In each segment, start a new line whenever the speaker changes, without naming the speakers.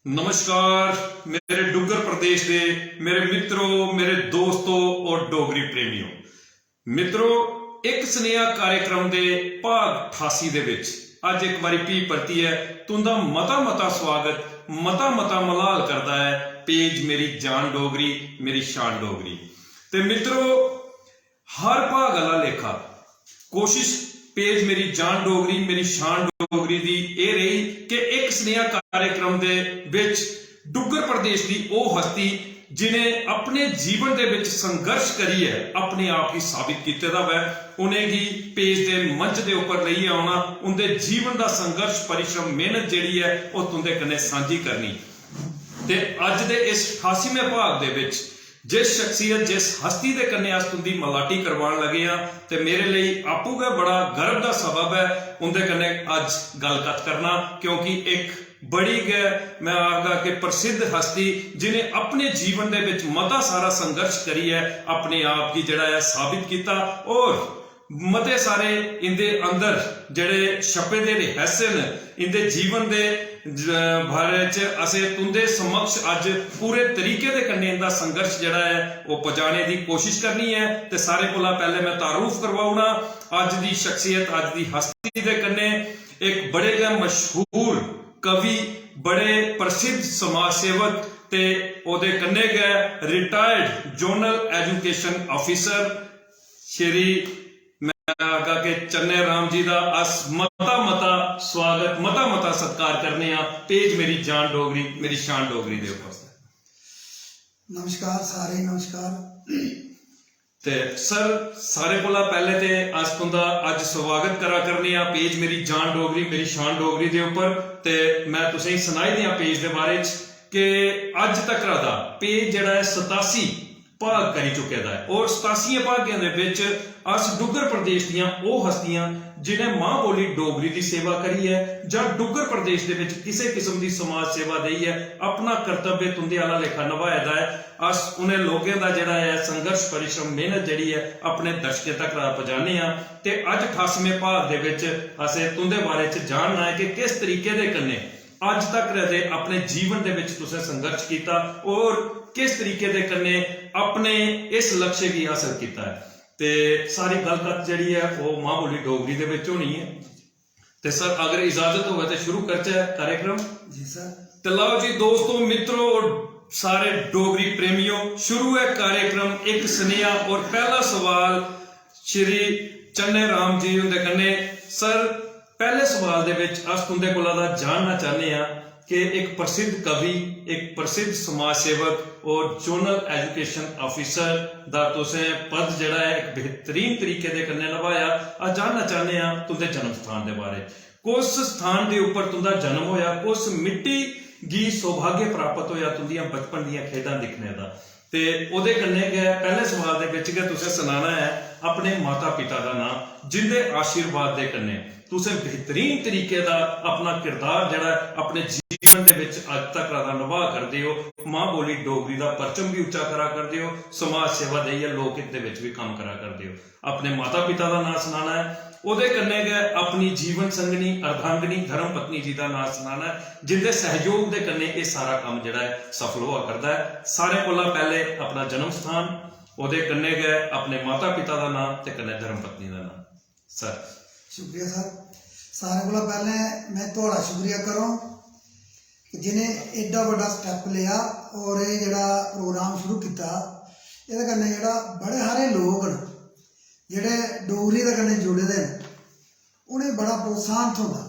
नमस्कार मेरे डुग्गर प्रदेश के मेरे मित्रों, मेरे दोस्तों और डोगरी प्रेमियों। मित्रों, एक स्नेहा कार्यक्रम के भाग 88 दे विच अज एक बारी भी परती है तुंदा मता मता स्वागत मता मता मलाल करता है पेज मेरी जान डोगरी मेरी शान डोगरी। ते मित्रों, हर भाग वाला लेखा कोशिश पेज मेरी जान डोगरी मेरी शान डोगरी दी ए रही कि एक स्नेहा कार्यक्रम दे विच डुग्गर प्रदेश की वह हस्ती जिन्हें अपने जीवन दे विच संघर्ष करी है अपने आप ही साबित किया दा वै उन्हें ही पेज के मंच के उपर लईए आना, उनके जीवन का संघर्ष परिश्रम मेहनत जिहड़ी है वह तुंदे कन्ने सांझी करनी। ते अज दे इस 88वें भाग दे विच जिस शख्सियत जिस हस्ती के कन्ने अस तुंदी मलाटी करवाण लगे हाँ ते मेरे लिए आपू गै बड़ा गर्व का सबब है उनके कन्ने अज गलबात करना, क्योंकि एक बड़ी गै मैं आखगा कि प्रसिद्ध हस्ती जिन्हें अपने जीवन दे विच मता सारा संघर्ष करी है अपने आप की जिहड़ा है साबित किया और मते सारे इंदे अंदर जिहड़े छपे दे रहस्य ने इंदे जीवन दे बारे च असें तुंदे समक्ष अज पूरे तरीके दे कन्ने इंदा संघर्ष जिहड़ा है वो पजाने की कोशिश करनी है। ते सारे कोला पहले मैं तारुफ करवाऊना अज दी शख्सियत अज दी हस्ती दे कन्ने एक बड़े गै मशहूर कवि बड़े प्रसिद्ध समाज सेवक ते ओदे कन्ने गै retired zonal education officer Shri के चन्ने राम जी का अस मता मता स्वागत मता मता सत्कार करने पेज मेरी जान डोगरी मेरी शान डोगरी दे उपर।
नमस्कार सारे नमस्कार।
ते सर सारे कोला पहले ते अस तुंदा अज स्वागत करा करने पेज मेरी जान डोगरी मेरी शान डोगरी दे उपर। ते मैं तुसें सनाई दियां पेज दे बारे च कि अज तक दा पेज जिहड़ा है 87 भाग करी चुके दा है और 87 भागों दे विच अस डुग्गर प्रदेश दियां ओह हस्तियां जिन्हें मां बोली डोगरी की सेवा करी है जां डुग्गर प्रदेश दे विच किसी किस्म की समाज सेवा दी है अपना कर्तव्य तुंदे आला लेखा निभाया दा है। अस उन्हें लोगों का जिहड़ा है संघर्ष परिश्रम मेहनत जिहड़ी है अपने दर्शकों तक पहुंचाने ते अज 88वें भाग दे विच असें तुंदे बारे च जानना है कि किस तरीके दे कन्ने अज तक रहते अपने जीवन दे विच तुसें संघर्ष किया और किस तरीके दे कन्ने अपने इस लक्ष्य की हासिल किया है। ते सारी गलबात जिहड़ी है वो मां बोली डोगरी दे विच होनी है। ते सर अगर इजाजत हो तो शुरू करचे कार्यक्रम।
जी सर।
तो लाओ जी दोस्तों मित्रों और सारे डोगरी प्रेमियों, शुरू है कार्यक्रम एक स्नेहा और पहला सवाल श्री चन्ने राम जी उनके कन्ने। सर पहले सवाल दे विच अस तुंदे कोला दा जानना चाहते हैं कि एक प्रसिद्ध कवि एक प्रसिद्ध समाज सेवक और जोनल एजुकेशन ऑफिसर दा तुसें पद जिहड़ा है एक बेहतरीन तरीके दे कन्ने निभाया। अस जानना चाहते हैं तुंदे जन्म स्थान दे बारे, कुस स्थान दे उपर तुंदा जन्म होया, कुस मिट्टी गी सौभाग्य प्राप्त होया तुंदियां बचपन दियां खेडां दिखने दा। ते ओदे कन्ने गै पहले सवाल दे विच गै तुसें सुनाना है अपने माता पिता का नाम जिंदे आशीर्वाद दे कन्ने तुसें बेहतरीन तरीके दा अपना किरदार जिहड़ा अपने जीवन दे विच अज तक दा निभा करदे हो, मां बोली डोगरी दा परचम भी उच्चा करा करदे हो, समाज सेवा देइयै लोक हित दे विच भी काम करा करदे हो। अपने माता पिता का नाम सुनाना है, ओदे कन्ने गै अपनी जीवन संगनी अर्धांगनी धर्म पत्नी जी का नाम सुनाना है जिंदे सहयोग दे कन्ने ये सारा काम जिहड़ा है सफल हुआ करदा है। सारे कोला पहले अपना जन्म स्थान, ओदे कन्ने गै अपने माता पिता का नाम ते कन्ने धर्म पत्नी का नाम। सर
शुक्रिया सर। सारे को पहले मैं थोड़ा शुक्रिया करूँ कि जिन्हें एडा बड़ा स्टैप लिया और ये जड़ा प्रोग्राम शुरू किया ये कन्ने जड़ा बड़े सारे लोग न जेडे डोगरी दे कन्ने जुड़े दे उन्हें बड़ा प्रोत्साहन होंदा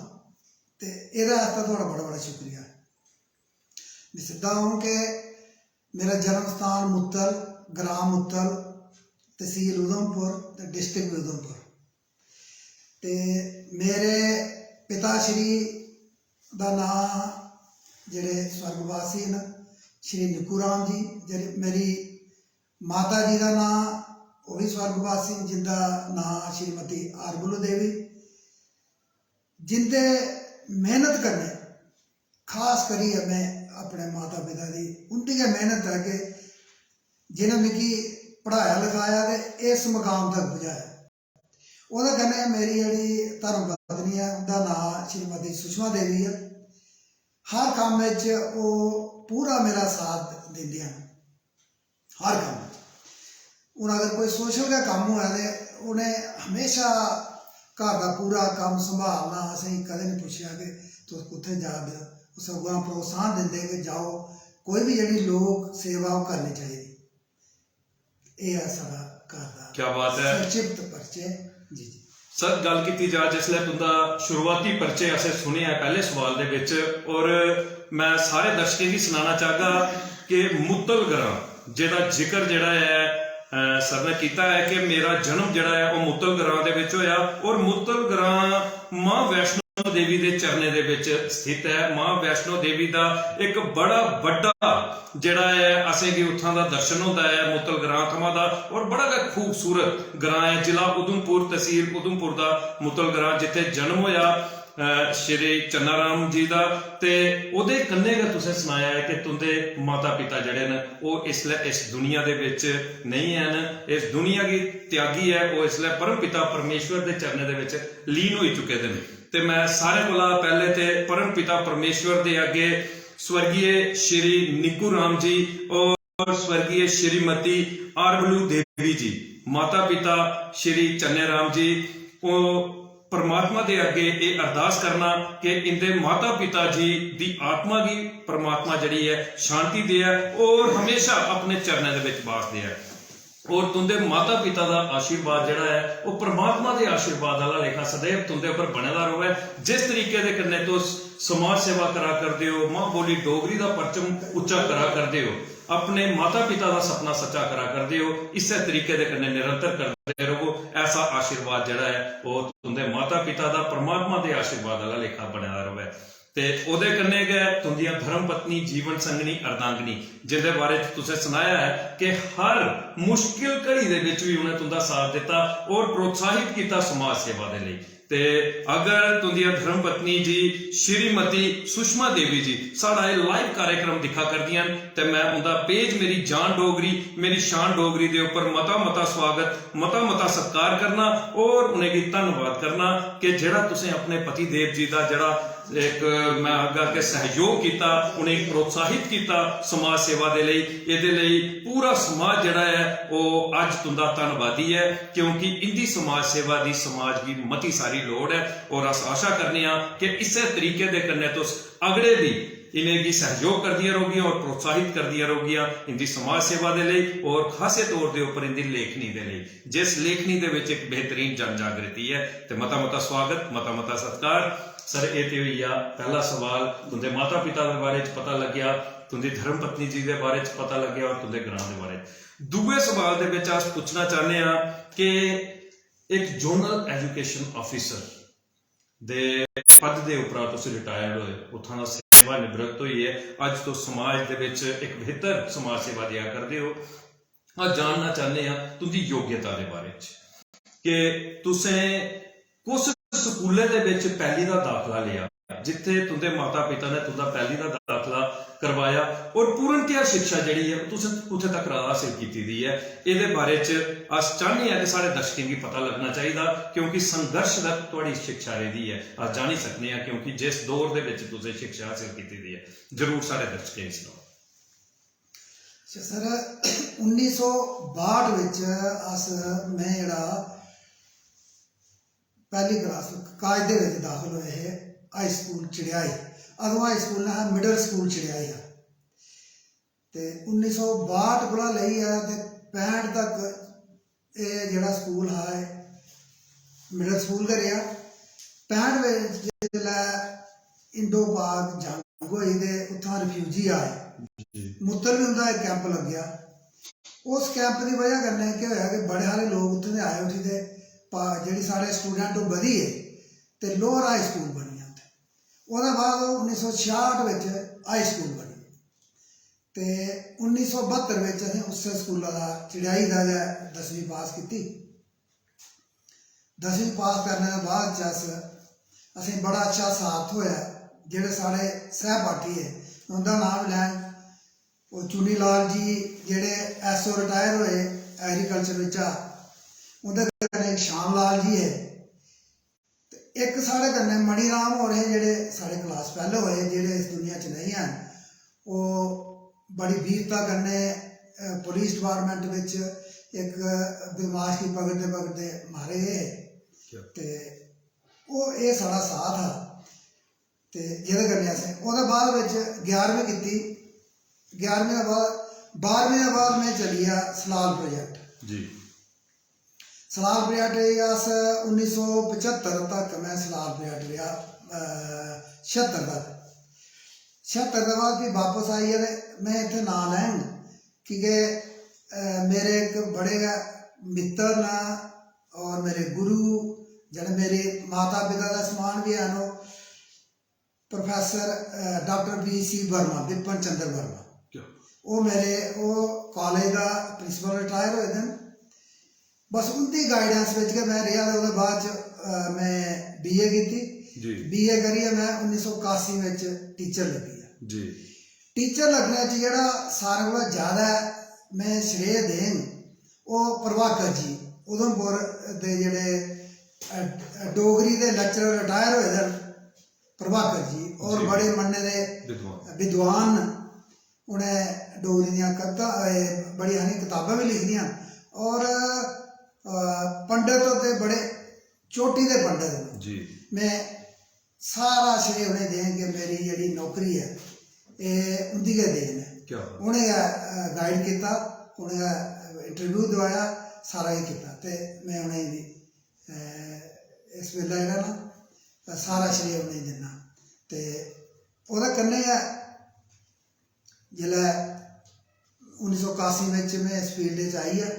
ते एहदे आस्ते थोड़ा बड़ा बड़ा शुक्रिया। मैं सिद्धा हूँ कि मेरा जन्म स्थान मुत्तल, ग्राम मुत्तल, तहसील उधमपुर, डिस्ट्रिक्ट उधमपुर। ते मेरे पिता श्री का नाम जेडे स्वर्गवासी न श्री निकू राम जी, जेडे मेरी माता जी का नाम वो भी स्वर्गवासी जिंदा नाम श्रीमती आरबुल देवी, जिंदे मेहनत करने खास करिए मैं अपने माता पिता की उनकी गै मेहनत है कि जिन्हें मिगी पढ़ाया लिखाया तो इस मुकाम तक पहुँचाया। वो कन्नै मेरी जी धर्म पत्नी है उनका नाम श्रीमती सुषमा देवी है ਹਰ ਕੰਮ ਵਿੱਚ ਉਹ ਪੂਰਾ ਮੇਰਾ ਸਾਥ ਦਿੰਦੇ ਹਨ, ਹਰ ਕੰਮ ਵਿੱਚ। ਹੁਣ ਅਗਰ ਕੋਈ ਸੋਸ਼ਲ ਦਾ ਕੰਮ ਹੋਇਆ ਤੇ ਉਹਨੇ ਹਮੇਸ਼ਾ घर का पूरा काम संभालना। असं कदे नहीं पूछा कि तुम कुत्थे जा दे, सगों प्रोत्साहन देंगे कि जाओ, कोई भी जी लोक सेवा करनी चाहिए। ये है सारा घर का
क्या बात है,
संक्षिप्त परिचय। जी जी
सर, गल की जा जिसले तुंदा शुरुआती परिचय असें सुनिया पहले सवाल दे विच, और मैं सारे दर्शकों की सुनाना चाहगा कि मुतल ग्रां जिहदा जिक्र जिहड़ा है सर ने किया है कि मेरा जन्म जिहड़ा है वो मुतल ग्रां दे विच होया, और मुतल ग्रां मां वैष्णो देवी दे चरणे दे विच स्थित है। मां वैष्णो देवी दा एक बड़ा बड़ा जिहड़ा है असें कि उत्थां दा दर्शन होंदा है मुतल ग्रां थमां दा, और बड़ा गै खूबसूरत ग्रां है, जिला उधमपुर, तहसील उधमपुर दा मुतल ग्रां, जिथे जन्म होया श्री चन्ना राम जी का। ते ओदे कन्ने गै तुसें सुनाया है कि तुंदे माता पिता जड़े न वो इसलै इस दुनिया दे विच नहीं हैन, इस दुनिया की त्यागी है, वो इसलै परम पिता परमेश्वर के चरणें दे विच लीन हो चुके हैं। ते मैं सारे कोला पहले ते परम पिता परमेश्वर दे अगे स्वर्गीय श्री निक्कू राम जी और स्वर्गीय श्रीमती आरबलू देवी जी, माता पिता श्री चन्ने राम जी, परमात्मा दे अगे ये अरदास करना कि इनके माता पिता जी दी आत्मा की परमात्मा जड़ी है शांति दे और हमेशा अपने चरणों दे विच वास दे, और तुंदे माता पिता का आशीर्वाद जिहड़ा है वो परमात्मा के आशीर्वाद वाला लेखा सदैव तुंदे उपर बनेदा रहे। जिस तरीके दे कन्नै तुस समाज सेवा करा करदे हो, मां बोली डोगरी का परचम उच्चा करा करदे हो, अपने माता पिता का सपना सच्चा करा करदे हो, इस तरीके दे कन्नै निरंतर करदे रहो। ऐसा आशीर्वाद जिहड़ा है वो तुंदे माता पिता का परमात्मा के आशीर्वाद वाला लेखा बनेदा रहे। ते ओदे कन्नै गै तुंदियां धर्म पत्नी, जीवन संगनी, अर्धांगनी, जिहदे बारे तुसें सुनाया है कि हर मुश्किल घड़ी दे विच भी उन्हें तुंदा साथ दिता और प्रोत्साहित किया समाज सेवा दे लई। ते अगर तुंदियां धर्म पत्नी जी श्रीमती सुषमा देवी जी साड़ा ये लाइव कार्यक्रम दिखा करदियां ते मैं उनका पेज मेरी जान डोगरी, मेरी शान डोगरी दे उपर मता मता स्वागत, मता मता सत्कार करना और उन्हें धन्यवाद करना कि जिहड़ा तुसें अपने पति देव जी का जिहड़ा एक मैं अग्गा के सहयोग किया, उन्हें प्रोत्साहित किया समाज सेवा दे लई। इहदे लई पूरा समाज जिहड़ा है वो अज तुंदा धन्नवादी है, क्योंकि इंदी समाज सेवा दी समाज की मती सारी लोड़ है, और अस आशा करने कि इस तरीके दे कन्नै तुस अगड़े भी इन्हें की सहयोग कर दिया रहोगियां और प्रोत्साहित कर दिया रहोगियां इनकी समाज सेवा दे लई, और खासे तौर के उपर इनकी लेखनी दे लई, जिस लेखनी दे विच एक बेहतरीन जन जागृति है। तो मता मता स्वागत, मता मता सत्कार। सर ये तो हुई पहला सवाल, तुंदे माता पिता के बारे पता लग्या, तुंदी धर्म पत्नी जी के बारे पता लग्या, और तुंदे ग्रां के बारे। दूए सवाल दे विच अस पूछना चाहते हैं कि एक जोनल एजुकेशन ऑफिसर दे पद के उपरा तुसीं रिटायर्ड होए, उत्थां दा सेवा निवृत्त हुई है, अज तो समाज दे विच एक बेहतर समाज सेवा दिया करते हो। अज जानना चाहते हैं तुंदी योग्यता के बारे कि तुसें कुछ स्कूले दे विच पहली दा दाखला लिया, जिथे तुंदे माता पिता ने तुंदा पहली दा दाखला करवाया, और पूर्णतया शिक्षा जिहड़ी है तुसें उत्थे तक हासिल कीती दी है। इहदे बारे च अस चाहते हैं कि सारे दर्शकों की पता लगना चाहिए, क्योंकि संघर्षरत तुहाड़ी शिक्षा रही है, अस जान ही सकते हैं, क्योंकि जिस दौर दे विच तुसें शिक्षा हासिल कीती दी है। जरूर सारे दर्शकों की सुनाओ।
सर 1962 विच अस मैं जिहड़ा पहली क्लास कायद दे विच दाखल होए है हाई स्कूल चिड़ियाई, अदों हाई स्कूल ना मिडल स्कूल चिड़ियाई है। ते 1962 कोला लई है ते 65 तक ये जिहड़ा स्कूल है मिडल स्कूल गै रेहा। 65 विच जिसलै इंडो पाक जंग होई ते उत्थां रिफ्यूजी आए, मुत्तल भी उनका एक कैंप लग्या। उस कैंप की वजह कन्नै केह् होया कि बड़े सारे लोग उत्थें दे आए उठी, जी साढ़े स्टूडेंट बधी है तो लोअर हाई स्कूल बनी उत्थे। उसदे बाद 1966 विच हाई स्कूल बनी, तो 1972 विच असें उस स्कूल का चिड़ियाई का गै 10वीं पास की। 10वीं पास करने के बाद असें बड़ा अच्छा साथ होया। जेह्ड़े साढ़े सहपाठी है उनका नाम लैन, वो चुनी लाल जी जेह्ड़े SO रिटायर होए एग्रीकल्चर बिचा, उनके कन्नै श्याम लाल जी है, एक साढ़े कन्नै मणि राम होर हे जेह्ड़े साढ़े क्लास फेलो होए जेह्ड़े इस दुनिया च नहीं हैं ओह् बड़ी वीरता कन्नै पुलिस डिपार्टमेंट बिच एक बदमाश गी पकड़ते पकड़ते मारे गए ते ओह् एह् साढ़ा साथ हा ते जेह्दे कन्नै असें ओह्दे बाद बिच 11वीं कीती 11वीं दे बाद 12वीं दे बाद में चली गेआ सलाल प्रोजेक्ट
जी
सलाल प्रोजेक्ट अस 1975 तक मैं सलाल प्रोजेक्ट रेहा 76 तक 76 के बाद फिर वापस आइए ते मैं इत्थे नां लैंग क्योंकि मेरे एक बड़े गै मित्र न और मेरे गुरु जेह्ड़े मेरे माता पिता दा समान भी हैन ओह् professor doctor BC Varma Vipin Chandra Varma ओह् मेरे ओह् कॉलेज का प्रिंसीपल रिटायर होए दे न बस उनकी गाइडेंस बिच गै मैं रेहा ते ओह्दे बाद च मैं BA कीती BA करियै मैं 1981 बिच टीचर लगी
जी
टीचर लगने च जेह्ड़ा सारे कोला ज़्यादा मैं श्रेय देङ ओह् प्रभाकर जी उधमपुर दे जेह्ड़े डोगरी दे लेक्चरर रिटायर होए दे प्रभाकर जी और बड़े मन्ने दे विद्वान न उ'नें डोगरी दियां कविता बड़ी सारी कताबां भी लिखदियां और पंडित ते बड़े चोटी दे पंडित न
जी मैं
सारा श्रेय उ'नें देङ कि मेरी जेह्ड़ी नौकरी है एह् उं'दी गै देन है उ'नें गै गाइड कीता उ'नें गै इंटरव्यू दोआया सारा किश कीता ते मैं उ'नेंगी इस बेल्लै जेह्ड़ा ना सारा श्रेय उ'नेंगी दिन्ना ते ओह्दे कन्नै गै जेल्लै 1981 बिच में इस फील्ड च आई है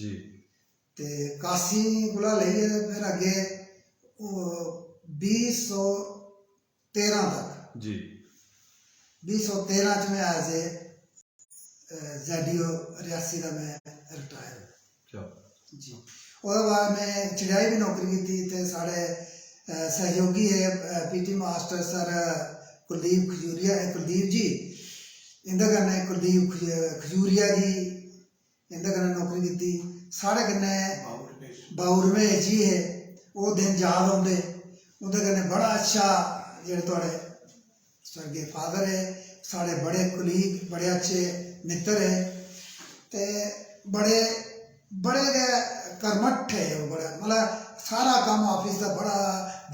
जी ते
81 कोला लेइयै फिर अग्गे 2013 तक
जी
2013 च मैं एज ए ZDO रियासी का मैं रिटायर जी ओह्दे बाद मैं चढ़ाई भी नौकरी की ते साढ़े सहयोगी है PT मास्टर सर कुलदीप जी इंदे कन्नै कुलदीप खजूरिया जी इंदे कन्नै नौकरी की साढ़े कन्नै बाऊ रमेश जी है वो दिन याद आते उंदे कन्नै बड़ा अच्छा जेह्ड़े थोड़े स्वर्गीय फादर है साढ़े बड़े कुलीग बड़े अच्छे मित्र है ते बड़े बड़े गै कर्मठ है वो बड़ा मतलब सारा काम ऑफिस का बड़ा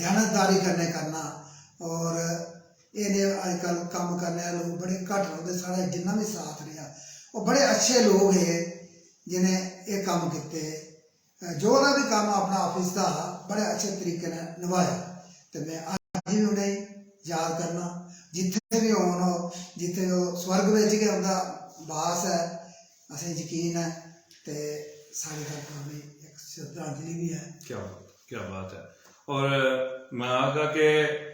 ध्यानतदारी कन्नै करना और इन्हें अजकल कम करने वाले लोग बड़े घट रौंदे साढ़ा जिन्ना भी साथ रहा वो बड़े अच्छे लोग है जिन्हें ये काम किते जो भी काम अपना ऑफिस का बड़े अच्छे तरीके ने निभाया तो मैं अज भी उन्हें याद करना जिथे भी होन जिथे वो स्वर्ग बिच गै उनका वास है असें यकीन है तो साढ़े घर में एक श्रद्धांजलि भी है
क्या बात है और मैं आगा कि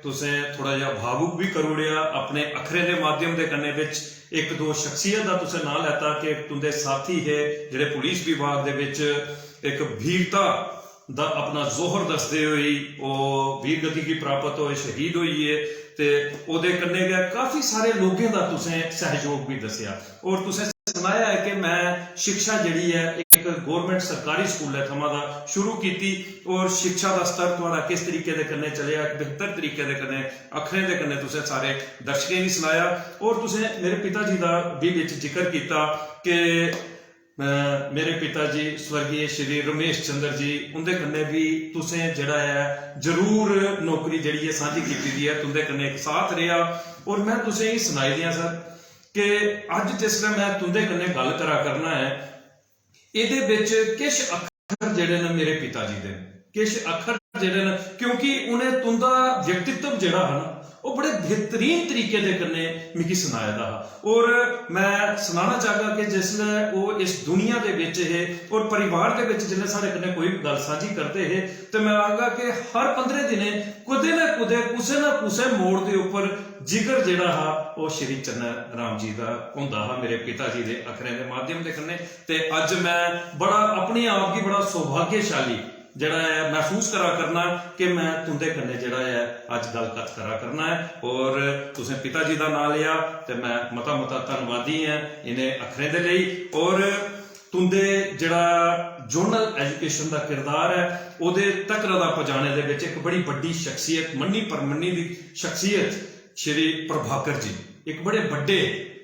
तुसें थोड़ा जिहा भावुक भी करी ओड़ेआ अपने अखरे के माध्यम के कन्नै विच एक दो शख्सियत का तुसें नाम लैता कि तुंदे साथी है जिहड़े पुलिस विभाग दे विच एक वीरता दा अपना जोहर दसदे होई ओह् वीर गति की प्राप्त होए शहीद होइए ते ओह्दे कन्नै गै काफ़ी सारे लोगों का तुसें सहयोग भी दस्सिया और तुसें सुनाया है कि मैं शिक्षा जिहड़ी है एक गौरमेंट सरकारी स्कूल थमां दा शुरू की और शिक्षा का स्तर थोड़ा किस तरीके दे कन्नै चलिया बेहतर तरीके दे कन्नै अखरें दे कन्नै तुसें सारे दर्शकें भी सुनाया और तुसें मेरे पिता जी का भी विच जिक्र किया कि मेरे पिताजी स्वर्गीय श्री रमेश चंद्र जी उनके कन्नै भी तुसें जिहड़ा है जरूर नौकरी जिहड़ी है सांझी कीती है तुंदे कन्नै एक साथ रहा और मैं तुसें ही सुनाई दियां सर कि अज जिसलै मैं तुंदे कन्नै गल करा करना है इहदे विच किश अखर जिहड़े न मेरे पिताजी दे किश अखर जिहड़े न क्योंकि उन्हें तुंदा व्यक्तित्व जिहड़ा है ना वो बड़े बेहतरीन तरीके दे कन्नै मिगी सनाया दा और मैं सुनाना चाहगा कि जिसलै वो इस दुनिया दे विच है और परिवार दे विच जिसलै साढ़े कन्नै कोई गल साझी करते है तो मैं आखगा कि हर 15 दिनें कुदे ना कुसे मोड़ के उपर जिक्र जिहड़ा हा वो श्री चन्ना राम जी का हुंदा हा मेरे पिता जी के अखरें के माध्यम के कन्नै ते अज मैं बड़ा अपने आप गी बड़ा सौभाग्यशाली जड़ा है महसूस करा करना कि मैं तुंदे कन्नै जड़ा है अज गलबात करा करना है और तुसें पिता जी का नाम लिया तो मैं मता धन्नवादी है इन्हें अखरें दे लई और तुंदे ਜਿਹੜਾ ਜੋਨਲ ਐਜੂਕੇਸ਼ਨ ਦਾ ਕਿਰਦਾਰ ਹੈ ਉਹਦੇ ਤੱਕ ਰਦਾ ਪਹੁੰਚਾਣੇ ਦੇ ਵਿੱਚ ਇੱਕ ਬੜੀ ਵੱਡੀ ਸ਼ਖਸੀਅਤ ਮੰਨੀ ਪਰਮੰਨੀ ਦੀ ਸ਼ਖਸੀਅਤ ਸ਼੍ਰੀ ਪ੍ਰਭਾਕਰ ਜੀ ਇੱਕ ਬੜੇ ਵੱਡੇ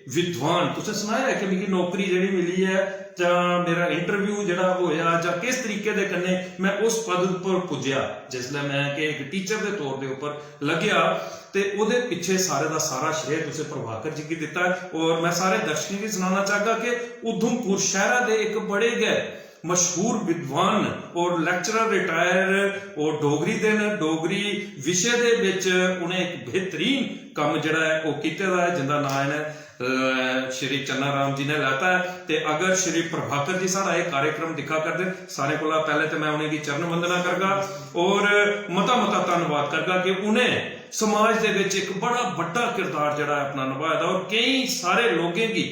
ਵਿਦਵਾਨ ਤੁਸੀਂ ਸੁਣਾਇਆ ਹੈ ਕਿ ਮੈਨੂੰ ਨੌਕਰੀ ਜਿਹੜੀ ਮਿਲੀ ਹੈ ਜਾਂ ਮੇਰਾ ਇੰਟਰਵਿਊ ਜਿਹੜਾ ਹੋਇਆ ਜਾਂ ਕਿਸ ਤਰੀਕੇ ਦੇ ਕੰਨੇ ਮੈਂ ਉਸ ਪਦ ਉੱਪਰ ਪੁੱਜਿਆ ਜਿਸ ਲਈ ਮੈਂ ਕਿ ਇੱਕ ਟੀਚਰ ਦੇ ਤੌਰ ਦੇ ਉੱਪਰ ਲੱਗਿਆ ਤੇ ਉਹਦੇ ਪਿੱਛੇ ਸਾਰੇ ਦਾ ਸਾਰਾ ਸ਼੍ਰੇਅ ਤੁਸੀਂ ਪ੍ਰਭਾਕਰ ਜੀ ਕੀ ਦਿੱਤਾ ਔਰ ਮੈਂ ਸਾਰੇ ਦਰਸ਼ਕਾਂ ਨੂੰ ਸੁਣਾਉਣਾ ਚਾਹਾਂਗਾ ਕਿ ਉਧਮਪੁਰ ਸ਼ਹਿਰਾ ਦੇ ਇੱਕ ਬੜੇ ਗਏ मशहूर विद्वान और लैक्चरर रिटायर और डोगरी दे डोगरी विषय दे विच उन्हें एक बेहतरीन काम जिहड़ा है वो कीते दा है जिंदा नाम है श्री चन्ना राम जी ने लाता है ते अगर श्री प्रभाकर जी साड़ा ये कार्यक्रम दिखा करते सारे कोला पहले तो मैं उन्हें की चरण वंदना करगा और मता मता धन्यवाद करगा कि उन्हें समाज दे विच एक बड़ा वड्डा किरदार जिहड़ा अपना निभाया और कई सारे लोगों की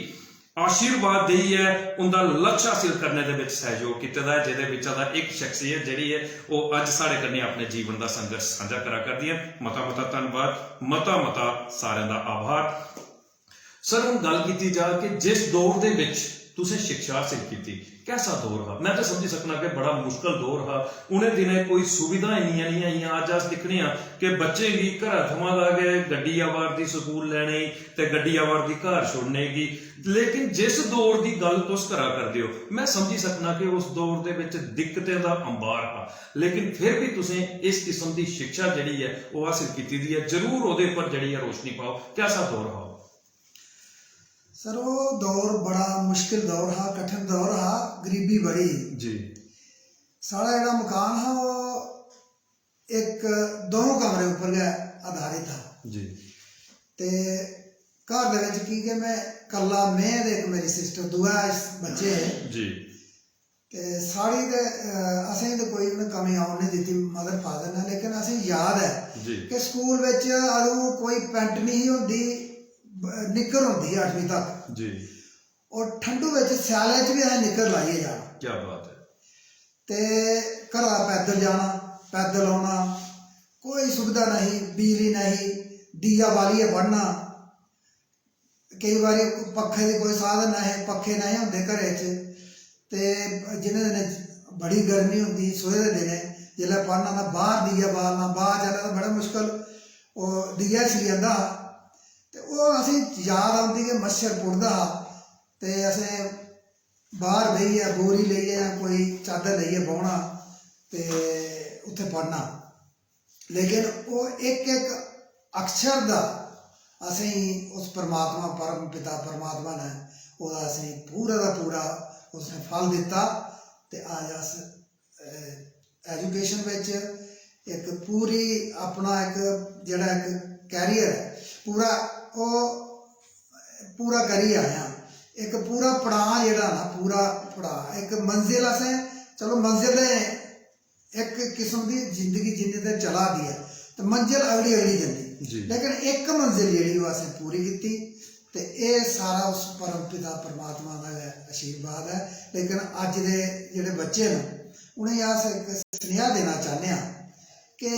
आशीर्वाद देई है उनका लक्ष्य हासिल करने दे विच सहयोग कीता है जिहदे विच दा एक शख्सियत जिहड़ी है वो अज साडे कन्ने अपने जीवन का संघर्ष साझा करा करदी है मता मता धन्यवाद मता सारिਆਂ ਦਾ आभार सर हम गल कीती जा कि जिस दौर दे विच तुसें शिक्षा हासिल की कैसा दौर हा मैं तो समझी सकना कि बड़ा मुश्किल दौर हा उन्हें दिनें कोई सुविधा इन्नियां नहीं आईयां अज अस दिखने कि बच्चे भी घर थमां ला गए गड्डी आवार दी स्कूल लैने ते गड्डी आवार दी घर छोड़ने की लेकिन जिस दौर की गल तुस करा करदे हो मैं समझी सकना कि उस दौर दे विच दिक्कतें दा अंबार हा लेकिन फिर भी तुसें इस किस्म की शिक्षा जिहड़ी है वो हासिल कीती दी है जरूर उहदे उपर जिहड़ी है रोशनी पाओ कैसा दौर हा
सर वो दौर बड़ा मुश्किल दौर हा कठिन दौर हा गरीबी बड़ी
जी
साड़ा जेड़ा मकान हा वो एक दोनों कमरे ऊपर गया आधारित था
जी
ते घर दे विच की कि मैं कल्ला मैं ते एक मेरी सिस्टर दुआ बच्चे है
जी
ते साड़ी ते असें ते कोई उन्हें कमी आउन नहीं दी मदर फादर ने लेकिन असें याद है
जी
कि स्कूल विच अदों कोई पैंट नहीं होंदी निक्कर होंदी 8वीं तक
जी
और ठंडू विच स्याले च भी असें निक्कर लाइए जाना
क्या बात है
ते घरा पैदल जाना पैदल आना कोई सुविधा नहीं बिजली नहीं दिया बालिए पढ़ना कई बार पक्खे की कोई साधन नहीं पक्खे नहीं होंगे घरे च ते जिन्हें दिन बड़ी गर्मी होंगी सोहे दे दिन जिसलै पढ़ना तो बाहर दिया बालना बाहर जाना तो बड़ा मुश्किल वो दिया सी जाता ते वो असें याद आती कि मच्छर पुड़दा ते असें बाहर बेहियै बोरी लेइयै कोई चादर लेइयै बौहना ते उत्थे पढ़ना लेकिन वो एक एक अक्षर दा असें उस परमात्मा परम पिता परमात्मा ने ओहदा असें पूरा दा पूरा उसने फल दिता ते अज अस एजुकेशन विच एक पूरी अपना एक जिहड़ा एक कैरियर है पूरा वो पूरा करी आया एक पूरा पड़ाव जिहड़ा ना पूरा पड़ाव एक मंजिल असें चलो मंजिल एक किस्म की जिंदगी जिन्नी देर चला दी है तो मंजिल अगली अगली जल्दी लेकिन एक मंजिल जी असें पूरी की ते ये सारा उस परम पिता परमात्मा का आशीर्वाद है लेकिन अज दे जिहड़े बच्चे ने उन्हें अस एक सुनेहा देना चाहते हैं कि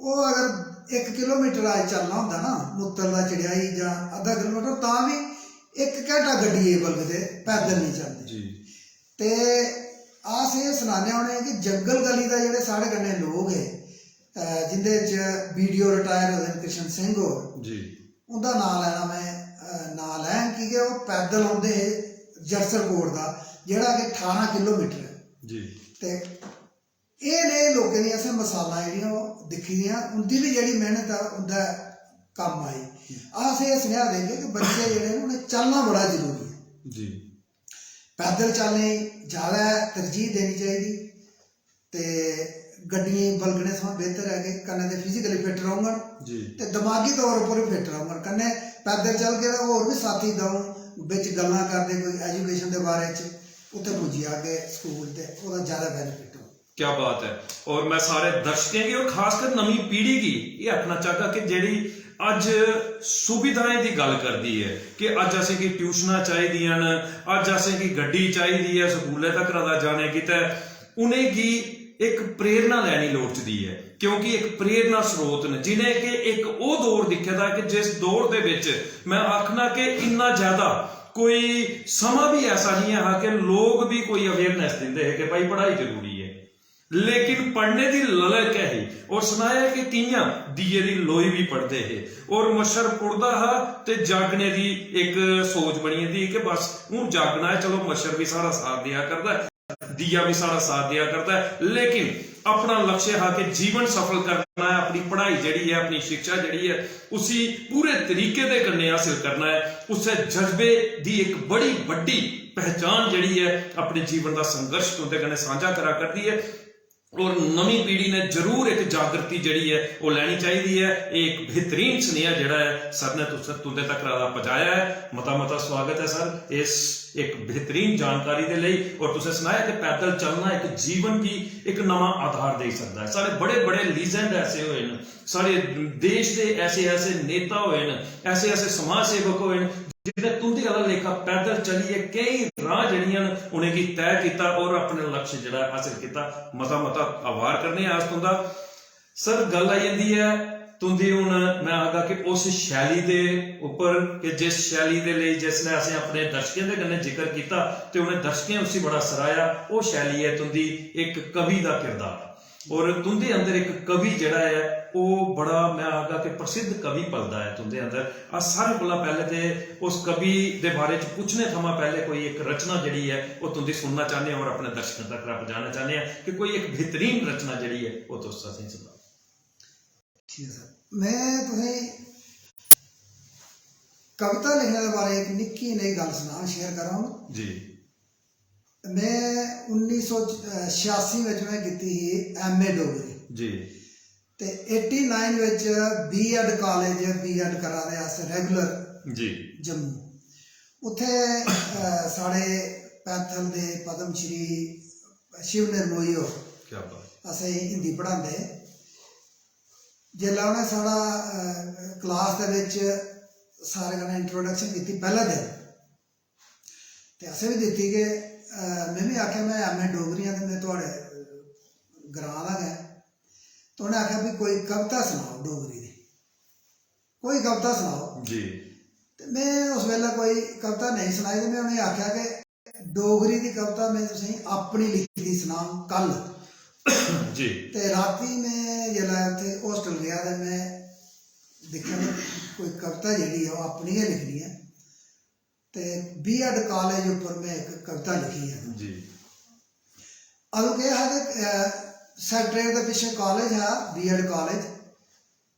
वो अगर 1 किलोमीटर अज चलना होंदा ना मुत्तल दा चढ़ियाई जां आधा किलोमीटर तां भी 1 घंटा गड्डी बलगदे पैदल नहीं चलते ते अस ये सनाने होने कि जंगल गली का जिहड़े साढ़े कन्नै लोग है जिंदे च BDO रिटायर होए कृष्ण सिंह होर
जी
उनका नाम लैना मैं नाम लैं कि वो पैदल आउंदे हे जरसर कोट का जिहड़ा कि 18 किलोमीटर है
जी
ते ये ने लोगों दी असें मसालां जिहड़ियां दिक्खी दियां उंदी भी जिहड़ी मेहनत है उंदा कम्म आई अस ये सुनेहा देंगे कि बच्चे जिहड़े उन्हें चलना बड़ा जरूरी है
जी
पैदल चलने ज़्यादा तरजीह देनी चाहिए ते गड्डियां बलगने थमां बेहतर है कि कन्नै ते फिजिकली फिट रौह्ङन ते दिमागी तौर पर भी फिट रौह्ङन कन्नै पैदल चल के होर भी साथी दऊं बिच गल्लां करदे कोई एजुकेशन के बारे च उत्थे पुज्जी आगे स्कूल ते ओहदा ज़्यादा बेनिफिट हो
क्या बात है और मैं सारे दर्शकों की और खासकर नवी पीढ़ी की ये आखना चाहता कि जेड़ी अज सुविधाएं की गल करती है कि अज असें की ट्यूशनां चाहिदियां न अज असें की गड्डी चाहिदी है स्कूलें तक जाने की ते उन्हें की एक प्रेरणा लैनी लोड़चदी है क्योंकि एक प्रेरणा स्रोत ने जिन्हें कि एक वो दौर दिखे दा कि जिस दौर दे विच मैं आखना कि इन्ना ज़्यादा कोई समा भी ऐसा नहीं है कि लोग भी कोई अवेयरनेस देंगे कि भाई पढ़ाई जरूरी है, लेकिन पढ़ने की ललक है ही। और सुनाया कि कियां दिए दी लोई भी पढ़ते है और मच्छर पुड़दा हा ते जागने की एक सोच बनी थी कि बस हूं जागना है, चलो मच्छर भी सारा साथ दिया करता है, दिया भी सारा साथ दिया करता है, लेकिन अपना लक्ष्य है कि जीवन सफल करना है, अपनी पढ़ाई जड़ी है, अपनी शिक्षा जड़ी है उसी पूरे तरीके दे कन्ने हासिल करना है। उसे जज्बे दी एक बड़ी बड़ी पहचान जड़ी है अपने जीवन का संघर्ष तुंदे कन्ने साझा करा करती है। और नवी पीढ़ी ने जरूर एक जागृति जड़ी है वो लैनी चाहिए है। एक बेहतरीन स्नेहा जड़ा है सर ने तुंदे तक पहुंचाया है। मता मता स्वागत है सर इस एक बेहतरीन जानकारी दे लई। और तुसें सुनाया कि पैदल चलना एक जीवन की एक नवा आधार दे सकता है। सारे बड़े बड़े लीजेंड ऐसे हुए हैं, सारे देश के ऐसे ऐसे नेता हुए हैं, ऐसे ऐसे समाज सेवक हुए हैं जिन्हें तुंदे वाला लेखा पैदल चलिए कई राह जड़ियां उन्हें तय किया और अपने लक्ष्य जड़ा हासिल किया। मता मता आभार करने आज तुंदा सर। गल आई जाती है तुंदी हुण मैं आगा कि उस शैली दे उपर कि जिस शैली दे लई जिसने असें अपने दर्शकों के कन्नै जिक्र किया तो उन्हें दर्शकें उसी बड़ा सराया। वो शैली है तुंदी एक कवि का किरदार और तुंदे अंदर एक कवि जड़ा है वो बड़ा मैं आगा कि प्रसिद्ध कवि पलदा है तुंदे अंदर। आ सारे कोला पहले तो उस कवि दे बारे च पूछने थमा पहले कोई एक रचना जड़ी है वो तुंदी सुनना चाहते हैं और अपने दर्शकों तक पहुंचाना चाहते हैं कि कोई एक बेहतरीन रचना जड़ी है वो तुस असीं सुनाओ।
ठीक है सर, मैं तुम्हें कविता लिखने के बारे एक निक्की नई गल सुना शेयर कर रहा हूँ
जी।
मैं 1986 में मैं की MA डोगरी
जी
ते 89 विच B.Ed कॉलेज B.Ed करा रहे रेगुलर
जी
जम्मू। उत्थे साढ़े पैंथल दे पद्मश्री शिव निर्मोही हो
क्या बात
असें हिंदी पढ़ाते। जिसलै उन्हें साढ़ा क्लास दे विच सारे कन्नै इंट्रोडक्शन की पहला दिन ते असें भी दित्ती कि मैं भी आख्या मैं MA डोगरी हाँ तो मैं थोड़े ग्रां दा गै। तो उन्हें आख्या भी कोई कविता सुनाओ डोगरी दी, कोई कविता सुनाओ
जी।
तो मैं उस वेले कोई कविता नहीं सुनाई तो मैं उन्हें आख्या कि डोगरी की कविता मैं तुसें अपनी लिखी दी सुनाऊं कल
जी।
ते राती मैं जिसलै उत्थे होस्टल गया तो मैं दिक्खेआ कोई कविता जी है अपनी गै लिखनी है ते B.Ed कॉलेज उपर मैं एक कविता लिखी है
जी।
अदू क्या है कि सैक्रेटरीट के पिछे कॉलेज है B.Ed कॉलेज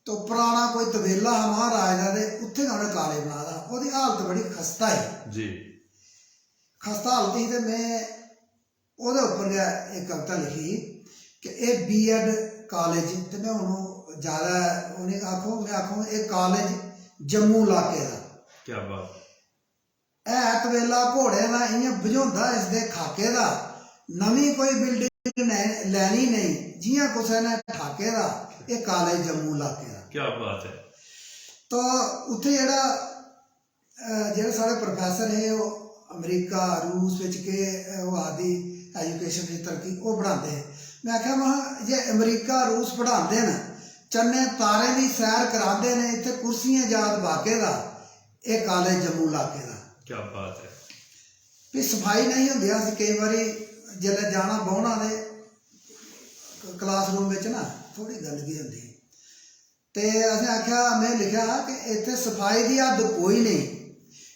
तो पुराना कोई तबेला है महाराज का उत्थे उन्हें कॉलेज बना दा। उसकी हालत बड़ी खस्ता है जी, खस्ता हालत ही तो मैं वो उपर गै एक कविता लिखी कि ये B.Ed कॉलेज तो मैं उन्होंने ज़्यादा उन्हें आखो मैं आखो ये कॉलेज जम्मू इलाके का
क्या बात
है तबेला घोड़े का इं बझोंदा इसके खाके का नवी कोई बिल्डिंग लैनी नहीं जियां किसी ने ठाके का ये कॉलेज जम्मू इलाके का।
क्या बात है।
तो उत्थे जेड़ा साढ़े प्रोफैसर है वो अमरीका रूस विच के वो आदि एजुकेशन की तरक्की वो पढ़ाते हैं। मैं आख्या वहाँ जे अमरीका रूस पढ़ाते हैं चन्ने तारे की सैर कराते हैं इतने कुर्सियां जात बाके का ये कॉलेज जम्मू इलाके का।
क्या बात है।
भी सफाई नहीं होंगी अस कई बारी जिसले जाना बौना दे क्लासरूम में ना थोड़ी गंदगी होंगी तो असें आख्या मैं लिखा कि इतने सफाई की हद कोई नहीं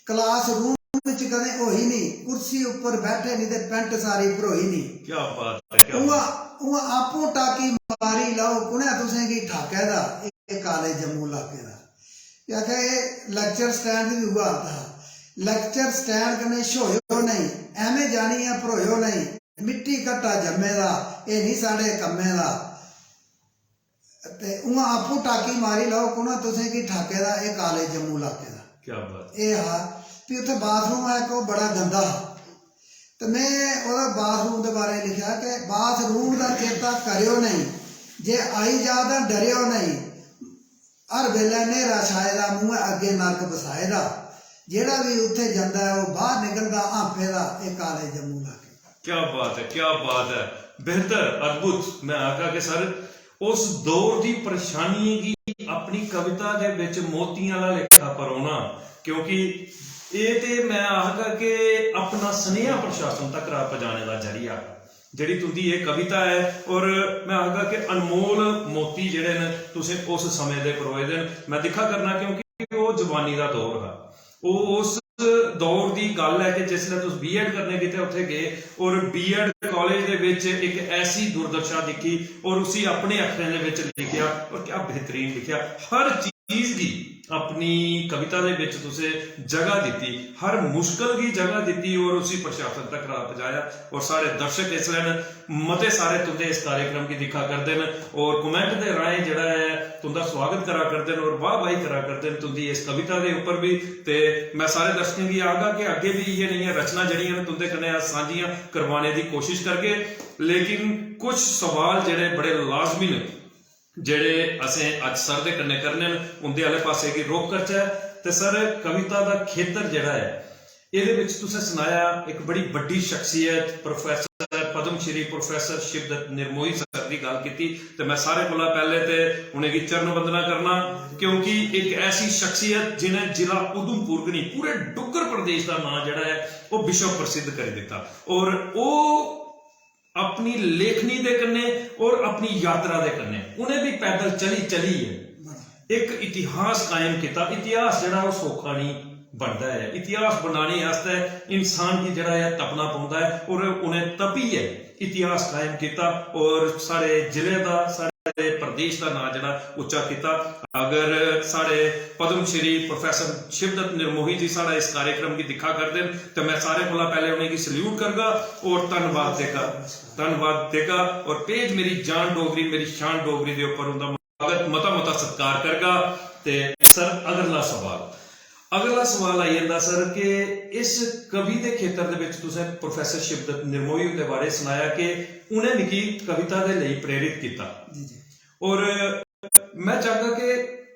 क्लासरूम कदें होई नहीं कुर्सी उपर बैठे नहीं तो पैंट सारी भरोई नहीं।
क्या बात है।
उहाँ आपू टाकी मारी लाओ कुने तुसें की ठाके दा ये कॉलेज जम्मू इलाके का। आख्या ये लेक्चर स्टैंड भी हुआ था लेक्चर स्टैंड कन्नै छोयो नहीं एवें जानी है भरोयो नहीं मिट्टी घट्टा जम्मे दा ये नहीं साढ़े कम्मे दा ते उहाँ आपू टाकी मारी लाओ कुना तुसें की ठाके दा ये कॉलेज जम्मू इलाके का।
क्या बात
ये हा भी उत्थे बाथरूम है को बड़ा गंदा तो मैं वो बाथरूम के बारे लिखा कि बाथरूम का चेता करियो नहीं जे आई जा तो डरियो नहीं हर वेले नेरा छाए दा मुँह अगे नरक बसाए दा जेड़ा भी उत्थे जाता है वो बाहर निकलता आपे दा ये कॉलेज जम्मू इलाके।
क्या बात है। क्या बात है। बेहतर अद्भुत। मैं आखा कि सर उस दौर की परेशानी की अपनी कविता के विच मोतियां वाला लेखा परोना क्योंकि ਇਹ ਤੇ ਮੈਂ ਆਖਦਾ ਕਿ ਆਪਣਾ ਸੁਨੇਹਾ ਪ੍ਰਸ਼ਾਸਨ ਤੱਕ ਪਹੁੰਚਾਉਣੇ ਦਾ ਜਰੀਆ ਜਿਹੜੀ ਤੁੰਦੀ ਇਹ ਕਵਿਤਾ ਹੈ। ਔਰ ਮੈਂ ਆਖਦਾ ਕਿ ਅਨਮੋਲ ਮੋਤੀ ਜਿਹੜੇ ਨੇ ਤੁਸੀਂ ਉਸ ਸਮੇਂ ਦੇ ਪਰੋਏ ਦੇ ਮੈਂ ਦਿਖਾ ਕਰਨਾ, ਕਿਉਂਕਿ ਉਹ ਜਵਾਨੀ ਦਾ ਦੌਰ ਹੈ। ਉਹ ਉਸ ਦੌਰ ਦੀ ਗੱਲ ਹੈ ਕਿ ਜਿਸ ਵੇਲੇ ਤੁਸੀਂ ਬੀਐਡ ਕਰਨੇ ਕਿਤੇ ਉੱਥੇ ਗਏ ਔਰ ਬੀਐਡ ਕਾਲਜ ਦੇ ਵਿੱਚ ਇੱਕ ਐਸੀ ਦੁਰਦਸ਼ਾ ਦਿਖੀ ਔਰ ਉਸੇ ਆਪਣੇ ਅੱਖਰਾਂ ਦੇ ਵਿੱਚ ਲਿਖਿਆ ਔਰ ਕਿਆ ਬਿਹਤਰੀਨ ਲਿਖਿਆ। ਹਰ ਚੀਜ਼ ਦੀ ਆਪਣੀ ਕਵਿਤਾ ਦੇ ਵਿੱਚ ਤੁਸੀਂ ਜਗ੍ਹਾ ਦਿੱਤੀ, ਹਰ ਮੁਸ਼ਕਲ ਦੀ ਜਗ੍ਹਾ ਦਿੱਤੀ ਔਰ उसी प्रशासन तक पहुंचाया। और सारे दर्शक इस लैन मते सारे तुंदे इस कार्यक्रम की दिखा करते हैं और कमेंट के राय जड़ा है तुंदा स्वागत करा करते हैं और वाह वाही करा करते हैं तुंदी इस कविता के उपर भी। ते मैं सारे दर्शकों की आगा कि अगे भी ये नहीं रचना जड़ियां तुंदे कन्नै सांझियां करवाने की कोशिश करके, लेकिन कुछ सवाल जड़े बड़े लाजमी ने ਜਿਹੜੇ ਅਸੀਂ ਅੱਜ ਸਰ ਦੇ ਕੰਨੇ ਕਰਨੇ ਨੇ ਉਹਦੇ ਵਾਲੇ ਪਾਸੇ ਕੀ ਰੋਕ ਕਰਚਾ। ਤੇ ਸਰ ਕਵਿਤਾ ਦਾ ਖੇਤਰ ਜਿਹੜਾ ਹੈ ਇਹਦੇ ਵਿੱਚ ਤੁਸੀਂ ਸੁਣਾਇਆ ਇੱਕ ਬੜੀ ਵੱਡੀ ਸ਼ਖਸੀਅਤ professor Padma Shri professor Shivdutt Nirmohi sir ਦੀ ਗੱਲ ਕੀਤੀ। ਤੇ ਮੈਂ ਸਾਰੇ ਕੋਲੋਂ ਪਹਿਲੇ ਤੇ ਉਹਨੇ ਦੀ ਚਰਨ ਵੰਦਨਾ ਕਰਨਾ, ਕਿਉਂਕਿ ਇੱਕ ਐਸੀ ਸ਼ਖਸੀਅਤ ਜਿਨੇ ਜ਼ਿਲ੍ਹਾ ਉਧਮਪੁਰ ਨਹੀਂ ਪੂਰੇ ਡੁੱਗਰ ਪ੍ਰਦੇਸ਼ ਦਾ ਨਾਂ ਜਿਹੜਾ ਹੈ ਉਹ ਵਿਸ਼ਵ ਪ੍ਰਸਿੱਧ ਕਰ ਦਿੱਤਾ। ਔਰ ਉਹ अपनी लेखनी दे कन्ने और अपनी यात्रा दे कन्ने उन्हें भी पैदल चली है एक इतिहास कायम किया। इतिहास जड़ा वो सौखा नहीं बनता है, इतिहास बनाने वास्ते इंसान की जड़ा है तपना पौंदा है और उन्हें तपी है इतिहास कायम किया और सारे जिले का सारे प्रदेश का नाम जड़ा उच्चा किया। अगर सारे पद्म श्री प्रोफेसर शिवदत्त निर्मोही जी सारा इस कार्यक्रम की दिखा कर दें तो मैं सारे को पहले उन्हें की सल्यूट करगा और धन्यवाद देगा और पेज मेरी जान डोगरी मेरी शान डोगरी के उपर उनका मता सत्कार करगा। ते सर अगला सवाल आई जाता सर कि इस कवि के खेतर के तुसें प्रोफेसर शिवदत्त निर्मोही के बारे सुनाया कि उन्हें मिगी कविता के लिए प्रेरित किया और मैं चाहता कि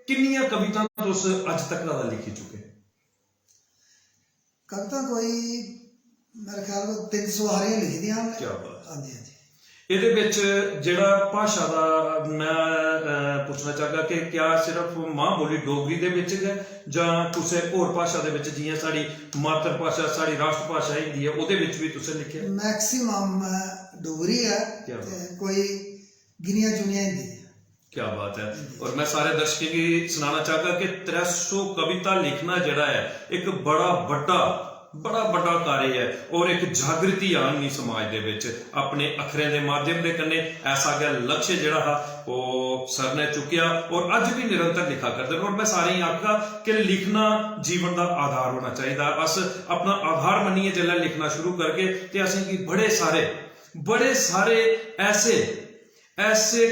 किन्नियां कविता तुस अज तक दा लिखी चुके?
कविता कोई मेरे ख्याल में 300 हारियां लिखी दी हमने।
क्या बात।
हाँ जी हाँ जी।
ਇਹਦੇ ਵਿੱਚ ਜਿਹੜਾ ਭਾਸ਼ਾ ਦਾ ਮੈਂ ਪੁੱਛਣਾ ਚਾਹਾਂਗਾ ਕਿ ਕਿਆ ਸਿਰਫ ਮਾਂ ਬੋਲੀ ਡੋਗਰੀ ਦੇ ਵਿੱਚ ਹੈ ਜਾਂ ਕਿਸੇ ਹੋਰ ਭਾਸ਼ਾ ਦੇ ਵਿੱਚ ਜਿਵੇਂ ਸਾਡੀ ਮਾਤਰ ਭਾਸ਼ਾ ਸਾਡੀ ਰਾਸ਼ਟਰ ਭਾਸ਼ਾ ਹਿੰਦੀ ਹੈ ਉਹਦੇ ਵਿੱਚ ਵੀ ਤੁਸੀਂ ਲਿਖਿਆ?
मैक्सिमम डोगरी है, कोई गिनिया चुनिया हिंदी है।
क्या बात है। और मैं सारे दर्शकों की सुनाना चाहता कि 300 कविता लिखना जड़ा है एक बड़ा बड़ा कार्य है और एक जागृति आनी समाज दे विच अपने अखरें दे माध्यम दे कन्ने ऐसा गया लक्ष्य जड़ा हा वो सर ने चुकिया और अज भी निरंतर लिखा करते हैं। और मैं सारे ही आखा कि लिखना जीवन का आधार होना चाहिए। अस अपना आधार मनिए जिल्लै लिखना शुरू करके ते असीं की बड़े सारे ऐसे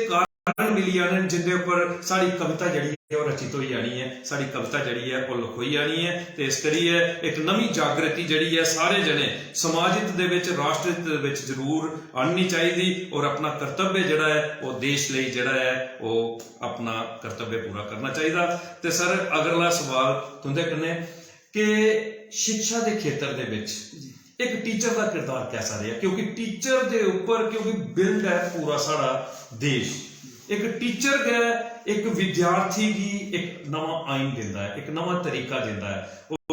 कारण मिली जाने जिंदे उपर साड़ी कविता जड़ी है वो रचित हो जानी है, साड़ी कविता जड़ी है वो लिखोई जानी है। तो इस करिए एक नवी जागृति जड़ी है सारे जने समाज हित दे विच राष्ट्र हित दे विच जरूर आनी चाहिए और अपना कर्तव्य जड़ा है वो देश लई जड़ा है वो अपना कर्तव्य पूरा करना चाहिए। तो सर अगला सवाल तुंदे कन्ने कि शिक्षा के खेत्र दे विच एक टीचर का किरदार कैसा रहा? क्योंकि टीचर के उपर क्योंकि बिल्ड है पूरा सारा देश। एक टीचर है एक विद्यार्थी की एक नवा आइन देता है, एक नवा तरीका देता है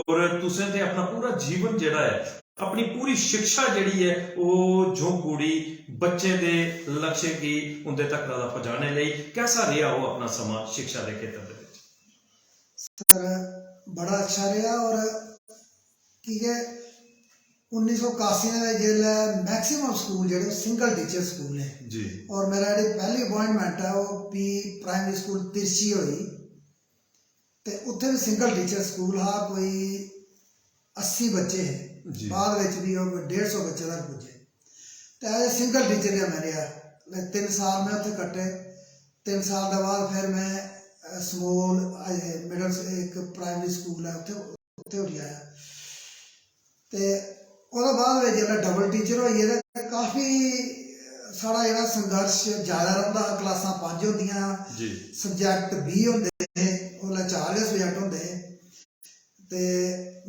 और तुसें ते अपना पूरा जीवन जिहड़ा है अपनी पूरी शिक्षा जिहड़ी है वो जो कुड़ी बच्चे दे लक्ष्य की उनके तक पहुंचाने लई कैसा रहा वो अपना समा शिक्षा के खेत्र दे विच?
सर बड़ा अच्छा रहा और की है 1981 में जिले मैक्सिमम स्कूल जो सिंगल टीचर स्कूल है
जी
और मेरा जी पहली अपॉइंटमेंट है वो पी प्राइमरी स्कूल तिरछी हुई तो उत्थे भी सिंगल टीचर स्कूल हा कोई 80 बच्चे है बाद में भी 150 बच्चे तक पुजे तो एज ए सिंगल टीचर है मैं रहा 3 साल में उत्थे कट्टे 3 साल के बाद फिर मैं स्मॉल मिडल एक प्राइमरी स्कूल है उत्थे उठी आया तो ਉਹਦੇ ਬਾਅਦ ਵਿੱਚ ਜਿਹੜਾ ਡਬਲ ਟੀਚਰ ਹੋਈਏ ਤਾਂ ਕਾਫੀ ਸਾਡਾ ਜਿਹੜਾ ਸੰਘਰਸ਼ ਜ਼ਿਆਦਾ ਰਹਿੰਦਾ। ਕਲਾਸਾਂ 5 ਹੁੰਦੀਆਂ
ਜੀ
ਸਬਜੈਕਟ 20 ਹੁੰਦੇ ਉਹ 4 ਸਬਜੈਕਟ ਹੁੰਦੇ ਤੇ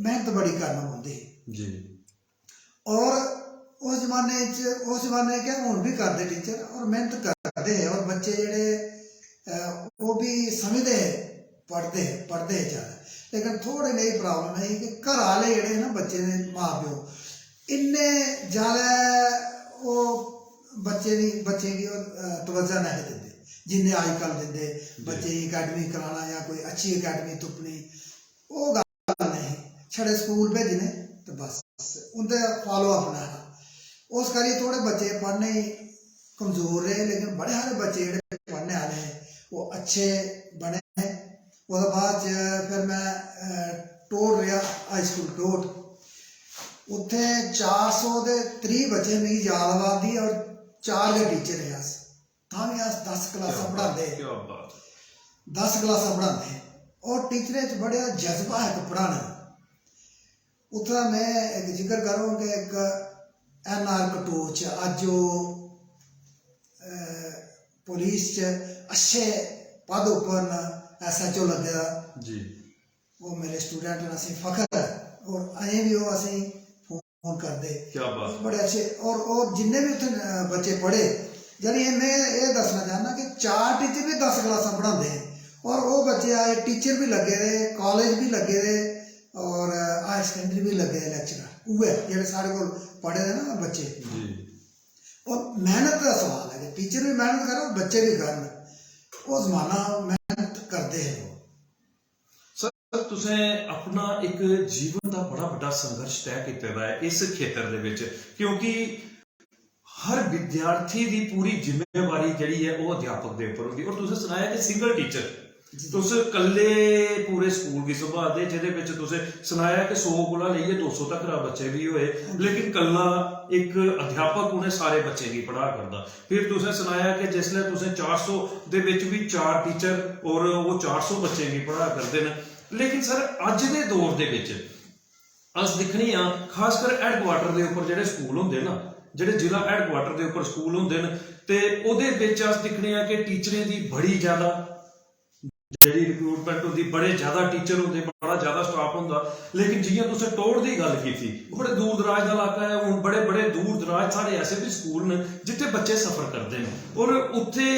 ਮਿਹਨਤ ਬੜੀ ਕਰਨਾ ਪੈਂਦੀ
ਜੀ
ਔਰ ਉਸ ਜ਼ਮਾਨੇ ਕਿ ਹੁਣ ਵੀ ਕਰਦੇ ਟੀਚਰ ਔਰ ਮਿਹਨਤ ਕਰਦੇ ਔਰ ਬੱਚੇ ਜਿਹੜੇ ਉਹ ਵੀ ਸਮਝਦੇ ਪੜ੍ਹਦੇ ਜ਼ਿਆਦਾ लेकिन थोड़ी नहीं प्रॉब्लम है कि घर वाले जेह्ड़े ना बच्चे दे माँ प्यो इन्ने ज़्यादा वो बच्चे की तवज्जो नहीं दिंदे जिन्ने अजकल दिंदे बच्चे की अकैडमी कराना या कोई अच्छी अकैडमी तुप्पनी वो गल नहीं छड़े स्कूल भेजने तो बस उं'दे फॉलो अपना है उस करियै थोड़े बच्चे पढ़ने कमज़ोर रहे लेकिन बड़े सारे बच्चे जेह्ड़े पढ़ने आह्ले हैं वो अच्छे बने उसदे बाद फिर मैं टोट रेहा हाई स्कूल टोट उत्थे 430 बच्चे मिगी याद आंदी और 4 गै टीचर हे अस तां बी अस 10 क्लासां पढ़ांदे 10 क्लासां पढ़ांदे और टीचरें च बड़ा जज्बा है पढ़ाने दा उत्थे मैं एक जिक्र करूं कि एक NR कटोच अज ओह् पुलिस च अच्छे पद उप्पर SHO लगे दा
जी
वो मेरे स्टूडेंट न असें फखर है और अजें भी वो असें फोन करदे
क्या बात
बड़े अच्छे और जिन्ने भी उत्थे बच्चे पढ़े यानी मैं ये दसना चाहना कि 4 टीचर भी 10 क्लासां पढ़ाते हैं और वो बच्चे आए टीचर भी लगे दे कॉलेज भी लगे दे और हायर सेकेंडरी भी लगे दे लैक्चरर उ'ऐ जेह्ड़े साढ़े कोल पढ़े दे ना बच्चे
जी
और मेहनत का सवाल है कि टीचर भी मेहनत करन बच्चे भी करन वो जमाना मेहनत करते हैं
सर तुसें अपना एक जीवन का बड़ा बड़ा संघर्ष तय किया है इस खेतर दे विच क्योंकि हर विद्यार्थी की पूरी जिम्मेवारी जिहड़ी है वो अध्यापक के उपर होंदी और तुसें सुनाया कि सिंगल टीचर तुस कल्ले पूरे स्कूल की संभालदे जिहदे विच तुसें सुनाया कि 100 कोला लेइयै 200 तक बच्चे भी होए लेकिन कल्ला एक अध्यापक उन्हें सारे बच्चे की पढ़ा करदा फिर तुसें सुनाया कि जिसलै तुसें 400 दे विच भी 4 टीचर और वो 400 बच्चे की पढ़ा करदे न लेकिन सर अज दे दौर दे विच अस दिक्खने आ खासकर हैडकुआटर के उपर जिहड़े स्कूल हुंदे ना जिहड़े जिला हैडकुआटर के उपर स्कूल हुंदे न ते ओहदे विच अस दिक्खने आ कि टीचरें की बड़ी ज़्यादा जिहड़ी रिक्रूटमेंट होंदी बड़े ज़्यादा टीचर होंदे बड़ा ज़्यादा स्टाफ होंदा लेकिन जियां तुसें टोट की गल की बड़े दूर दराज का इलाका है हुण बड़े बड़े दूर दराज साढ़े ऐसे भी स्कूल ने जिथे बच्चे सफर करते हैं और उत्थे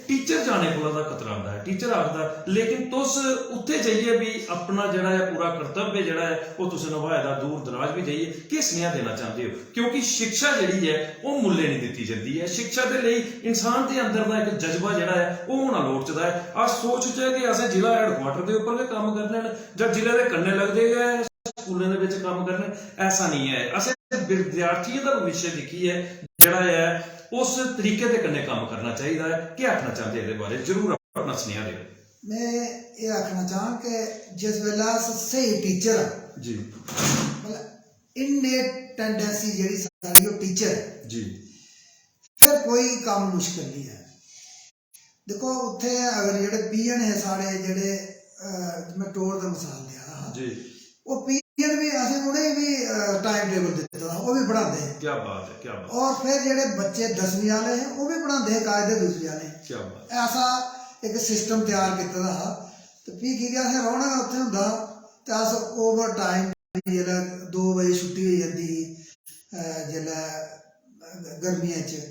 टीचर जाने कोला दा खतरा आंदा है टीचर आखदा लेकिन तुस उत्थे जाइए भी अपना जिहड़ा है पूरा कर्तव्य जिहड़ा है वो तुसें निभाए दा दूर दराज भी जाइए किस सनेहा देना चाहते हो क्योंकि शिक्षा जिहड़ी है वो मुल्ले नहीं दित्ती जाती है शिक्षा के लिए इंसान के अंदर का एक जज्बा जिहड़ा है वो होना लोड़चदा है अस सोचदे कि असें जिला हैडकुआटर के उपर काम करने जां जिले के कन्ने लगदे गए स्कूलों के विच काम करने ऐसा नहीं है असें विद्यार्थियों का भविष्य दिखिए जिहड़ा है उस तरीके के कन्ने काम करना चाहिए है क्या आखना चाहते हैं बारे जरूर अपना सनेहा देओ
मैं ये आखना चाहां कि जिस वेला सही टीचर
जी
मतलब इननेट टेंडेंसी जिहड़ी सारी वो टीचर है
जी
फिर कोई काम मुश्किल नहीं है देखो उत्थे अगर जेह्ड़े पीएन है साढ़े जेह्ड़े मैं टोर दा मिसाल दिया
जी
वो पीएन भी असें उ'नें भी टाइम टेबल दित्ते दा वो भी पढ़ांदे हैं
क्या बात है क्या बात
और फिर जेह्ड़े बच्चे 10वीं वाले हैं वो भी पढ़ांदे हैं कायदे दूसरी वाले
क्या बात
ऐसा एक सिस्टम तैयार कीते दा हा ते फ्ही की असें रौह्ना गै उत्थे हुंदा ते अस ओवर टाइम जेल्लै 2 बजे छुट्टी होई जंदी जेल्लै गर्मियें च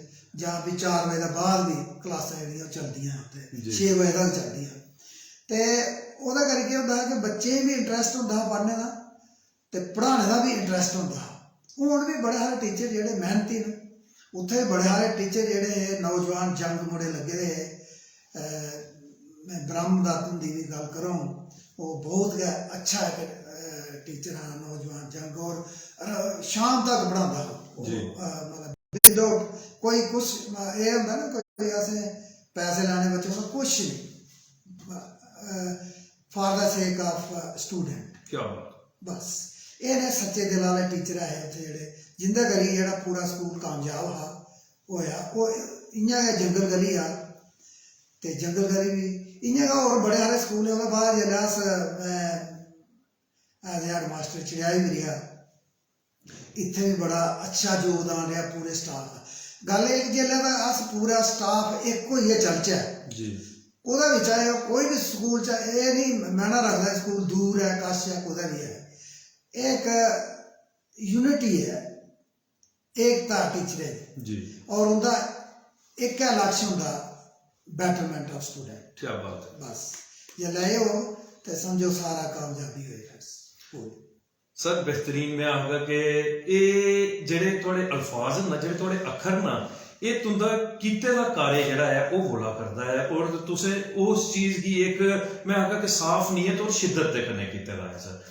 जां भी 4 बजे दे बाद भी क्लासां जेह्ड़ियां चलदियां उत्थे 6 बजे तक चलदियां ते ओह्दा करी केह् होंदा कि बच्चे भी इंटरस्ट होंदा हा पढ़ने दा ते पढ़ाने दा भी इंटरस्ट होंदा हा हून भी बड़े सारे टीचर जेह्ड़े मेहनती न उत्थे बड़े सारे टीचर जेह्ड़े नौजवान जंग मुड़े लगे दे मैं ब्रह्मदत्त हुंदी भी गल करां वो बहुत गै अच्छा इक टीचर हा नौजवान जंग और शाम तक पढ़ांदा हा मतलब विदाउट कोई कुछ ये होंदा ना कोई असें पैसे लाने बच्चों का कुछ नहीं for the sake of student
क्या बात
बस ये ने सच्चे दिल वाले टीचर है उत्थे जेह्ड़े जिंदे करी जेह्ड़ा पूरा स्कूल कामयाब हा होया वो इ'यां गै जंगल गली आ ते जंगल गली भी इ'यां गै होर बड़े सारे स्कूल ओह्दे बाद जेल्लै अस एज हेड मास्टर चढ़ाई भी रेहा इत्थे भी बड़ा अच्छा योगदान रहा पूरे स्टाफ का गल एक जेल्लै अस पूरा स्टाफ एक होइयै चलचै
जी
ओह्दे बिच चाहे कोई भी स्कूल च एह् नहीं मैना रखदा स्कूल दूर है कश है कुदै भी है एक यूनिटी है एकता टीचरें दी
जी
और उनका एक लक्ष्य होंदा बैटरमेंट ऑफ स्टूडेंट
क्या बात है
बस जेल्लै एह् हो ਤੇ ਸਮਝੋ ਸਾਰਾ ਕਾਮਯਾਬੀ ਹੋਏਗਾ।
ਸਰ बेहतरीन मैं आखगा कि ਇਹ ਜਿਹੜੇ ਤੁਹਾਡੇ ਅਲਫਾਜ਼ ਨਾ ਜਿਹੜੇ ਤੁਹਾਡੇ ਅੱਖਰ ਨਾ ਇਹ ਤੁੰਦਾ ਕੀਤੇ ਦਾ ਕਾਰੇ ਜਿਹੜਾ ਹੈ ਉਹ ਬੋਲਾ ਕਰਦਾ ਹੈ ਔਰ ਤੁਸੀਂ ਉਸ ਚੀਜ਼ ਦੀ ਇੱਕ ਮੈਂ ਆਖਗਾ ਕਿ ਸਾਫ਼ ਨੀਅਤ ਔਰ शिद्दत ਦੇ ਕਨੇ ਕੀਤੇ ਦਾ ਹੈ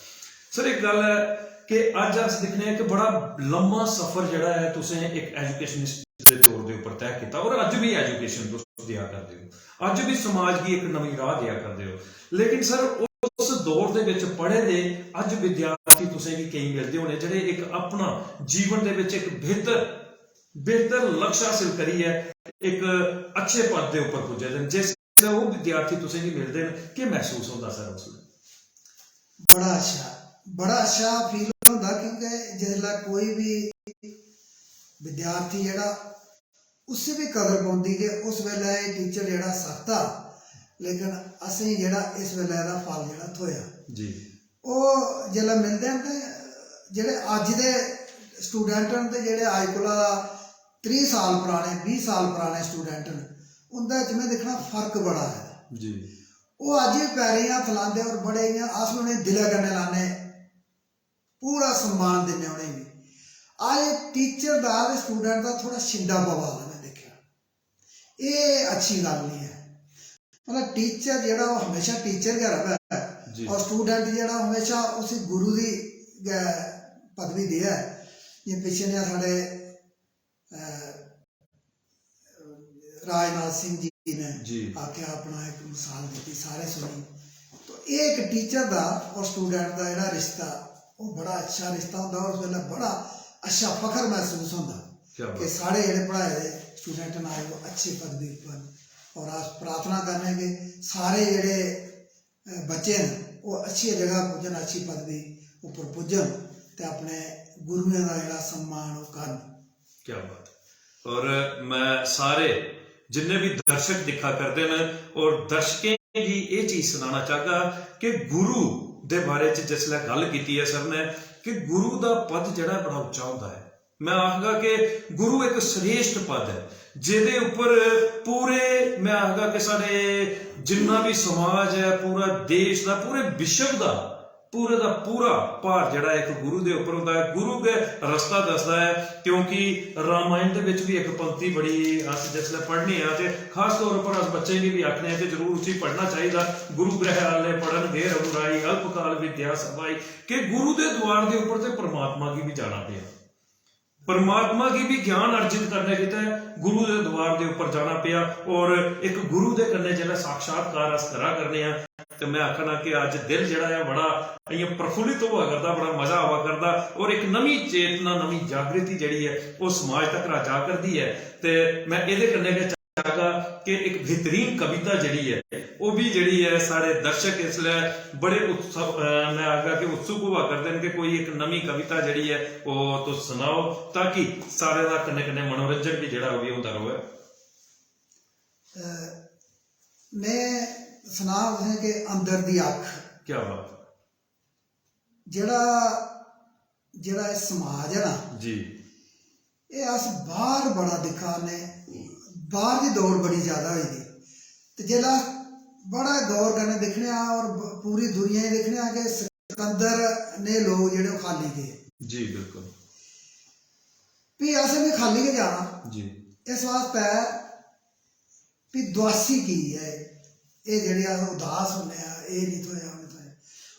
ਸਰ ਇੱਕ ਗੱਲ ਹੈ ਕਿ ਅੱਜ ਅਸੀਂ ਦੇਖਨੇ ਆ ਕਿ ਬੜਾ ਲੰਮਾ ਸਫ਼ਰ ਜਿਹੜਾ ਹੈ ਤੁਸੀਂ ਇੱਕ ਐਜੂਕੇਸ਼ਨਿਸਟ ਦੇ ਤੌਰ ਦੇ ਉੱਪਰ ਤੈਅ ਕੀਤਾ ਔਰ ਅੱਜ ਵੀ ਐਜੂਕੇਸ਼ਨ ਤੁਸੀਂ ਦਿਆ ਕਰਦੇ ਹੋ ਅੱਜ ਵੀ ਸਮਾਜ ਦੀ ਇੱਕ ਨਵੀਂ ਰਾਹ ਦਿਆ ਕਰਦੇ ਹੋ ਲੇਕਿਨ ਸਰ ਉਸ ਦੌਰ ਦੇ ਵਿੱਚ ਪੜ੍ਹੇ ਦੇ ਅੱਜ ਵਿਦਿਆਰਥੀ ਤੁਸੀਂ ਵੀ ਕਈ ਮਿਲਦੇ ਹੋਣੇ ਜਿਹੜੇ ਇੱਕ ਆਪਣਾ ਜੀਵਨ ਦੇ ਵਿੱਚ ਇੱਕ ਬਿਹਤਰ ਲਕਸ਼ ਹਾਸਿਲ ਕਰੀ ਹੈ ਇੱਕ ਅੱਛੇ ਪਦ ਦੇ ਉੱਪਰ ਪੁੱਜੇ ਨੇ ਜਿਸ ਉਹ ਵਿਦਿਆਰਥੀ ਤੁਸੀਂ ਵੀ ਮਿਲਦੇ ਨੇ ਕੀ ਮਹਿਸੂਸ ਹੁੰਦਾ ਸਰ ਉਸ ਵੇਲੇ
ਬੜਾ ਅੱਛਾ ਫੀਲ ਹੁੰਦਾ ਕਿਉਂਕਿ ਜਿਸਲਾ ਕੋਈ ਵੀ ਵਿਦਿਆਰਥੀ ਜਿਹੜਾ ਉਸੇ ਵੀ ਕਦਰ ਪਾਉਂਦੀ ਕਿ ਉਸ ਵੇਲੇ ਇਹ ਟੀਚਰ ਜਿਹੜਾ ਸਖਤਾ ਲੇਕਿਨ ਅਸੀਂ ਜਿਹੜਾ ਇਸ ਵੇਲੇ ਦਾ ਫਲ ਜਿਹੜਾ ਥੋਇਆ
ਜੀ ਉਹ
ਜਿਹੜਾ ਮਿਲਦੇ ਨੇ ਤੇ ਜਿਹੜੇ ਅੱਜ ਦੇ ਸਟੂਡੈਂਟ ਨੇ ਤੇ ਜਿਹੜੇ ਅੱਜ ਕੋਲ 30 ਸਾਲ ਪੁਰਾਣੇ 20 ਸਾਲ ਪੁਰਾਣੇ ਸਟੂਡੈਂਟ ਨੇ ਉਹਦਾ ਜਿਵੇਂ ਦੇਖਣਾ ਫਰਕ ਬੜਾ ਹੈ
ਜੀ ਉਹ
ਅੱਜ ਵੀ ਪੈਰੀਂ ਹੱਥ ਲਾਉਂਦੇ ਔਰ ਬੜੇ ਅਸ ਉਹਨੇ ਦਿਲਾਂ ਕਰਨੇ ਲਾਣੇ ਪੂਰਾ सम्मान ਦਿੰਦੇ ਉਹਨੇ ਵੀ ਅੱਜ ਟੀਚਰ ਦਾ ਤੇ ਸਟੂਡੈਂਟ ਦਾ ਥੋੜਾ ਛਿੰਦਾ ਪਵਾ ਮੈਂ ਦੇਖਿਆ ਇਹ ਅੱਛੀ ਗੱਲ ਨਹੀਂ ਹੈ मतलब टीचर ਜਿਹੜਾ ਉਹ ਹਮੇਸ਼ਾ ਟੀਚਰ ਹੀ ਰਹਦਾ ਹੈ ਔਰ ਸਟੂਡੈਂਟ ਜਿਹੜਾ ਹਮੇਸ਼ਾ ਉਸੇ ਗੁਰੂ ਦੀ ਪਦਵੀ ਦੇ ਹੈ ਇਹ ਪਿੱਛੇ ਨੇ ਸਾਡੇ ਰਾਜਨਾਥ ਸਿੰਘ ਜੀ ਨੇ ਆਖਿਆ ਆਪਣਾ ਇੱਕ ਮਿਸਾਲ ਦਿੱਤੀ ਸਾਰੇ ਸੁਣੀ ਤਾਂ ਇਹ ਇੱਕ ਟੀਚਰ ਦਾ ਔਰ ਸਟੂਡੈਂਟ ਦਾ ਜਿਹੜਾ ਰਿਸ਼ਤਾ ਉਹ ਬੜਾ ਅੱਛਾ ਰਿਸ਼ਤਾ ਹੁੰਦਾ ਉਸ ਵੇਲੇ ਬੜਾ ਅੱਛਾ ਫਖਰ ਮਹਿਸੂਸ ਹੁੰਦਾ ਕਿ ਸਾਰੇ ਜਿਹੜੇ ਪੜ੍ਹਾਏ ਦੇ ਸਟੂਡੈਂਟ ਨਾਲ ਉਹ ਅੱਛੀ ਪਦਵੀ ਉੱਪਰ और आज प्रार्थना करने के सारे जेडे बच्चे हैं वो अच्छी जगह पुजन अच्छी पदवी ऊपर पुजन ते अपने गुरुओं का जेड़ा सम्मान वो करन।
क्या बात है और मैं सारे जिन्ने भी दर्शक दिखा करते हैं और दर्शकें भी ये चीज सुनाना चाहगा कि गुरु दे बारे च जिसले गल की है सर ने कि गुरु का पद जड़ा बड़ा उच्चा होता है मैं आखगा कि गुरु एक श्रेष्ठ पद है ਜਿਹਦੇ ਉੱਪਰ ਪੂਰੇ ਮੈਂ ਆਖਦਾ ਕਿ ਸਾਡੇ ਜਿੰਨਾ ਵੀ ਸਮਾਜ ਹੈ ਪੂਰਾ ਦੇਸ਼ ਦਾ ਪੂਰੇ ਵਿਸ਼ਵ ਦਾ ਪੂਰਾ ਭਾਰ ਜਿਹੜਾ ਇੱਕ ਗੁਰੂ ਦੇ ਉੱਪਰ ਹੁੰਦਾ ਹੈ ਗੁਰੂ ਦੇ ਰਸਤਾ ਦੱਸਦਾ ਹੈ ਕਿਉਂਕਿ ਰਾਮਾਇਣ ਦੇ ਵਿੱਚ ਵੀ ਇੱਕ ਪੰਕਤੀ ਬੜੀ ਅਸੀਂ ਜਿਸਲੇ ਪੜ੍ਹਨੇ ਆ ਤੇ ਖਾਸ ਤੌਰ ਉੱਪਰ ਅਸ ਬੱਚੇ ਵੀ ਆਖਨੇ ਆ ਕਿ ਜ਼ਰੂਰ ਉਸੇ ਪੜ੍ਹਨਾ ਚਾਹੀਦਾ ਗੁਰੂ ਗ੍ਰਹਿ ਆਲੇ ਪੜ੍ਹਨਗੇ ਰਘੁਰਾਈ ਅਲਪ ਕਾਲ ਵਿਦਿਆ ਸਭਾਈ ਕਿ ਗੁਰੂ ਦੇ ਦੁਆਰ ਦੇ ਉੱਪਰ ਤੇ ਪਰਮਾਤਮਾ ਕੀ ਵੀ ਜਾਣਾ ਪਿਆ परमात्मा की भी ज्ञान अर्जित करने के तय गुरु के द्वार के ऊपर जाना पिया और एक गुरु के कन्ने जिहड़ा साक्षात्कार अस करा करने आ ते मैं आखना कि अज दिल जिहड़ा है बड़ा इयां प्रफुल्लित हुआ करदा बड़ा मजा आवा करदा और एक नवी चेतना नवी जागृति जिहड़ी है वो समाज तक जा करदी है ते मैं इहदे कन्ने चाहगा कि एक बेहतरीन कविता जिहड़ी है वो भी जिहड़ी है सारे दर्शक इसलिए बड़े उत्सव मैं आखगा कि उत्सुक हुआ करते हैं कि कोई एक नवी कविता जिहड़ी है वो तो सुनाओ ताकि सारे दा कन्ने कन्ने मनोरंजन भी जिहड़ा वो भी होंदा रहे।
मैं सुना उसे कि अंदर दी अख
क्या बात
जेड़ा समाज है ना
जी
ये अस बाहर बड़ा दिखाने बाहर की दौड़ बड़ी ज्यादा हुई थी तो जिला बड़ा गौर करने देखने और पूरी दुनिया ही देखने कि सिकंदर ने लोग जेडे खाली थे
जी बिल्कुल
भी असें भी खाली के जाना
जी
इस वास्ते भी दुआसी की है ये जेडे उदास होने ये नहीं थोया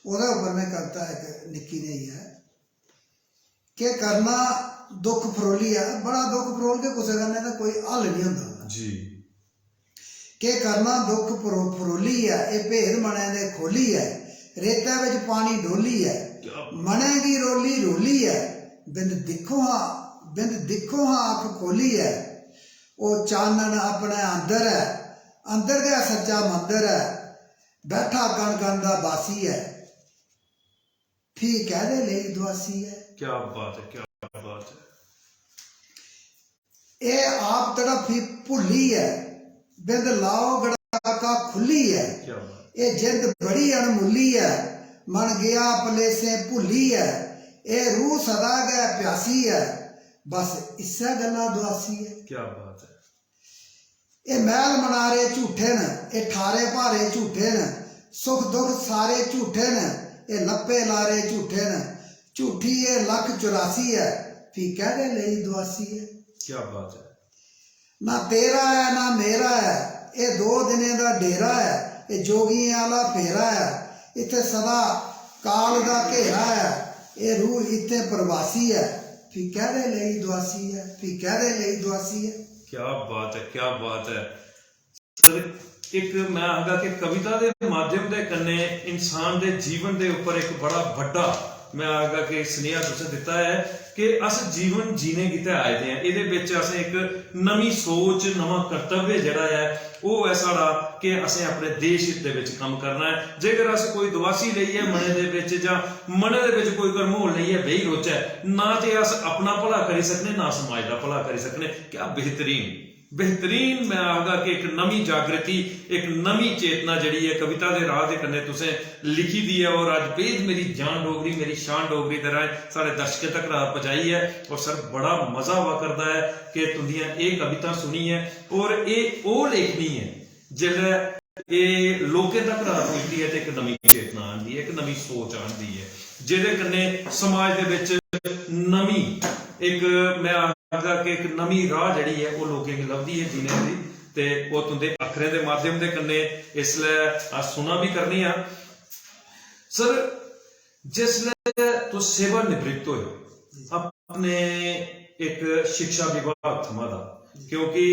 ਉਹਦੇ ਉੱਪਰ मैं कविता एक निक्की ने ही है कि करना दुख फरोली है बड़ा दुख फरोल के कुछ करने का कोई हल नहीं होता
जी
कि करना दुख फरोली है ये भेद मने दे खोली है रेता विच पानी डोली है मने की रोली रोली है बिंद दिखो हाँ अख खोली है वो चानन अपने अंदर है अंदर गया सच्चा मंदिर है बैठा कण कण दा बासी है ठीक है दे ले दुआसी है।
क्या बात है
ये आप तड़फी भुली है बिंद लाओ गड़ाका खुली है ये जिंद बड़ी अनमुली है मन गया पलेसे भुली है ये रूह सदा गया प्यासी है बस इसे गला दुआसी है।
क्या बात है
ये महल मनारे झूठे न ये ठारे भारे झूठे न सुख दुख सारे झूठे न, ये लप्पे लारे झूठे न, झूठी ये लख 84 है, फीका दे लई दुआसी है।
क्या बात है।
ना तेरा है ना मेरा है, ये 2 दिने दा डेरा है, ये जोगियां वाला फेरा है, इत्थे सदा काल दा घेरा है, ये रूह इत्थे प्रवासी है, फीका दे लई दुआसी है, फीका दे लई दुआसी है।
क्या बात है, क्या बात है सर। एक मैं आगा कि कविता के माध्यम के कन्ने इंसान के जीवन के ऊपर एक बड़ा बड़ा मैं आगा कि स्नेहा तुसें दिता है कि अस जीवन जीने गिते आए दे हैं। इहदे विच असें एक नवीं सोच नवां कर्तव्य जिहड़ा है वो है साड़ा कि असें अपने देश हित दे विच काम करना है। जेकर अस कोई दुआसी लईए मने दे विच जां मने दे विच कोई करमोल लईए बेही रोचै ना ते अस अपना भला करी सकने ना समाज का भला करी सकने। क्या बेहतरीन बेहतरीन मैं आगा कि एक नवी जागृति एक नवी चेतना जिहड़ी है कविता के राह के कन्ने तुसें लिखी दी है और अज बेद मेरी जान डोगरी मेरी शान डोगरी दे राह साढ़े दर्शकों तक राह पहुंचाई है। और सर बड़ा मजा हुआ करता है कि तुंदियां ये कविता सुनी है और ये वो लेखनी है जिसलै ये लोकें तक राह पहुंचती है तो एक नवी चेतना आती है, एक नवी सोच आती है जिहदे कन्ने समाज दे विच नवी एक मैं आगा कि एक नवी राह जिहड़ी है वो लोकें गी लभदी है जीने दी ते वो तुंदे अखरें दे माध्यम दे कन्ने इसलै अस सुना भी करनी आ। सर जिसलै तुस सेवा निवृत्त होए अपने एक शिक्षा विभाग थमां दा क्योंकि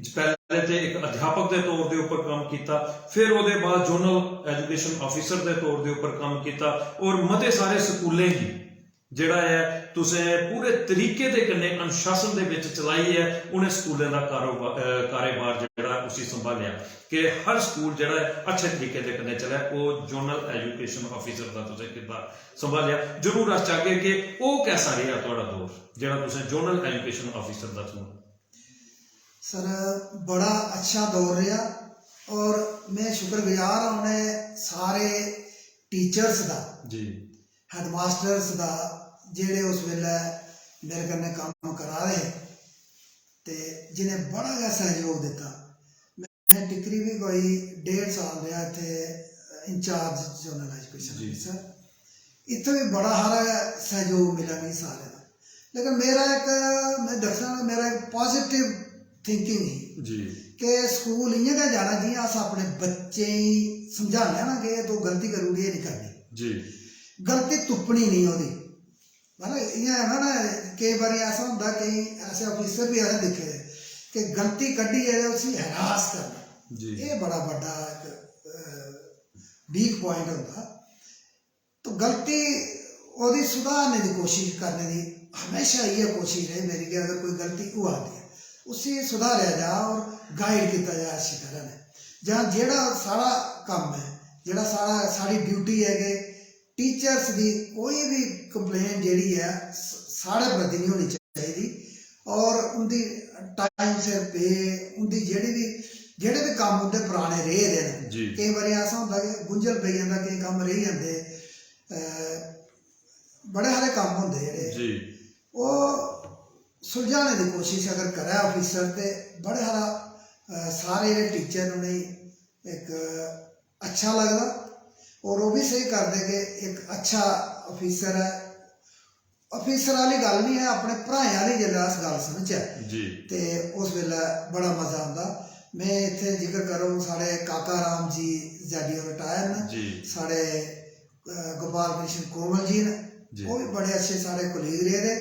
पहले तो एक अध्यापक के तौर के उपर काम किया फिर वो बाद जोनल एजुकेशन ऑफिसर के तौर के उपर काम किया और मते सारे स्कूलें की जिहड़ा है तुसें पूरे तरीके दे कन्ने अनुशासन दे विच चलाई है। उन्हें स्कूलों का कारोबार जिहड़ा उसी संभालिया कि हर स्कूल जिहड़ा है अच्छे तरीके दे कन्ने चले। वो जोनल एजुकेशन ऑफिसर का तुसें किद्दां संभालिया जरूर अस चाहगे कि वो कैसा रहा तुहाडा दौर जिहड़ा तुसें जोनल एजुकेशन ऑफिसर का चुना।
सर बड़ा अच्छा दौर रहा और मैं शुक्रगुजार हाँ उन्हें सारे टीचर्स का
जी
हैडमास्टर्स का जेड़े उस वेले मेरे कन्ने काम करा रहे ते जिन्हें बड़ा गै सहयोग दिता। मैं टिकरी भी कोई 1.5 साल रहा थे इंचार्ज जोनल एजुकेशन ऑफिसर, इतने भी बड़ा हारा सहयोग मिला नहीं सारे का। लेकिन मेरा एक मैं दसा मेरा एक पॉजिटिव थिंकिंग ही
जी
कि स्कूल इ'यां गै जाना जि'यां अस अपने बच्चे समझाने ना कि तू गलती करूड़ी नहीं करनी
जी
गलती तुप्पनी नहीं होती मतलब इ'यां है ना कई बार ऐसा होंदा कई ऐसे ऑफिसर भी ऐसे दिखे कि गलती कड्ढी है उसी हरास करना
जी
ये बड़ा बड़ा एक वीक पॉइंट होंदा। तो गलती ओदी सुधारने की कोशिश करने की हमेशा ये कोशिश रही मेरी कि अगर कोई गलती हुआ दी है उसी सुधारा जा और गाइड किया जाए अच्छी तरह ने जहाँ जेड़ा सारा काम है जेड़ा साड़ी ड्यूटी है कि टीचर्स की कोई भी कंप्लेन जी है साढ़े प्रति नहीं होनी चाहिए और उनकी टाइम सिर पे उनकी जेड़े भी काम होंगे पुराने रहे दे कई बार ऐसा होता कि गुंझल पी जाता कई काम रही जाते बड़े सारे काम होंगे जेड़े वो सुलझाने की कोशिश अगर करे ऑफिसर तो बड़े सारा सारे जेडे टीचर उन्हें एक अच्छा लगता और वो भी सही कर दे कि एक अच्छा ऑफिसर है। ऑफिसर वाली गल नहीं है अपने भराएं वाली जिसले अस गल समझे तो उस वेले बड़ा मजा आता। मैं इत्थे जिक्र करूँ साढ़े काका राम जी जैडी रिटायर ने साढ़े गोपाल कृष्ण कोमल जी ने वो भी बड़े अच्छे साढ़े कोलीग रहे थे।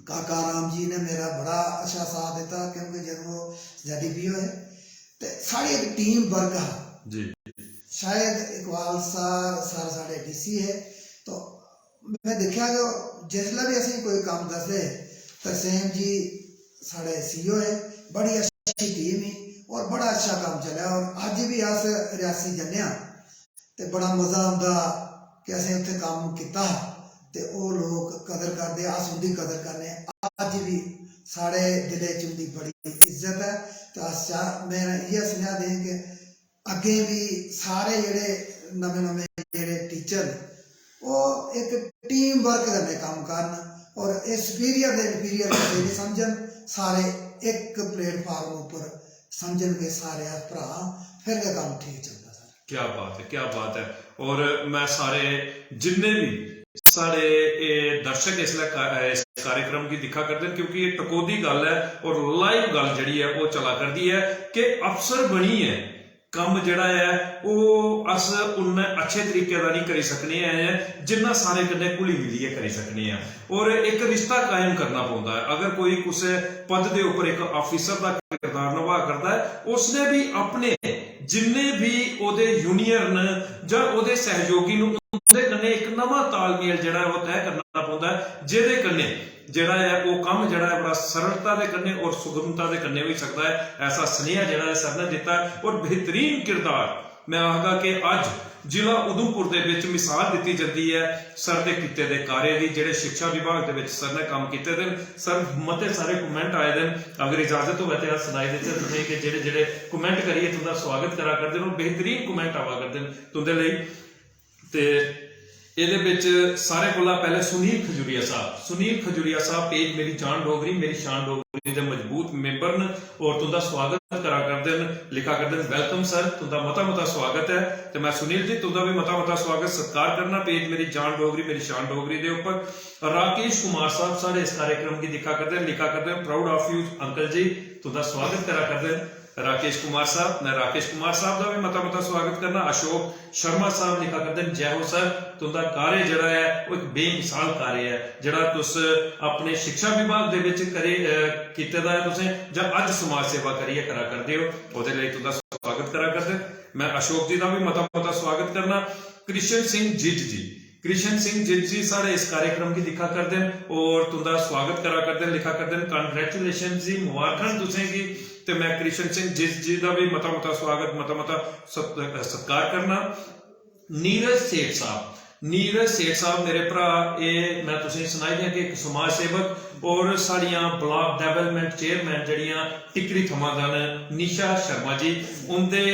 काका राम जी ने मेरा बड़ा अच्छा साथ दिता क्योंकि जब वो ZDP होए तो साड़ी एक टीम वर्क है शायद इकबाल सर साढ़े DC है। तो मैं देखा कि जिसले भी असी कोई काम दसदे तरसेम जी साढ़े CEO है बड़ी अच्छी टीम ही और बड़ा अच्छा काम चलिया और अज भी अस रियासी जन्ने तो बड़ा मजा आता कि असें उत्थे काम किया तो वो लोग कदर करते अस उनकी कदर करने अज भी साढ़े दिले च उनकी बड़ी इज्जत है। तो अस मैं ये सुनिया दें कि अगे भी सारे जेडे नवे नवे जेडे टीचर वो एक टीम वर्क करने काम करन और इस सुपीरियर दे इंफीरियर नहीं समझन सारे एक प्लेटफार्म उपर समझन के सारे भरा फिर काम ठीक चलता सर।
क्या बात है, क्या बात है। और मैं सारे जिन्ने भी साढ़े दर्शक इस कार्यक्रम की दिखा करते हैं, क्योंकि ये टकोदी गल है और लाइव गल जी है वो चला करती है कि अफसर बनी है काम जड़ा है वो अस उन्ने अच्छे तरीके का नहीं करी सकने हैं जिन्ना सारे कन्ने घुली मिलिए करी सकने हैं। और एक रिश्ता कायम करना पौंदा है। अगर कोई किसी पद के उपर एक ऑफिसर का किरदार निभा करता है, उसने भी अपने जिन्ने भी ओदे यूनियर न जां ओदे सहयोगी नूं उहदे कन्ने एक नवां तालमेल जिहड़ा है वो तय करना पौंदा है, जिहदे कन्ने जिहड़ा है वो काम जिहड़ा है बड़ा सरलता दे कन्ने और सुगमता दे कन्ने हो सकता है। ऐसा स्नेहा जिहड़ा है सर ने दिता है और बेहतरीन किरदार मैं आखगा कि अज जिला उधमपुर दे विच मिसाल दी जाती है सर दे कीते दे कार्य दी, जिहड़े शिक्षा विभाग दे विच सर ने काम कीते दे। सर मते सारे कमेंट आए दे, अगर इजाजत होवे ते सुनाई देते तुसें कि जिहड़े जिहड़े कमेंट करिए तुंदा स्वागत करा करदे ने, बेहतरीन कमेंट आवा करदे तुंदे लई। ते ਇਹਦੇ ਵਿੱਚ सारे कोला पहले सुनील खजूरिया साहब पेज मेरी जान डोगरी मेरी शान डोगरी दे मजबूत मेंबर न और तुंदा स्वागत करा करदे न, लिखा करदे न वेलकम सर, तुंदा मता स्वागत है। ते मैं सुनील जी तुंदा भी मता स्वागत सत्कार करना पेज मेरी जान डोगरी मेरी शान डोगरी दे ऊपर। राकेश कुमार साहब सारे इस कार्यक्रम की दिखा करदे न, लिखा करदे न प्राउड ऑफ यू अंकल जी, तुंदा स्वागत करा करदे न राकेश कुमार साहब। मैं राकेश कुमार साहब का भी मता स्वागत करना। अशोक शर्मा साहब लिखा करते हैं जय हो सर, तुंदा कार्य जड़ा है वो एक बेमिसाल कार्य है जड़ा तुस अपने शिक्षा विभाग दे विच करे कीते दा है तुसें जां अज समाज सेवा करिए करा करदे हो, ओहदे लई तुंदा स्वागत करा करदे। मैं अशोक जी का भी मता स्वागत करना। कृष्ण सिंह जिज जी सारे इस कार्यक्रम की दिखा करते हैं और तुंदा स्वागत करा करते हैं, लिखा करते हैं कंग्रेचुलेशन जी, मुबारखां तुसें की। ते मैं कृष्ण सिंह जिज जी का भी मता स्वागत मता सत्कार करना। नीरज सेठ साहब मेरे भरा ये मैं तुसें सुनाई दिया कि एक समाज सेवक और साड़ियां ब्लॉक डेवलपमेंट चेयरमैन जड़ियां टिकरी थमां दन निशा शर्मा जी उनके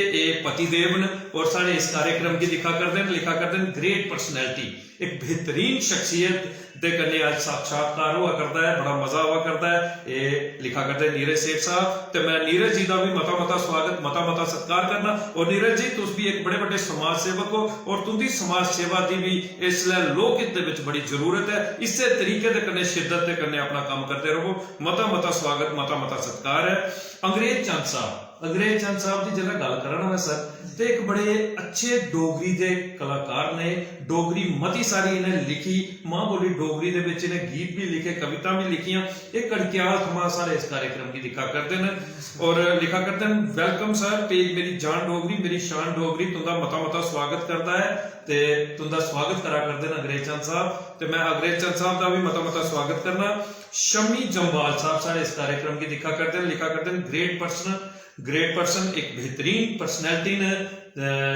पति देव न और साढ़े इस कार्यक्रम की दिखा करते हैं, लिखा करते हैं ग्रेट पर्सनैलिटी, एक बेहतरीन शख्सियत दे कन्ने आज साक्षात्कार हुआ करता है, बड़ा मजा हुआ करता है। ये लिखा करते हैं नीरज सेठ साहब। तो मैं नीरज जी का भी मता स्वागत मता सत्कार करना। और नीरज जी तुम भी एक बड़े बड़े समाज सेवक हो और तुंदी समाज सेवा की भी इसलिए लोकहित दे विच बड़ी जरूरत है। इसे तरीके दे कन्ने शिद्दत दे कन्ने अपना काम करते रहो। मता स्वागत मता सत्कार है। अंग्रेज चंद साहब की जगह गल करना मैं सर तो एक बड़े अच्छे डोगरी दे कलाकार ने, डोगरी मती सारी इन्हें लिखी, मां बोली डोगरी दे विच इन्हें गीत भी लिखे, कविता भी लिखियां। एक कड़कियाल थमां सारे इस कार्यक्रम की दिखा करते हैं और लिखा करते हैं वेलकम सर, पेज मेरी जान डोगरी मेरी शान डोगरी, तुंदा मता स्वागत करता है ते तुंदा स्वागत करा करते हैं अंग्रेज चंद साहब। ते मैं अंग्रेज चंद साहब का भी मता स्वागत करना। शमी जम्वाल साहब सारे इस कार्यक्रम की दिखा करते हैं, लिखा करते हैं ग्रेट पर्सन एक बेहतरीन पर्सनैलिटी ने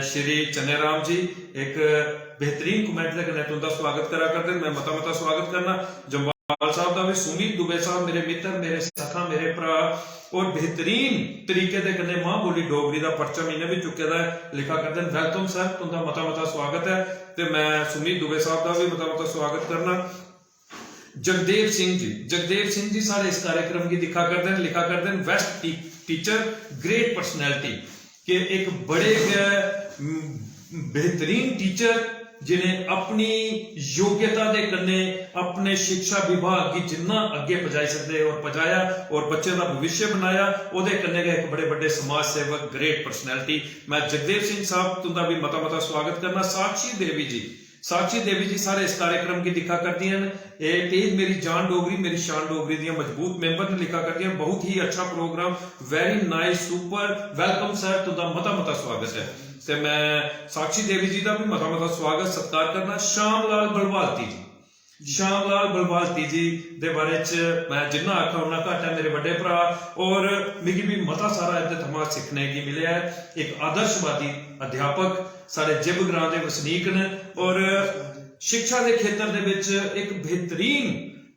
श्री चन्नेराम जी एक बेहतरीन कमेंट दे कन्नै तुंदा स्वागत करा करते हैं, मैं मता स्वागत करना। जम्वाल साहब का भी सुमित दुबे साहब मेरे मित्र मेरे सखा मेरे भरा और बेहतरीन तरीके दे कन्नै मां बोली डोगरी का परचम इन्हें भी चुके दा है, लिखा करते हैं वेलकम सर, तुंदा मता स्वागत है। ते मैं सुमित दुबे साहब का भी मता स्वागत करना। जगदेव सिंह जी सारे इस कार्यक्रम की दिखा करते हैं, लिखा करते हैं वेस्ट टीचर ग्रेट पर्सनैलिटी के एक बड़े बेहतरीन टीचर जिन्हें अपनी योग्यता दे कन्ने अपने शिक्षा विभाग की जिन्ना अगे पजाई सकते और पजाया और बच्चे का भविष्य बनाया, ओदे कन्ने गए एक बड़े बड़े समाज सेवक ग्रेट पर्सनैलिटी। मैं जगदेव सिंह साहब तुंदा भी मता स्वागत करना। साक्षी देवी जी सारे इस कार्यक्रम की दिखा करती हैं, पेज मेरी जान डोगरी मेरी शान डोगरी दियां मजबूत मेंबर ने लिखा करती हैं बहुत ही अच्छा program, very nice super welcome sir, तुंदा मता स्वागत है। ते मैं साक्षी देवी जी का भी मता स्वागत सत्कार करना। श्यामलाल बलवालती जी दे बारे च मैं जिन्ना आखा उन्ना घट है, मेरे बड़े भरा और मिगी भी मता सारा इहदे थमां सीखने की मिले है। एक आदर्शवादी अध्यापक साढ़े जिब ग्रां दे वसनीक ने और शिक्षा के खेत्र दे विच एक बेहतरीन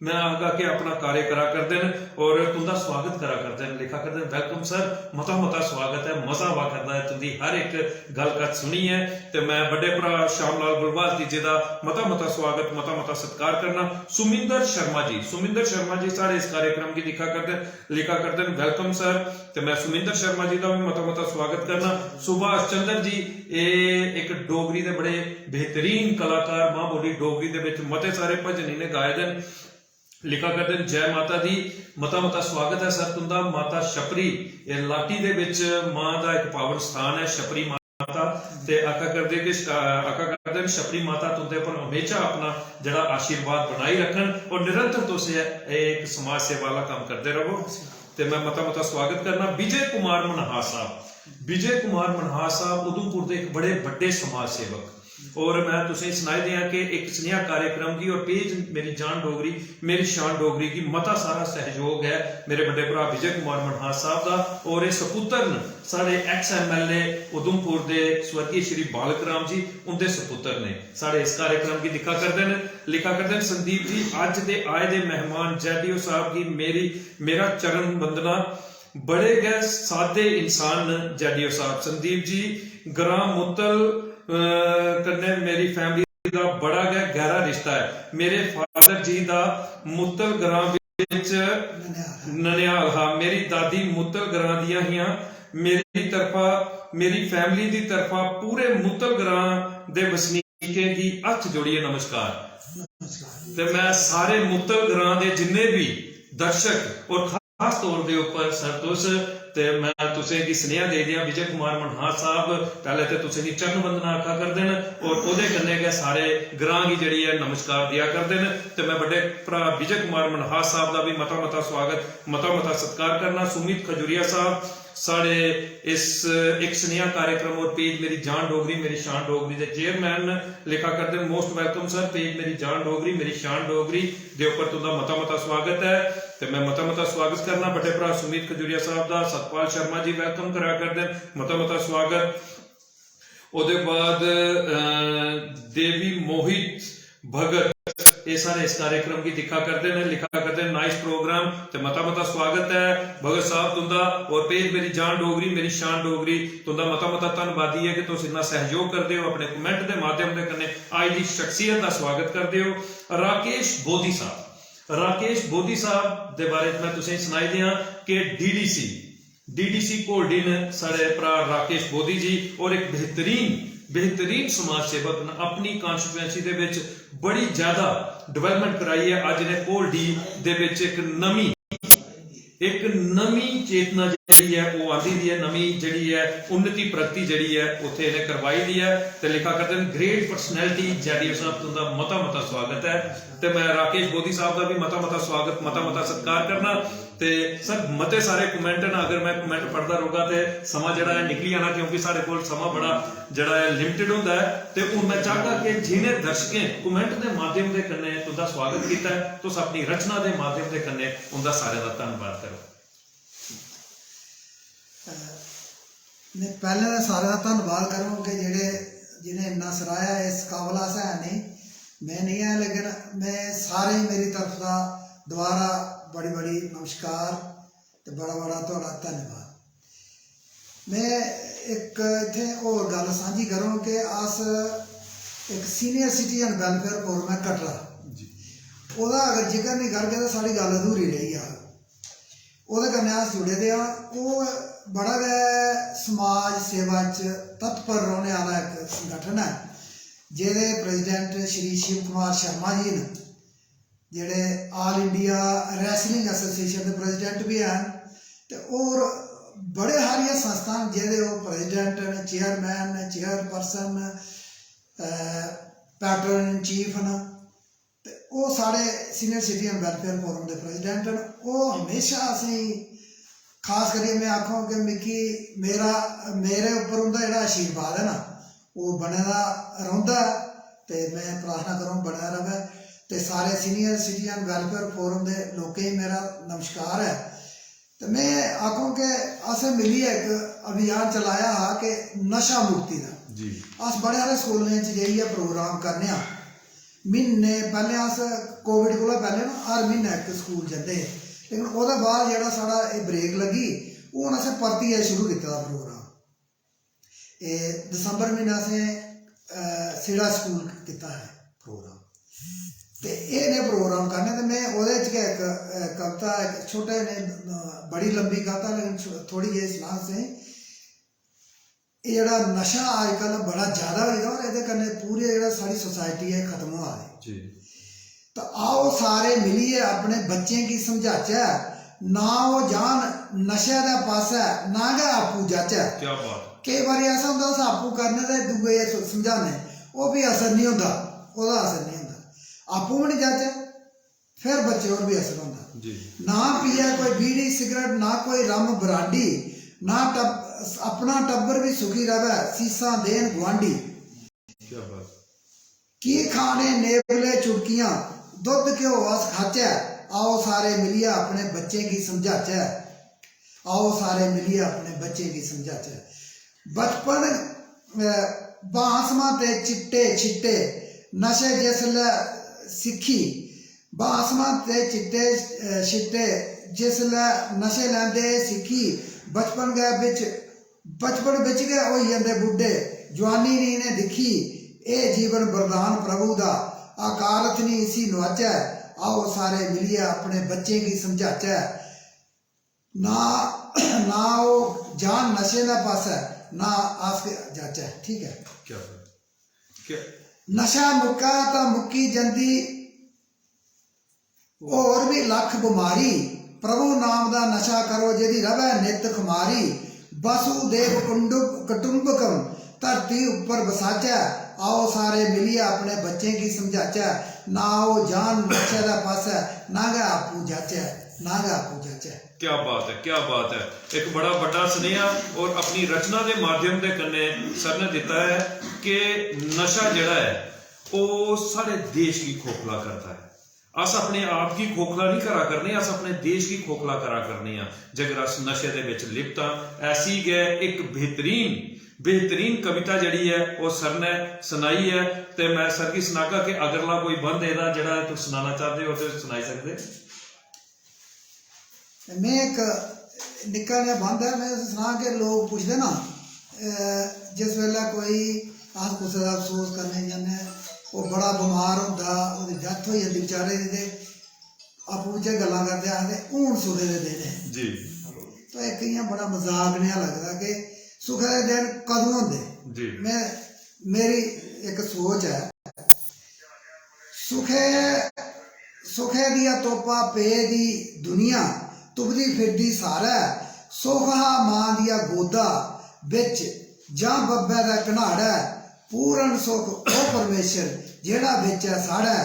मैं आगा के अपना कार्य करा करते हैं और तुंदा स्वागत करा करते हैं, लिखा करते हैं वेलकम सर, मता मता स्वागत है, मजा आवा करता है तुंदी हर एक गलबात सुनी है। तो मैं बड़े भरा श्याम लाल गुलवाल तीजे का मता मता स्वागत, मता मता सत्कार करना। सुमिंदर शर्मा जी सारे इस कार्यक्रम की लिखा करते हैं वेलकम सर। तो मैं सुमिंदर शर्मा जी का भी मता मता स्वागत करना। सुभाष चंद्र जी एक डोगरी के बड़े बेहतरीन कलाकार, मां बोली डोगरी दे विच मते सारे भजन इन्हें गाए दे, लिखा करते हैं जय माता दी, मता मता स्वागत है सर तुंदा। माता छपरी लाटी दे विच मां दा एक पावन स्थान है छपरी माता, ते आका करदे छपरी माता तुंदे पर हमेशा अपना जड़ा आशीर्वाद बनाई रखन और निरंतर तुसीं एक समाज सेवा वाला काम करते रहो। ते मैं मता मता स्वागत करना। विजय कुमार मनहास साहब उधमपुर के एक बड़े बड़े समाज सेवक, और मैं तुसें सुनाई दिया कि एक स्नेहा कार्यक्रम की और पेज मेरी जान डोगरी मेरी शान डोगरी की मता सारा सहयोग है मेरे बड़े भरा विजय कुमार मनहास साहब का, और ये सपुत्र ने साढ़े एक्स MLA उधमपुर के स्वर्गीय श्री बालक राम जी, उनके सपुत्र ने साढ़े इस कार्यक्रम की लिखा करते हैं संदीप जी अज दे आए दे मेहमान जैडियो साहब की मेरा चरण वंदना, बड़े गए सादे इंसान जैडियो साहब। संदीप जी ग्राम मुतल कन्ने मेरी फैमिली का बड़ा गहरा रिश्ता है, मेरे फादर जी का मुतल ग्राम विच ननिहाल, हाँ मेरी दादी मुतल ग्रां दियां हियां, मेरी तरफा मेरी फैमिली की तरफा पूरे मुतल ग्रां दे वसनीकें की हथ जोड़िए नमस्कार। ते मैं सारे मुतल ग्रां दे जिन्ने भी दर्शक और खास तौर के उपर सरतुस ते मैं तुसें की स्नेहा दे दिया विजय कुमार मनहास साहब, पहले तो तुसें की चरण वंदना आखा करते हैं और ओदे कन्ने गए सारे ग्रां की जड़ी है नमस्कार दिया करते हैं। तो मैं बड़े भरा विजय कुमार मनहास साहब का भी मता मता स्वागत, मता मता सत्कार करना। सुमित खजूरिया साहब साढ़े इस एक स्नेहा कार्यक्रम और पेज मेरी जान डोगरी मेरी शान डोगरी के चेयरमैन, लिखा करते हैं मोस्ट वेलकम सर, पेज मेरी जान डोगरी मेरी शान डोगरी के उपर तुंदा मता मता स्वागत है। तो मैं मता मता स्वागत करना बड़े भरा सुमित खजूरिया साहब का। सतपाल शर्मा जी वेलकम करा करते हैं, मता मता स्वागत। उहदे बाद देवी मोहित भगत ये सारे इस कार्यक्रम की लिखा करते हैं नाइस प्रोग्राम, तो मता मता स्वागत है भगत साहब तुंदा। और पेज मेरी जान डोगरी मेरी शान डोगरी तुंदा मता मता धन्नवादी है कि तुम इतना सहयोग करते हो, अपने कमेंट के माध्यम के कन्ने आज की शख्सियत का स्वागत करते हो। राकेश बोधी साहब के बारे मैं तुसें सुनाई दिया कि डीडीसी कोल्डिन साढ़े भरा राकेश बोधी जी, और एक बेहतरीन समाज सेवक ने अपनी कॉन्स्टिट्यूएंसी दे विच बड़ी ज्यादा डेवलपमेंट कराई है। अज ने कोल्डी दे विच एक नवी चेतना जी है वो आती दी है, नवी जी है उन्नति प्रगति जी है उत्थे इन्हें करवाई दी है। तो लिखा करते हैं ग्रेट पर्सनैलिटी जैडियो साहब तुंदा मता मता स्वागत है। तो मैं राकेश बोधी साहब का भी मता मता स्वागत, मता मता सत्कार करना। तो सर मते सारे कमेंट ना, अगर मैं कमेंट पढ़ता रहूँगा तो समा जड़ा है निकली आना, क्योंकि साढ़े को समा बड़ा जड़ा है लिमिटेड होंदा है। तो हूँ मैं चाहता कि जिन्हें दर्शकें कमेंट के माध्यम के कन्ने तुंदा स्वागत किया है, तुस अपनी रचना के माध्यम के कन्ने उनका सारे का धन्यवाद करो।
मैं पहले तो सारे का धन्यवाद करूँ कि जेडे जिन्हें इन्ना सराया इस काबला है नहीं, मैं नहीं है, लेकिन मैं सारे मेरी तरफ का दोबारा बड़ी नमस्कार तो बड़ा थोड़ा धन्यवाद। मैं एक इतने और गल साझी करूँ कि अस एक सीनियर सिटीजन वेलफेयर फोरम है कटरा, ओदा अगर जिक्र नहीं करके तो साड़ी गल अधूरी रही है। ओहदे कन्नै अस जुड़े दे आं, ओह बड़ा गै समाज सेवा च तत्पर रौहने वाला एक संगठन है, जेह्दे प्रेजिडेंट श्री शिव कुमार शर्मा जी ने, जेह्ड़े ऑल इंडिया रैसलिंग एसोसिएशन के प्रेजिडेंट भी हैं, ते और बड़े हारियां संस्था न जेह्दे ओह प्रेजिडेंट न, चेयरमैन न, चेयरपर्सन न, पैटर्न इन चीफ न। ते ओह साढ़े सीनियर सिटीजन वेलफेयर फोरम के प्रेजिडेंट न। ओह हमेशा असें खास करिए मैं आखूँ कि मिगी मेरे उपर उनका जोड़ा आशीर्वाद है ना वो बने दा रौंदा है, तो मैं प्रार्थना करूँ बना रहे। तो सारे सीनियर सिटीजन वेलफेयर फोरम के लोगों ही मेरा नमस्कार है। तो मैं आखूँ कि असें मिलिए एक अभियान चलाया हा कि नशा मुक्ति का, अस बड़े सारे स्कूलों जाइए प्रोग्राम करने, महीने पैह्लें अस कोविड कोला पैह्लें ना हर म्हीने इक स्कूल जंदे हे, लेकिन ओह्दे बाद जेह्ड़ा साढ़ा एह् ब्रेक लग्गी, हून असें परतियै शुरू कीते दा प्रोग्राम। एह् दिसंबर म्हीने असें सिड़ा स्कूल कीता है प्रोग्राम, ते एह् नेह् प्रोग्राम करने। ते में ओह्दे च गै इक कविता, इक छोटे ने बड़ी लंबी कविता लेकिन थोड़ी जेही सलाह से, एह् जेह्ड़ा नशा अजकल बड़ा ज़्यादा होई दा और एह्दे कन्नै पूरी जेह्ड़ा साढ़ी सोसाइटी है खत्म होआ दी। तो आओ सारे मिलियै अपने बच्चें गी समझाचै, ना ओह् जान नशे दे पास्सै, ना गै आपूं जाचै।
क्या बात।
केईं बारी ऐसा होंदा अस आपूं करने ते दूए समझाने, ओह् भी असर नहीं होंदा, ओह्दा असर नहीं होंदा। आपूं भी नहीं जाचै फिर बच्चे होर भी असर होंदा। ना पियै कोई बीड़ी सिगरट, ना कोई रम बरांडी, ना अपना टब्बर भी सुखी रवै, सीसा देन गुआंढी।
क्या बात।
की खाने नेवले चुटकियां, दुद्ध घ्यो अस खाचै, आओ सारे मिलियै अपने बच्चें गी समझाचै, आओ सारे मिलियै अपने बच्चें गी समझाचै। बचपन बांसमा ते चिट्टे छिट्टे, नशे जिसलै सिक्खी, बांसमा ते चिट्टे छिट्टे जिसलै नशे लैंदे सिक्खी, बचपन बिच गै होई जंदे बुड्ढे, जवानी नी इ'नें दिक्खी, एह् जीवन वरदान प्रभु दा, अकालत नी इसी नुआचै, आओ सारे मिलियै अपने बच्चें गी समझाचै, ना ओह् जान नशे दे पास्सै, ना अस जाचै। ठीक है।
क्या
नशा मुक्का तां मुक्की जंदी होर भी लक्ख बमारी, प्रभु नाम दा नशा करो जेदी रवै नित खुमारी, वसुदेव कुटुंबकम धरती उप्पर बसाचै, आओ सारे मिलियै अपने बच्चें गी समझाचै, ना ओह् जान नशे दे पास्सै, ना गै आपूं जाचै, ना गै आपूं जाचै।
क्या बात है, क्या बात है। एक बड़ा बड़ा स्नेहा और अपनी रचना के माध्यम के कन्ने सर ने दिता है कि नशा जड़ा है वो साढ़े देश की खोखला करता है। अस अपने आप की खोखला नहीं करा करने, अस अपने देश की खोखला करा करने जेकर अस नशे दे विच लिप्त हाँ। ऐसी गै एक बेहतरीन कविता जड़ी है वो सर ने सुनाई है, तो मैं सर की सुनागा कि अगला कोई बंद एदा जड़ा तुम सुनाना चाहते हो तो सुनाई सकते।
मैं एक निक्का नेहा बंद है, मैं सुना के लोग पूछते ना, जिस वेले कोई अस कुसै दा अफसोस करने जन्ने, वो बड़ा बमार होंदा, ओह्दी डेथ हो जाती बेचारे दी, ते आपूं बिच्चें गल्लां करदे आखदे हून सुखे दे दिन है जी। तो एक इ'यां बड़ा मजाक नेहा लगदा कि सुखे दे दिन कदूं होंदे जी। मेरी एक सोच है, सुखे दिया तोपा पे दी दुनिया, तुबदी फिरदी सारै, सुख हा मां दिया गोदा बिच, जां बब्बै दा कन्हाड़ै, पूर्ण सुख ओ परमेश्वर जेड़ा बिच है साढ़ै,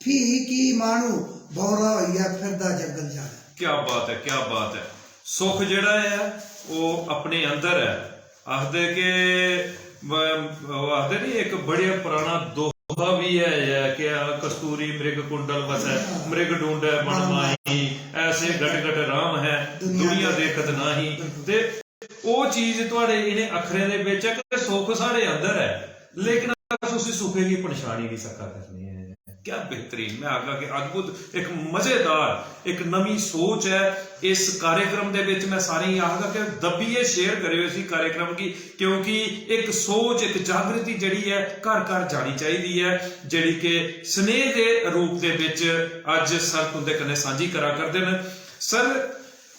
फ्ही की मानू बौरा होइया फिरदा जंगल जाड़ै। क्या बात है,
क्या बात है। सुख जेड़ा है वो अपने अंदर है। आखदे के आखदे नहीं एक बड़ा पुराना दोहा भी है कि कस्तूरी मृग कुंडल वसै, मृग ढूंढे बन माही, ऐसे गट गट राम है दुनिया देखत नाही। ते ਉਹ ਚੀਜ਼ ਤੁਹਾਡੇ ਇਹਨੇ ਅੱਖਰਾਂ ਦੇ ਵਿੱਚ ਹੈ ਕਿ ਸੁੱਖ ਸਾਡੇ ਅੰਦਰ ਹੈ, लेकिन उसी सुखे की पहचान ही नहीं सका करनी है। क्या बेहतरीन, मैं आगा कि अद्भुत एक मजेदार एक नवी सोच है इस कार्यक्रम के विच। मैं सारे ही आगा कि दबीए शेयर करियो इस कार्यक्रम की, क्योंकि एक सोच एक जागृति जड़ी है घर घर जानी चाहिए है, जड़ी कि स्नेह के रूप के विच अज सर तुंदे कन्ने सांझी करा करदे ने। सर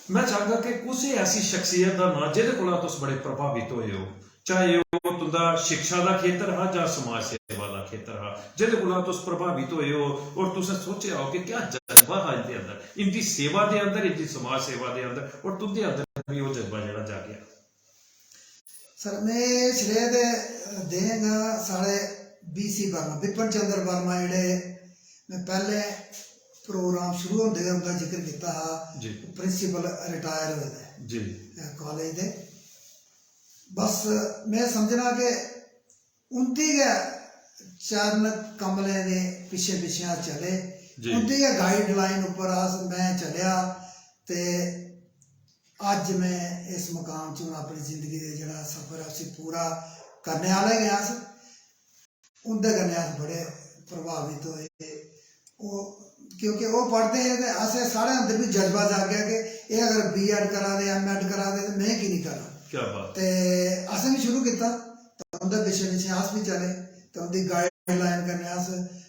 मैं चाहगा कि कुछ ऐसी शख्सियत का नाम जिहदे कोला तुस बड़े प्रभावित होए हो, चाहे वो तुंदा शिक्षा का खेत्र हा या समाज सेवा का खेत्र हा, जिहदे कोला तुस प्रभावित होए हो और तुसें सोचा हो कि क्या जज्बा हा इनके अंदर, इनकी सेवा के अंदर, इनकी समाज सेवा के अंदर, और तुंदे अंदर भी वो जज्बा जिहड़ा जागया।
सर मैं श्रेय देंगा साढ़े BC वर्मा, बिपिन चंद्र वर्मा जिहड़े मैं पहले प्रोग्राम शुरू होंदे उनका जिक्र किया हा, प्रिंसीपल रिटायर हुए जी कॉलेज दे। बस मैं समझना कि उनकी गै चरण कमले दे पिछे पिछे चले, उनकी गै गाइडलाइन उपर मैं चलिया, ते अज मैं इस मुकाम च अपनी जिंदगी का जोड़ा सफर है उसे पूरा करने वाले गए। अस उंदे कन्नै अस बड़े प्रभावित होए वो, क्योंकि वो पढ़ते हैं तो असें साढ़े अंदर भी जज्बा जाग गया कि ये अगर B.Ed करा दे M.Ed करा दे तो मैं की नहीं करा।
क्या बात।
ते असें भी शुरू किया तो उनके पिछे पिछे अस भी चले तो उनकी गाइडलाइन करने अस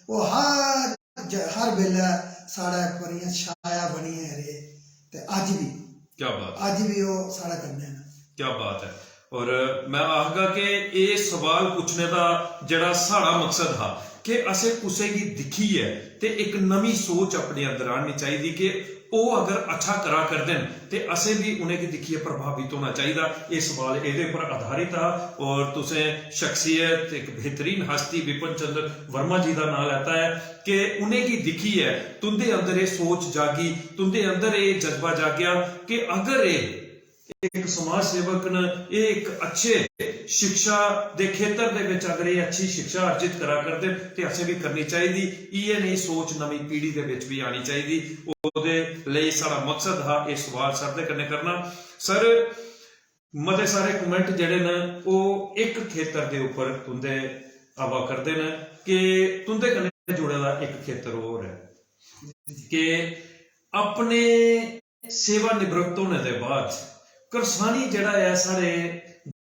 वो हर बेल्लै साढ़े परियां छाया बनी है रे ते अज भी
क्या बात,
अज भी वो साढ़ा करने हैं।
क्या बात है। और मैं आखगा कि ये सवाल पूछने का जड़ा साड़ा मकसद हा कि असें कुसे की दिखी है ते एक नवी सोच अपने अंदर आनी चाहिए कि वो अगर अच्छा करा कर देन ते असें भी उन्हें की दिखिए प्रभावित होना चाहिए। ये सवाल ये पर आधारित था और तुसें शख्सियत एक बेहतरीन हस्ती विपिन चंद्र वर्मा जी का नाम लेता है कि उन्हें की दिखी है तुंदे अंदर ये सोच जागी, तुंदे अंदर ये जज्बा जागया कि अगर ये एक समाज सेवक ने एक अच्छे शिक्षा दे खेतर दे विच अगर ये अच्छी शिक्षा अर्जित करा करदे ते असें भी करनी चाहिए। ये नहीं सोच नवी पीढ़ी दे विच भी आनी चाहिए। ओदे लई साडा मकसद हा ये सवाल सर दे कन्नै करना। सर मते सारे कमेंट जेडे ने वो एक खेतर दे उपर तुंदे आवा करदे ने कि तुंदे कन्नै जुड़े दा एक खेतर होर है कि अपने सेवा निवृत्त होने दे बाद करसानी जड़ा है साढ़े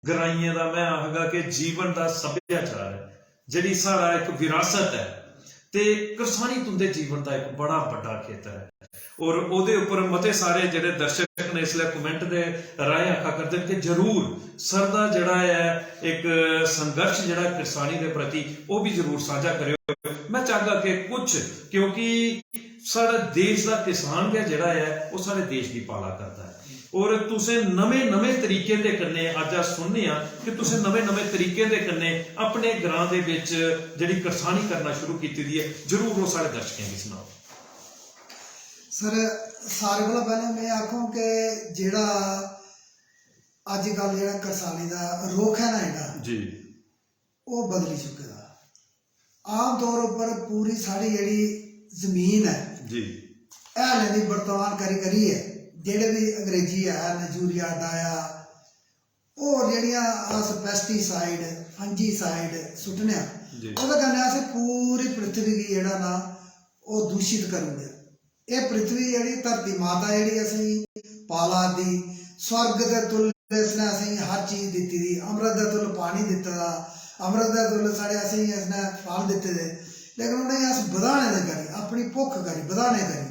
ग्राइयां दा मैं आखगा कि जीवन का सभ्याचार है, जिहड़ी साड़ा एक विरासत है ते करसानी तुंदे जीवन का एक बड़ा बड़ा खेतर है। और ओदे उपर मते सारे जिहड़े दर्शक ने इसलिए कमेंट दे राय आखा करदे कि जरूर सर दा जड़ा है एक संघर्ष जड़ा करसानी के प्रति वो भी जरूर साझा करियो। मैं चाहगा कि कुछ क्योंकि साढ़े देश का किसान गया जड़ा है वो साढ़े देश की पाला करता है और तुसें नवे नवे तरीके दे कन्ने अज सुनने कि तुसें नवे नवे तरीके दे कन्ने अपने ग्रां दे विच जिहड़ी करसानी करना शुरू की दी है, जरूर वो साढ़े दर्शकों की सुनाओ।
सर सारे को पहले मैं आखूं कि जेड़ा अजकल जेड़ा करसानी का रुख है ना जेड़ा
जी
वो बदली चुके दा। आम तौर पर पूरी साड़ी जेड़ी जमीन है
जी
हैलें की बरतमान करी है जेड़े भी अंग्रेजी है यूरिया डाया और जड़ियाँ अस पेस्टिसाइड फंजीसाइड सुट्टने ओह्दे कन्नै अस पूरी पृथ्वी गी जेड़ा ना वो दूषित करूंगे। ये पृथ्वी जेड़ी धरती माता जेड़ी असें पाला दी स्वर्ग दे तुल्य इसने असें हर चीज दित्ती दी, अमृत दे तुल्य पानी दित्ता दा, अमृत दे तुल्य साढ़े असें इसने फल दित्ते दे, लेकिन उन्हें अस बधाने दे करी अपनी भुख करी बधाने करी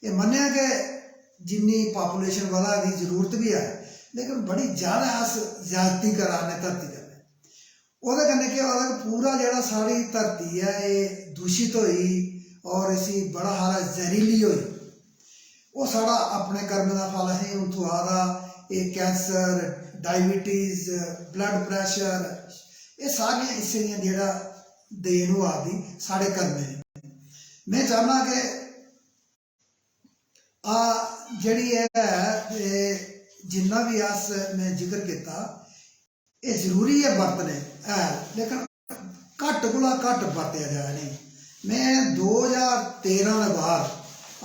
ये मन्नेआ कि जिन्नी पॉपुलेशन बढ़ा दी जरूरत भी है लेकिन बड़ी ज़्यादा अस ज्यादती कराने धरती कन्नै ओह्दे कन्नै केह् होआ कि पूरा जेह्ड़ा साढ़ी धरती है ये दूषित होई और इसी बड़ा हारा जहरीली होई। वो साढ़ा अपने कर्म का फल असें हून थोआ दा ये कैंसर डायबिटीज ब्लड प्रैशर ये सारियां इस्से दियां जेह्ड़ा देन होआ दी साढ़े कर्में। मैं चाहना कि जड़ी है जिन्ना भी अस मैं जिक्र किया ये जरूरी है बरतने है लेकिन घट कोला घट बरतया जाए नहीं। मैं 2013 के बाद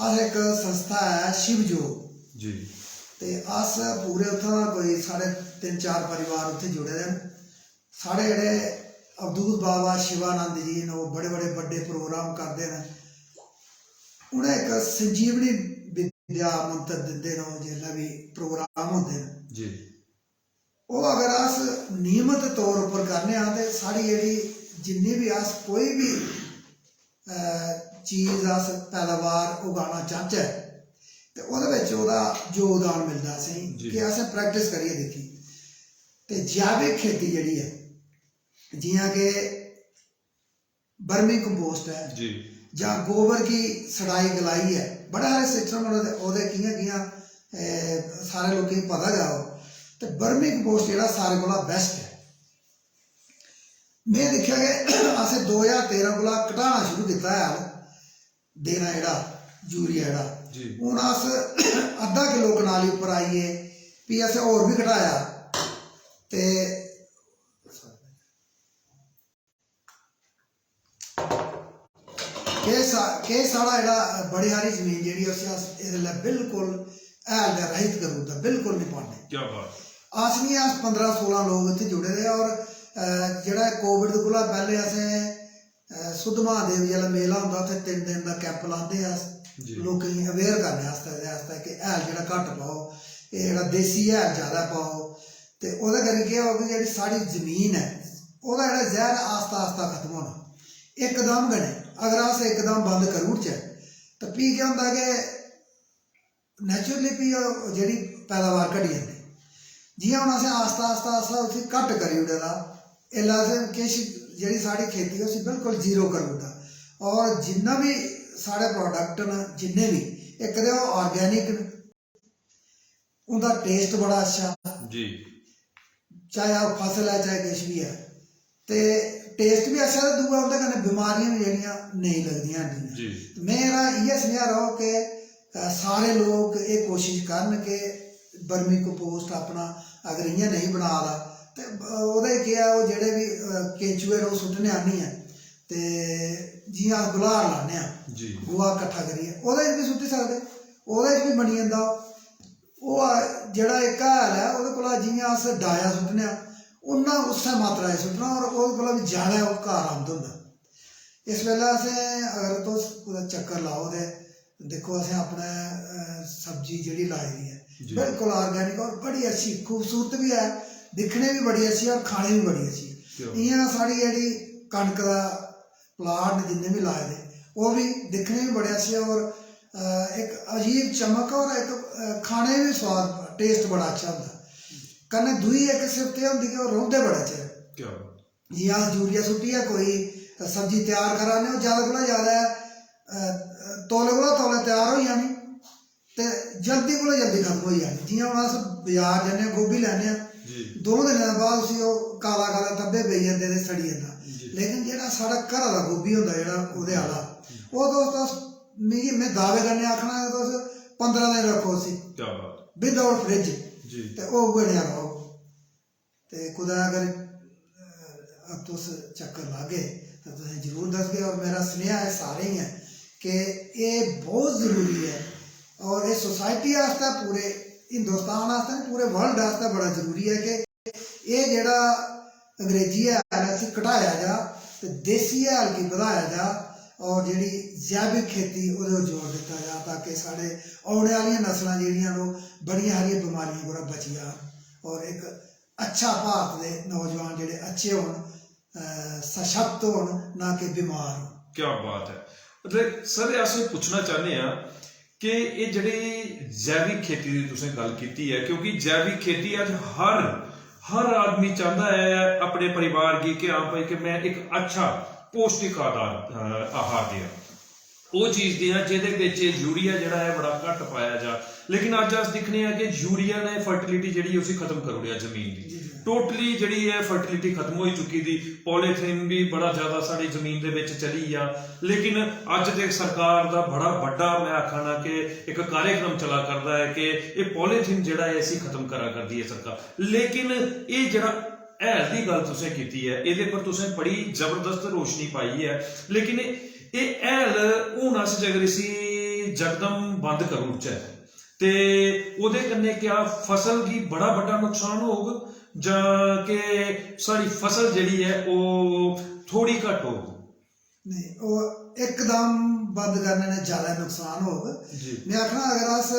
अस एक संस्था है शिवजोग
जी
ते अस पूरे उत्थां कोई साढ़े 3-4 परिवार उत्थे जुड़े दे न। साढ़े जेह्ड़े अवधूत बाबा शिवानंद जी ने वो बड़े बड़े बड़े प्रोग्राम करते हैं। उन्हें एक संजीवनी विद्या मंत्र दिंदे न जिसलै भी प्रोग्राम होंदे न
जी
वो अगर अस नियमित तौर पर करने तो साड़ी जेह्ड़ी जिन्नी भी अस कोई भी चीज़ अस पैदावार उगाना चाहचै तो ओह्दे विच ओह्दा योगदान मिलदा असें कि असें प्रैक्टिस करियै दिक्खी। ते जैविक खेती जेह्ड़ी है जियां कि बर्मी कंपोस्ट है
जी
जां गोबर की सड़ाई गलाई है बड़े सारे सिस्टम ओह्दे कि'यां कि'यां सारे लोकें गी पता गै हो। तो बर्मी कंपोस्ट जेह्ड़ा सारे कोला बेस्ट है। मैं दिक्खेआ कि असें 2013 कोला घटाना शुरू किया हैल देना जेह्ड़ा यूरिया जेह्ड़ा हून अस अद्धा किलो कनाली उप्पर आइए फ्ही असें होर भी घटाया ते केह् साढ़ा जेह्ड़ा बड़ी हारी जमीन जेह्ड़ी उसी अस इसलै बिल्कुल हैल दे रहित करी ओड़दा बिल्कुल नहीं पाने।
क्या बात
अस नहीं अस 15-16 लोग इत्थे जुड़े दे और जेह्ड़ा कोविड कोला पैह्ले असें ਸੁੱਧ ਮਹਾਦੇਵ ਜਿਹੜਾ ਮੇਲਾ ਹੁੰਦਾ ਉੱਥੇ 3 ਦਿਨ ਦਾ ਕੈਂਪ ਲਾਉਂਦੇ ਆ
ਜੀ।
ਲੋਕੀ ਅਵੇਅਰ ਕਰਨੇ ਵਾਸਤੇ ਕਿ ਹੈਲ ਜਿਹੜਾ ਘੱਟ ਪਾਓ, ਇਹ ਜਿਹੜਾ ਦੇਸੀ ਹੈਲ ਜ਼ਿਆਦਾ ਪਾਓ। ਤੇ ਉਹਦੇ ਕਰਕੇ ਕੀ ਹੋਊਗਾ, ਜਿਹੜੀ ਸਾਡੀ ਜ਼ਮੀਨ ਹੈ ਉਹਦਾ ਜਿਹੜਾ ਜ਼ਹਿਰ ਆਸਤਾ ਆਸਤਾ ਖਤਮ ਹੋਣਾ ਇੱਕਦਮ गने। अगर अस एकदम बंद करी ओड़चै तो भी क्या होंदा कि नैचुरली भी जेह्ड़ी पैदावार घटी जंदी। जियां हुण असें आस्ता आस्ता आस्ता उसी घट्ट करी ओड़े दा, इसलै असें किश जेह्ड़ी साढ़ी खेती है उसी बिल्कुल जीरो करी ओड़ा। और जिन्ना भी साढ़े प्रोडक्ट न जिन्ने भी इक ते ओह् ऑर्गेनिक न, उंदा टेस्ट बड़ा अच्छा
जी, चाहे
ओह् फसल है चाहे किश भी है, ते टेस्ट भी अच्छा। तो दूआ उंदे कन्नै बीमारियां भी जेह्ड़ियां नेईं लगदियां
जी।
मेरा इ'यै सनेहा रहो कि सारे लोग ये कोशिश करन कि बर्मी कंपोस्ट अपना अगर इ'यां नहीं बना दा ते ओह्दे केह् ऐ, ओह् जेह्ड़े भी केंचुए न ओह् सुट्टने आह्नियै ते जियां अस गुलार लान्ने आं गोहा कट्ठा करियै ओह्दे च बी सुट्टी सकदे, ओह्दे च बी बनी जंदा। ओह् जेह्ड़ा इक हैल ऐ ओह्दे कोला जियां अस डाया सुट्टने आं उन्ना उस्सै मात्रा च सुट्टना और ओह्दे कोला बी ज्यादा ओह् घर आमद होंदा। इस बेल्लै असें अगर तुस कुदै चक्कर लाओ ते दिक्खो असें अपने सब्जी जेह्ड़ी लाई दी है बिल्कुल ऑर्गेनिक और बड़ी अच्छी खूबसूरत भी है, दिक्खने भी बड़ी अच्छी और खाने भी बड़ी अच्छी। इ'यां साढ़ी जेह्ड़ी कनक दा प्लाट न जिन्ने भी लाए दे ओह् भी दिक्खने भी बड़े अच्छे और एक अजीब चमक और एक खाने भी स्वाद टेस्ट बड़ा अच्छा होंदा। कन्नै दूई इक सिफत एह् होंदी कि ओह् रौंह्दे बड़े चिर। जियां अस यूरिया सुट्टियै कोई सब्जी त्यार करा ने, ओह् ज्यादा कोला ज्यादा तौले कोला तौले त्यार होई जानी ते जल्दी कोला जल्दी खत्म होई जानी। जियां हून अस बाजार जन्ने आं गोभी लैन्ने आं, 2 दिनें बाद उसी ओह् काला काला धब्बे पेई जंदे ते सड़ी जंदा। लेकिन जेह्ड़ा साढ़ा घरा दा गोभी होंदा जेह्ड़ा ओह्दे आह्ला, ओह् तुस मिगी में दावे कन्नै आखना तुस 15 दिन रक्खो उसी विदाउट फ्रिज ते ओह् उ'ऐ नेहा रौह्ग। ते कुदै अगर तुस चक्कर लागे तो तुसें जरूर दसगे। और मेरा सनेहा है सारें ही है कि एह् बहुत जरूरी है और एह् सोसाइटी आस्तै पूरे हिंदुस्तान आस्तै पूरे वर्ल्ड आस्तै बड़ा जरूरी है कि एह् जेह्ड़ा अंग्रेजी हैल इसी घटाया जा ते देसी हैल गी बधाया जा और जेह्ड़ी जैविक खेती ओह्दे पर जोर दित्ता जा ताकि साढ़े औने आह्लियां नस्लां जेह्ड़ियां न ओह् बड़ियां हारियां बमारियां कोला बची जान और एक अच्छा भारत दे नौजवान जेह्ड़े अच्छे होन, सशक्त होन, ना कि बीमार होन।
क्या बात है। मतलब सर अस पुछना चाहते हैं कि ये जेह्ड़ी जैविक खेती की तुसें गल कीती है, क्योंकि जैविक खेती अज हर आदमी चाहता है अपने परिवार की कि हाँ भाई कि मैं एक अच्छा पौष्टिक आहार दें, वो चीज़ दें जिहदे यूरिया जिहड़ा है बड़ा घट पाया जा। लेकिन अज अस दिखने कि यूरिया ने फर्टिलिटी जिहड़ी उसी खत्म कर ओड़िया, जमीन की टोटली जिहड़ी है फर्टिलिटी खत्म हो चुकी थी। पॉलीथीन भी बड़ा ज़्यादा साड़ी जमीन दे विच चली आ। लेकिन अज दे सरकार दा बड़ा बड़ा मैं आखना कि एक कार्यक्रम चला करता है कि ये पॉलीथीन जिहड़ा है इसी खत्म करा करदी है सरकार। लेकिन ये जिहड़ा हैल की गल तुसें कीती है, इहदे पर तुसें बड़ी जबरदस्त रोशनी पाई है। लेकिन ये हैल हुण अस जेकर इसी जकदम बंद करी ओड़चै ते ओहदे कन्नै क्या फसल की बड़ा बड़ा नुकसान होग जां कि सारी फसल जिहड़ी है वो थोड़ी घट होग?
नहीं, वो एकदम बंद करने ने ज्यादा नुकसान होग। मैं आखना अगर अस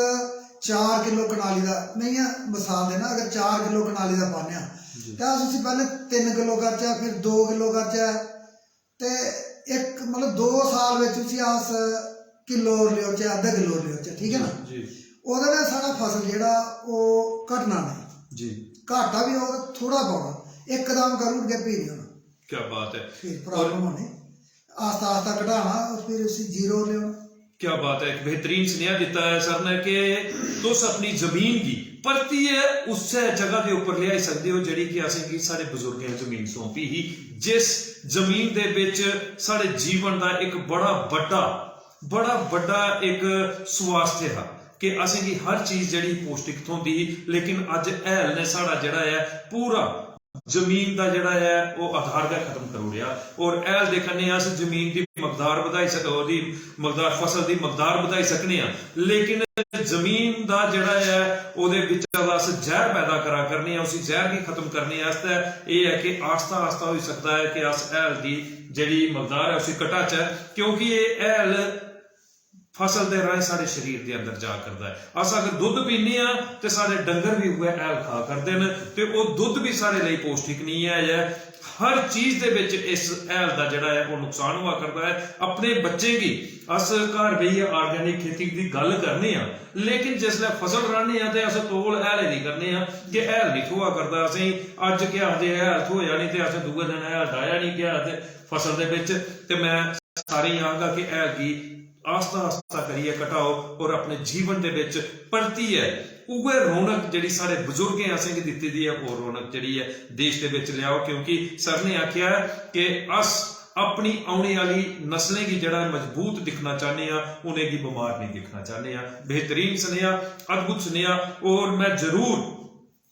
4 किलो कनाली का, मैं इ'यां मिसाल देना, अगर 4 किलो कनाली का पाने तो अस उसी पहले 3 किलो करचै, फिर 2 किलो करचै ते एक मतलब 2 साल विच उसी अस किलो लेओचै, अद्धा किलो लेओचै, ठीक है ना। ओह्दे नाल साढ़ा फसल जेह्ड़ा ओह् घटना नहीं, घाटा भी होगा थोड़ा पौना, एकदम करी ओड़गे फ्ही नहीं होना।
क्या बात है।
फिर प्रॉब्लम होनी, आस्ता आस्ता घटाना और फिर उसी जीरो लेना।
क्या बात है। एक बेहतरीन स्नेहा दिता है सर ने कि तुस अपनी जमीन की परतियै उस जगह के उपर लिया सकते हो जिहड़ी कि असें कि साढ़े बुजुर्गें जमीन सौंपी ही, जिस जमीन दे विच साढ़े जीवन का एक बड़ा बड़ा एक स्वास्थ्य है कि असें की हर चीज़ जिहड़ी पौष्टिक थोंदी ही। लेकिन अज हैल ने साढ़ा जिहड़ा है पूरा ਜ਼ਮੀਨ ਦਾ ਜਿਹੜਾ ਹੈ ਉਹ ਆਧਾਰ ਦਾ ਖਤਮ ਕਰੋ ਰਿਹਾ। ਔਰ ਐਲ ਦੇਖਣੇ ਆ ਅਸੀਂ ਜ਼ਮੀਨ ਦੀ ਮਕਦਾਰ ਵਧਾਈ ਉਹਦੀ ਮਕਦਾਰ ਫਸਲ ਦੀ ਮਕਦਾਰ ਵਧਾਈ ਸਕਨੇ ਆ, ਲੇਕਿਨ ਜ਼ਮੀਨ ਦਾ ਜਿਹੜਾ ਹੈ ਉਹਦੇ ਵਿੱਚ ਅਸ ਜ਼ਹਿਰ ਪੈਦਾ ਕਰਾ ਕਰਨੀ ਆ, ਉसी ਜ਼ਹਿਰ की खत्म करने वास्ते ये है कि आस्ता आस्ता हो सकता है कि अस ऐल की जी मकदार है उसी घटाच है, क्योंकि ये ऐल फसल के राही साढ़े शरीर के अंदर जा करता है। अस अगर दुध पीने तो साढ़े डंगर भी हुए ऐल खा करते हैं, तो वह दुध भी साढ़े लिए पौष्टिक नहीं है। हर चीज दे विच इस ऐल का जिहड़ा है वो नुकसान हुआ करता है। अपने बच्चे की अस घर बेहिए ऑर्गेनिक खेती की गल करने आ, लेकिन जिसले फसल राने आ तो अस तोल ऐले दी करने आ कि ऐल नहीं थोआ करता। असीं अज क्या जे ऐल थोया नहीं तो अस दूए दिन ऐल डाया नहीं गया फसल दे विच। ते मैं सारे आंगा कि ऐल की आस्ता आस्ता करिए घटाओ और अपने जीवन दे विच परती है उहे रौनक जिहड़ी साडे बुजुर्गें असें दित्ती दी है वो रौनक जिहड़ी है देश दे विच लियाओ, क्योंकि सर ने आख्या है कि अस अपनी आने वाली नस्लें की जड़ा मजबूत दिखना चाहते हैं, उन्हें की बीमार नहीं दिखना चाहते हैं। बेहतरीन सुनिया, अद्भुत सुनिया। और मैं जरूर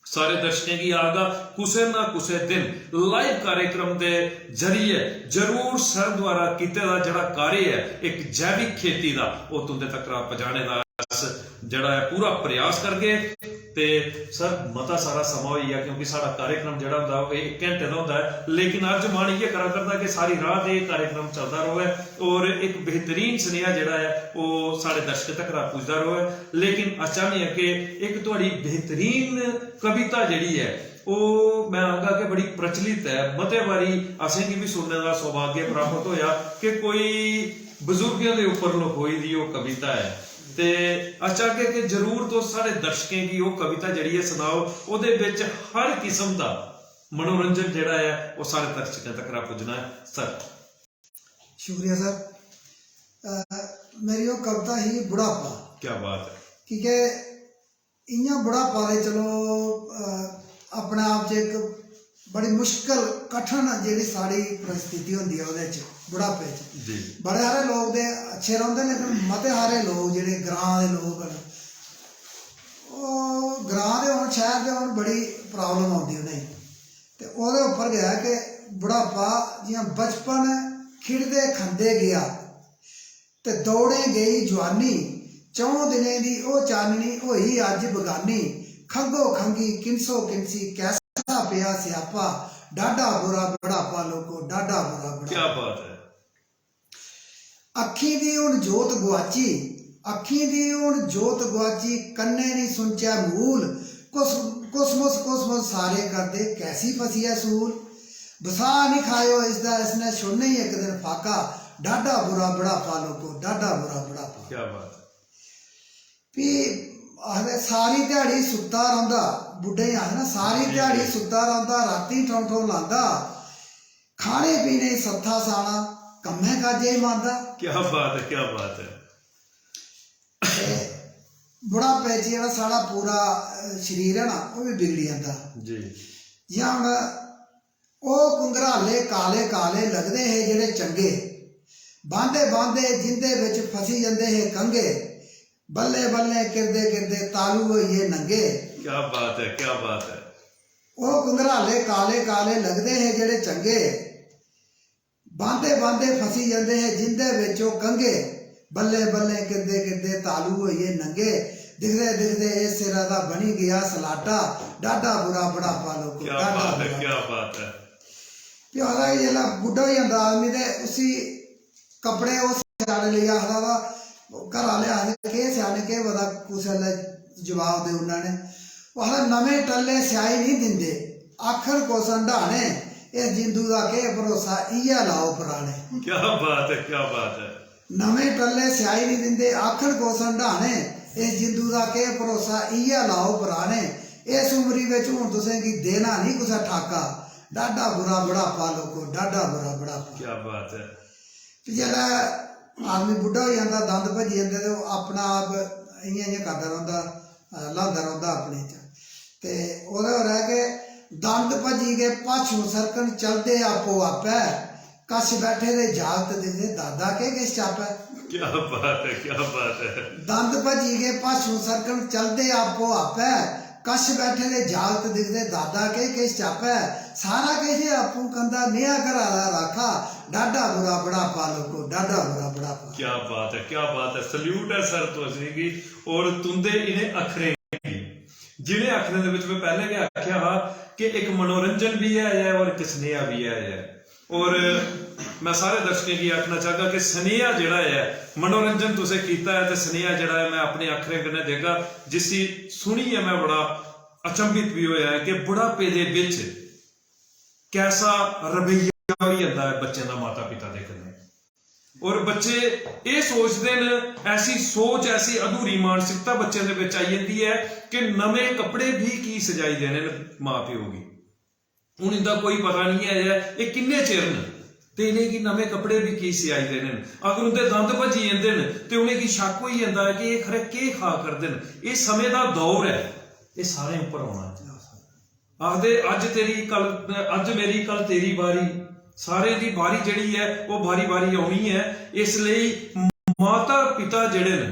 सारे दर्शकों की आगा कुछ ना कुछ दिन लाइव कार्यक्रम के जरिए जरूर सर द्वारा किया जड़ा कार्य है एक जैविक खेती का वो तुंदे तक पहुंचाने का जड़ा है पूरा प्रयास करके। ते सर मता सारा समा हो गया क्योंकि साड़ा कार्यक्रम जड़ा होंदा वो 1 घंटे का होंदा है, लेकिन अज मन ये करा करता कि सारी रात ये कार्यक्रम चलता रहे और एक बेहतरीन सुनेहा जड़ा है वो साढ़े दर्शक तक पुजदा रहे। लेकिन अस चाहते हैं कि एक तुहाड़ी बेहतरीन कविता जिहड़ी है वो मैं आगा कि बड़ी प्रचलित है, मते बारी असें की भी सुनने का सौभाग्य प्राप्त होया कि कोई बुजुर्गों के उपर लिखोई दी वो कविता है। ते अच्छा कि जरूर तो सारे दर्शकों की वो कविता जिहड़ी है सुनाओ, उहदे विच हर किस्म का मनोरंजन जिहड़ा है वो सारे दर्शकों तक पुजना है। सर
शुक्रिया सर। मेरी वो कविता ही बुढ़ापा।
क्या बात है।
क्योंकि इयां बुढ़ापा दे चलो अपने आप च एक बड़ी मुश्किल कठिन जी साड़ी परिस्थिति होंगी है उहदे च बुढ़ापे च बड़े सारे लोग दे अच्छे रहिंदे, लेकिन मते सारे लोग जिहड़े ग्रां दे लोग न वो ग्रां दे होण शहर दे होण बड़ी प्रॉब्लम आउंदी उ'नें ते ओहदे उप्पर गया कि बुढ़ापा जियां बचपन खिड़दे खंदे गया ते दौड़े गई जवानी, 4 दिनें दी ओ चाननी होई अज बगानी, खंगो खंगी किनसो किनसी कैसा पिया स्यापा, डाढा बुरा बुढ़ापा लोको डाढा बुरा बुढ़ापा।
क्या बात है।
अखी दी हुण जोत गुआची, अखी दी हुण जोत गुआची, कन्ने नहीं सुनचा मूल, कुसमुस सारे करदे कैसी फसी है सूल, बसा नहीं खायो इसदा इसने छुड़ना ही एक दिन फाका, डाढा बुरा बुढ़ापा लोको डाढा बुरा बुढ़ापा।
क्या बात है।
भी आखदे सारी दिहाड़ी सुत्ता रौंदा, बुढ़े आखदे ना सारी दिहाड़ी सुत्ता रौंदा, राती ठौं ठौं लांदा, खाने पीने सत्था साना कम्मे काजे मांदा।
क्या बात है। क्या बात है।
बुढ़ापे च जेह्ड़ा साढ़ा पूरा शरीर है ना वो भी बिगड़ी जाता
जी।
जियां हुण ओह कुंगराले काले काले लगदे हे जेह्ड़े चंगे, बांदे बांदे जिंदे विच फसी जंदे हे कंगे, बल्ले बल्ले किरदे किरदे तालू होइए नंगे।
क्या बात है। क्या बात है।
ओह कुंगराले काले काले लगदे हे जेह्ड़े चंगे, बांदे बांदे फसी जंदे हे जिंदे विच ओह कंगे, बल्ले बल्ले किरदे किरदे तालू होइए नंगे, दिखदे दिखदे इस सिरा दा बनी गया सलाटा, डाढा बुरा बुढ़ापा लोको डाढा बुरा।
क्या बात है।
कि आखदा कि जेल्लै बुड्ढा होई जंदा आदमी ते उसी कपड़े ओह स्याने लेई आखदा वा, घर आह्ले आखदे केह् स्याने केह् पता कुसै लै जवाब दे उन्ना ने, ओह् आखदा नमें टल्ले स्याही नहीं दिंदे, आखर को संढाने, इस जिंदू दा केह् भरोसा इ'यै लाओ पराने।
क्या बात है। क्या बात है।
नमें टल्ले स्याही नहीं दिंदे, आखर को संढाने, इस जिंदू दा केह् भरोसा इ'यै लाओ पराने, इस उमरी विच हुण तुसें गी देना नहीं कुसै ठाका, डाढा बुरा बुढ़ापा लोको डाढा बुरा बुढ़ापा।
क्या बात है।
जिसलै आदमी बुढ़ा हो जाता दंद भजी जंदे ते ओह् अपना आप इ'यां इ'यां करदा रौंह्दा, ल्हांदा रौंह्दा अपने च, ते ओह्दे पर है कि दंद भजी गए पाछू सरकन चलदे आपो आपै, कश बैठे दे जागत दिखदे दादा केह् किश चापै।
क्या बात है। क्या बात है।
दंद भजी गए पाछू सरकन चलदे आपो आपै, कश बैठे दे जागत दिखदे दादा के किश चापै सारा किश आपू कंदा नेहा घराला राखा डाढा बुरा बुढ़ापा लोगो डाढा बुरा बुढ़ापा।
क्या बात है सल्यूट है सर तुसीं गी और तुंदे इन्हें अखरे जिन्हें अखरें दे विच मैं पहले भी आख्या हा कि एक मनोरंजन भी है और एक स्नेहा भी है और मैं सारे दर्शकों की आखना चाहगा कि स्नेहा जिहड़ा है मनोरंजन तुसें कीता है तो स्नेहा जिहड़ा है मैं अपने अखरें कन्नै देगा जिसी सुनी है मैं बड़ा अचंभित भी होया है कि बुढ़ापे दे विच कैसा रवैया हो जाता है बच्चे का माता पिता दे कन्नै और बच्चे ये सोचते हैं ऐसी सोच ऐसी अधूरी मानसिकता बच्चों के विच आई जाती है कि नवे कपड़े भी की सजाई देने मां प्यो की हूं इनका कोई पता नहीं है ये किन्ने चिर न ते इन्हें की नवे कपड़े भी की सियाई देने अगर उनके दंद भजी जाते हैं तो उन्हें की शक हो जाता है कि ये खरे के खा करते हैं ये समय का दौर है ये सारे ऊपर आना आखदे अज तेरी कल अज मेरी कल तेरी बारी सारे की बारी जिहड़ी है वो बारी बारी आनी है इसलिए माता पिता जिहड़े ने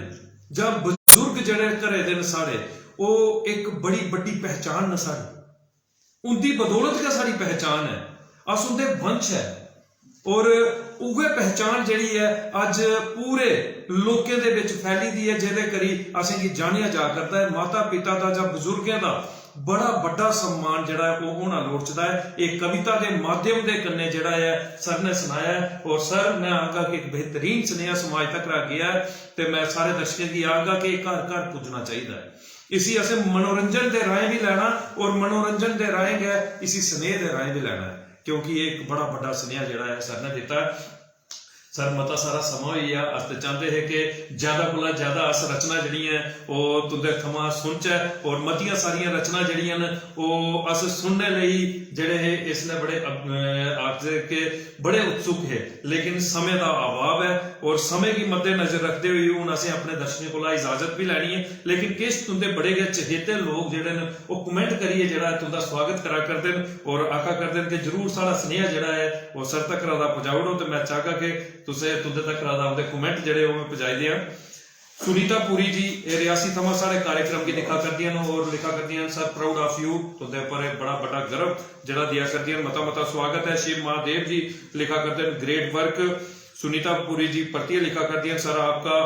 जां बजुर्ग जिहड़े घरे दे ने सारे वो एक बड़ी बड़ी पहचान न साडी उनकी बदौलत का साड़ी पहचान है अस उनके वंश है और उहे पहचान जिहड़ी है अज पूरे लोकें दे विच फैली दी है जिहदे करी असें की जानिया जा करता है माता पिता का जां बजुर्गों का बड़ा बड़ा सम्मान जिहड़ा है वो होना लोड़चदा है एक कविता के माध्यम के कन्ने जिहड़ा है सर ने सुनाया है और सर मैं आगा कि एक बेहतरीन स्नेहा समाज तक रख गया है तो मैं सारे दर्शकों की आगा कि घर घर पुजना चाहिए है इसी असें मनोरंजन के राय भी लेना और मनोरंजन के राय गए इसी स्नेह के राय भी लेना है क्योंकि एक बड़ा बड़ा स्नेहा जिहड़ा है सर ने दिता है सर मता सारा समा हो गया अस तो चाहते हैं कि ज्यादा को ज्यादा अस रचना जड़ियां वो तुंदे थमां सुनचै और मतियां सारियां रचना जड़ियां वो अस सुनने लई जेड़े इसलिए बड़े आखदे कि बड़े उत्सुक है लेकिन समय का अभाव है और समय की मद्देनजर रखते हुए हूँ असें अपने दर्शकों को इजाजत भी लैनी है लेकिन किश तुंदे बड़े गै चहेते लोग जेड़े ने वो कमेंट करिए जेड़ा तुंदा स्वागत करा करते हैं और आखा करते हैं कि जरूर सारा स्नेहा जेड़ा है वो सर तक रादा पहुंचाओ तो मैं चाहगा कि तुसे तुंदे तक रादा आपदे कमेंट जेड़े वो मैं पहुंचाई दियां सुनीता पुरी जी रियासी थमा सारे कार्यक्रम की लिखा करदियां और लिखा करदियां सर प्राउड ऑफ यू तुंदे पर बड़ा बड़ा गर्व जड़ा दिया करदियां मता मता स्वागत है शिव महादेव जी लिखा करते हैं ग्रेट वर्क सुनीता पुरी जी परतिया लिखा करदियां सर आपका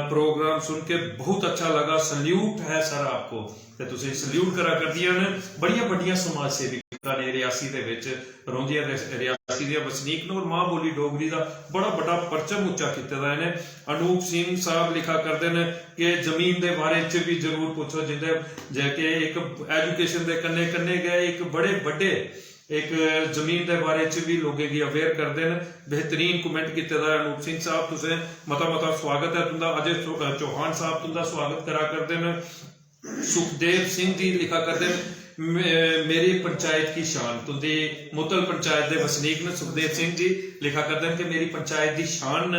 प्रोग्राम सुन के बहुत अच्छा लगा सल्यूट है सर आपको ते तुसीं सल्यूट करा करदियां ने बड़ियां बड़ियां समाज सेविकां ने रियासी दे विच रौंदियां रियासी दे वसनीक ने और मां बोली डोगरी दा बड़ा बड़ा परचम उच्चा कीते दा इन्हें अनूप सिंह साहब लिखा करदे ने कि जमीन दे बारे च भी जरूर पूछो जिंदे जैके एक एजुकेशन दे कन्ने कन्ने गए एक बड़े बड़े एक जमीन के बारे च भी लोगों की अवेयर करते हैं बेहतरीन कमेंट किए अनूप सिंह साहब तुसें मता मता स्वागत है तुंदा अजय चौहान साहब तुंदा स्वागत करा करते हैं सुखदेव सिंह जी लिखा करते हैं मेरी पंचायत की शान तुंदी मुतल पंचायत के वसनीक ने सुखदेव सिंह जी लिखा करते हैं कि मेरी पंचायत की शान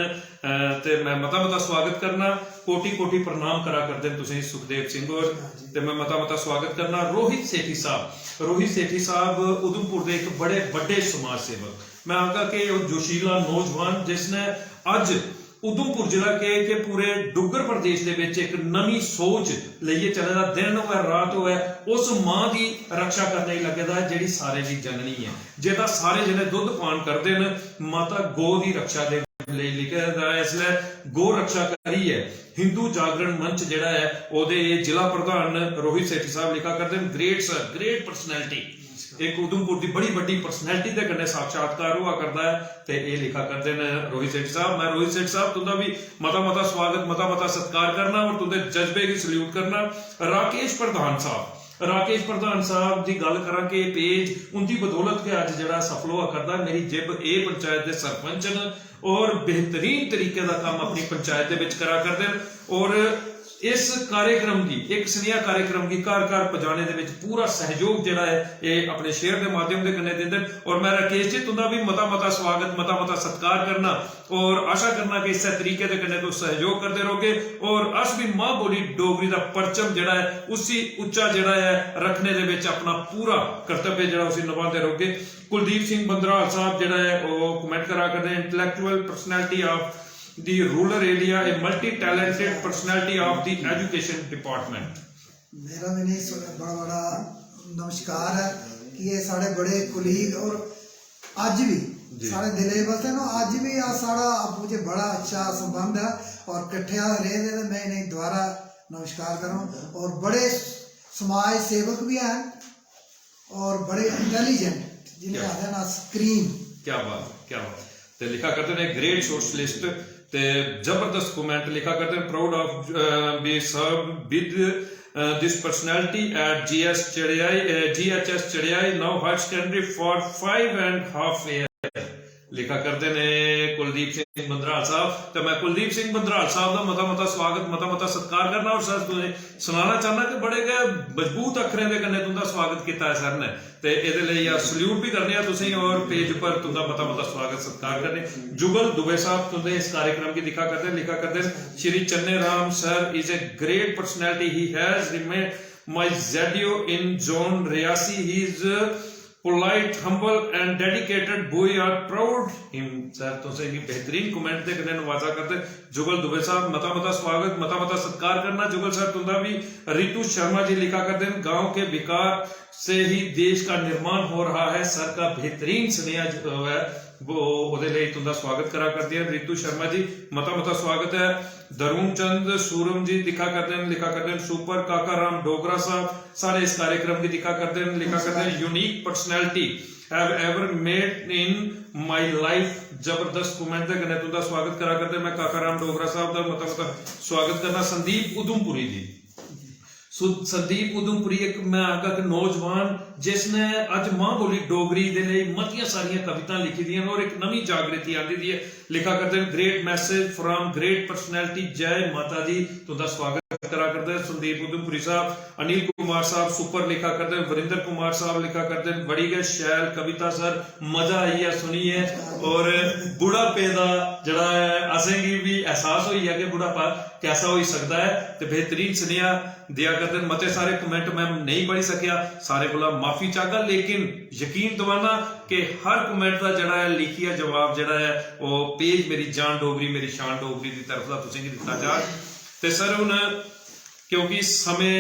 ते मैं मता मता स्वागत करना कोटि कोटि प्रणाम करा करते हैं तुसीं सुखदेव सिंह और ते मैं मता मता स्वागत करना रोहित सेठी साहब उधमपुर के एक बड़े बड़े समाज सेवक मैं आखा कि जोशीला नौजवान जिसने अज उधमपुर जिला के पूरे डुगर प्रदेश के एक नवी सोच लिए चले दा दिन हो रात हो उस मां की रक्षा करने लगे दा जिहड़ी सारे की जननी है जेदा सारे जिहड़े दुध पान करते हैं माता गौ की रक्षा दे लिखा है इसलिए गौ रक्षा करी है हिंदू जागरण मंच जिहड़ा है ओदे जिला प्रधान रोहित सेठी साहब लिखा करते हैं ग्रेट सर ग्रेट पर्सनैलिटी एक उधमपुर की बड़ी बड़ी पर्सनैलिटी के कन्नै साक्षात्कार हुआ करता है ते ये लिखा करते हैं रोहित सेठी साहब मैं रोहित सेठी साहब तुंदा भी मता मता स्वागत मता मता सत्कार करना और तुंदे जज्बे की सल्यूट करना राकेश प्रधान साहब की गल करा कि पेज उनकी बदौलत के अज जरा सफल हुआ करता मेरी जिब ए पंचायत के सरपंच न और बेहतरीन तरीके का काम अपनी पंचायत के विच करा करते हैं और इस कार्यक्रम की एक स्नेहा कार्यक्रम की घर घर पहुंचाने दे विच पूरा सहयोग जिहड़ा है ये अपने शेयर के माध्यम के कन्नै दिंदे और मैं राकेश जी तुंदा भी मता मता स्वागत मता मता सत्कार करना और आशा करना कि इस तरीके के कन्नै तुम सहयोग करते रहोगे और अस भी मां बोली डोगरी का परचम जिहड़ा है उसी उच्चा जिहड़ा है रखने दे विच अपना पूरा कर्तव्य जिहड़ा उसी निभाते रहोगे कुलदीप सिंह बंदराल साहब जिहड़ा है वो कमेंट करा करदे intellectual personality of the rural area a multi talented personality of the education department
मेरा भी नहीं बड़ा बड़ा नमस्कार है कि ये साढ़े बड़े कुलीग और अज भी साढ़े दिले बसे ना अज भी साढ़ा मुझे बड़ा अच्छा संबंध है और कट्ठिया रहे थे मैं इन्हें दोबारा नमस्कार करूँ। और बड़े समाज सेवक भी हैं और बड़े इंटेलिजेंट जिन्हें कहते हैं ना स्क्रीन।
क्या बात ते लिखा करते हैं ग्रेट सोशलिस्ट ते जबरदस्त कमेंट लिखा करते हैं proud of be serve with this personality at GHS Chadiai now high secondary for 5.5 years लिखा करते ने कुलदीप सिंह बंदराल साहब। तो मैं कुलदीप सिंह बंदराल साहब का मता स्वागत मता सत्कार करना और सर तुझे सुनाना चाहना कि बड़े गए मजबूत अखरें दे कन्नै तुंदा स्वागत किया है सर ने ते एदे लई सल्यूट भी करने तुसीं और पेज पर तुंदा मता स्वागत सत्कार करने। जुगल दुबे साहब तुंदे इस कार्यक्रम की लिखा करते Shri Channe Ram sir is a great personality he has remained my ZDO in Zone Riasi. He is polite, humble and dedicated. We are proud him. Sir तो से बेहतरीन कमेंट दे कने नवाजा करते जुगल दुबे साहब मता स्वागत मता सत्कार करना। जुगल सर तुंदा भी। रितु शर्मा जी लिखा करते हैं गांव के विकास से ही देश का निर्माण हो रहा है। सर का बेहतरीन स्नेह जो है वो ओदे लिए तुंदा स्वागत करा करती है रितु शर्मा जी मता स्वागत है। दरुण चंद सूरम जी लिखा करते हैं सुपर काका राम डोगरा साहब सारे इस कार्यक्रम की लिखा करते हैं unique personality have ever made in my life. जबरदस्त कमेंट दे कने तुंदा स्वागत करा करते मैं काका राम डोगरा साहब का मता स्वागत करना। संदीप उधमपुरी जी संदीप उधमपुरी एक मैं आखा कि नौजवान जिसने अज मां बोली डोगरी दे लिए मतियां सारियां कविता लिखी दी और एक नवी जागृति आंदी दी है। लिखा करते हैं great message from great personality जय माता दी तुंदा स्वागत करा करते हैं संदीप उधमपुरी साहब। अनिल कुमार साहब सुपर लिखा करते हैं। वरिंदर कुमार साहब लिखा करते हैं बड़ी गै शैल कविता सर मजा आई है सुनिए और बुढ़ापे का जड़ा है असेंगी भी एहसास हुई है कि बुढ़ापा कैसा हो सकता है तो बेहतरीन स्नेहा दिया करते हैं। मते सारे कमेंट मैं नहीं पढ़ी सकिया सारे को माफी चाहगा लेकिन यकीन दवाना कि हर कमेंट का जड़ा है लिखिया जवाब जड़ा है वो पेज मेरी जान डोगरी मेरी शान डोगरी की तरफ का तुसें दिता जा ते सर हुण क्योंकि समय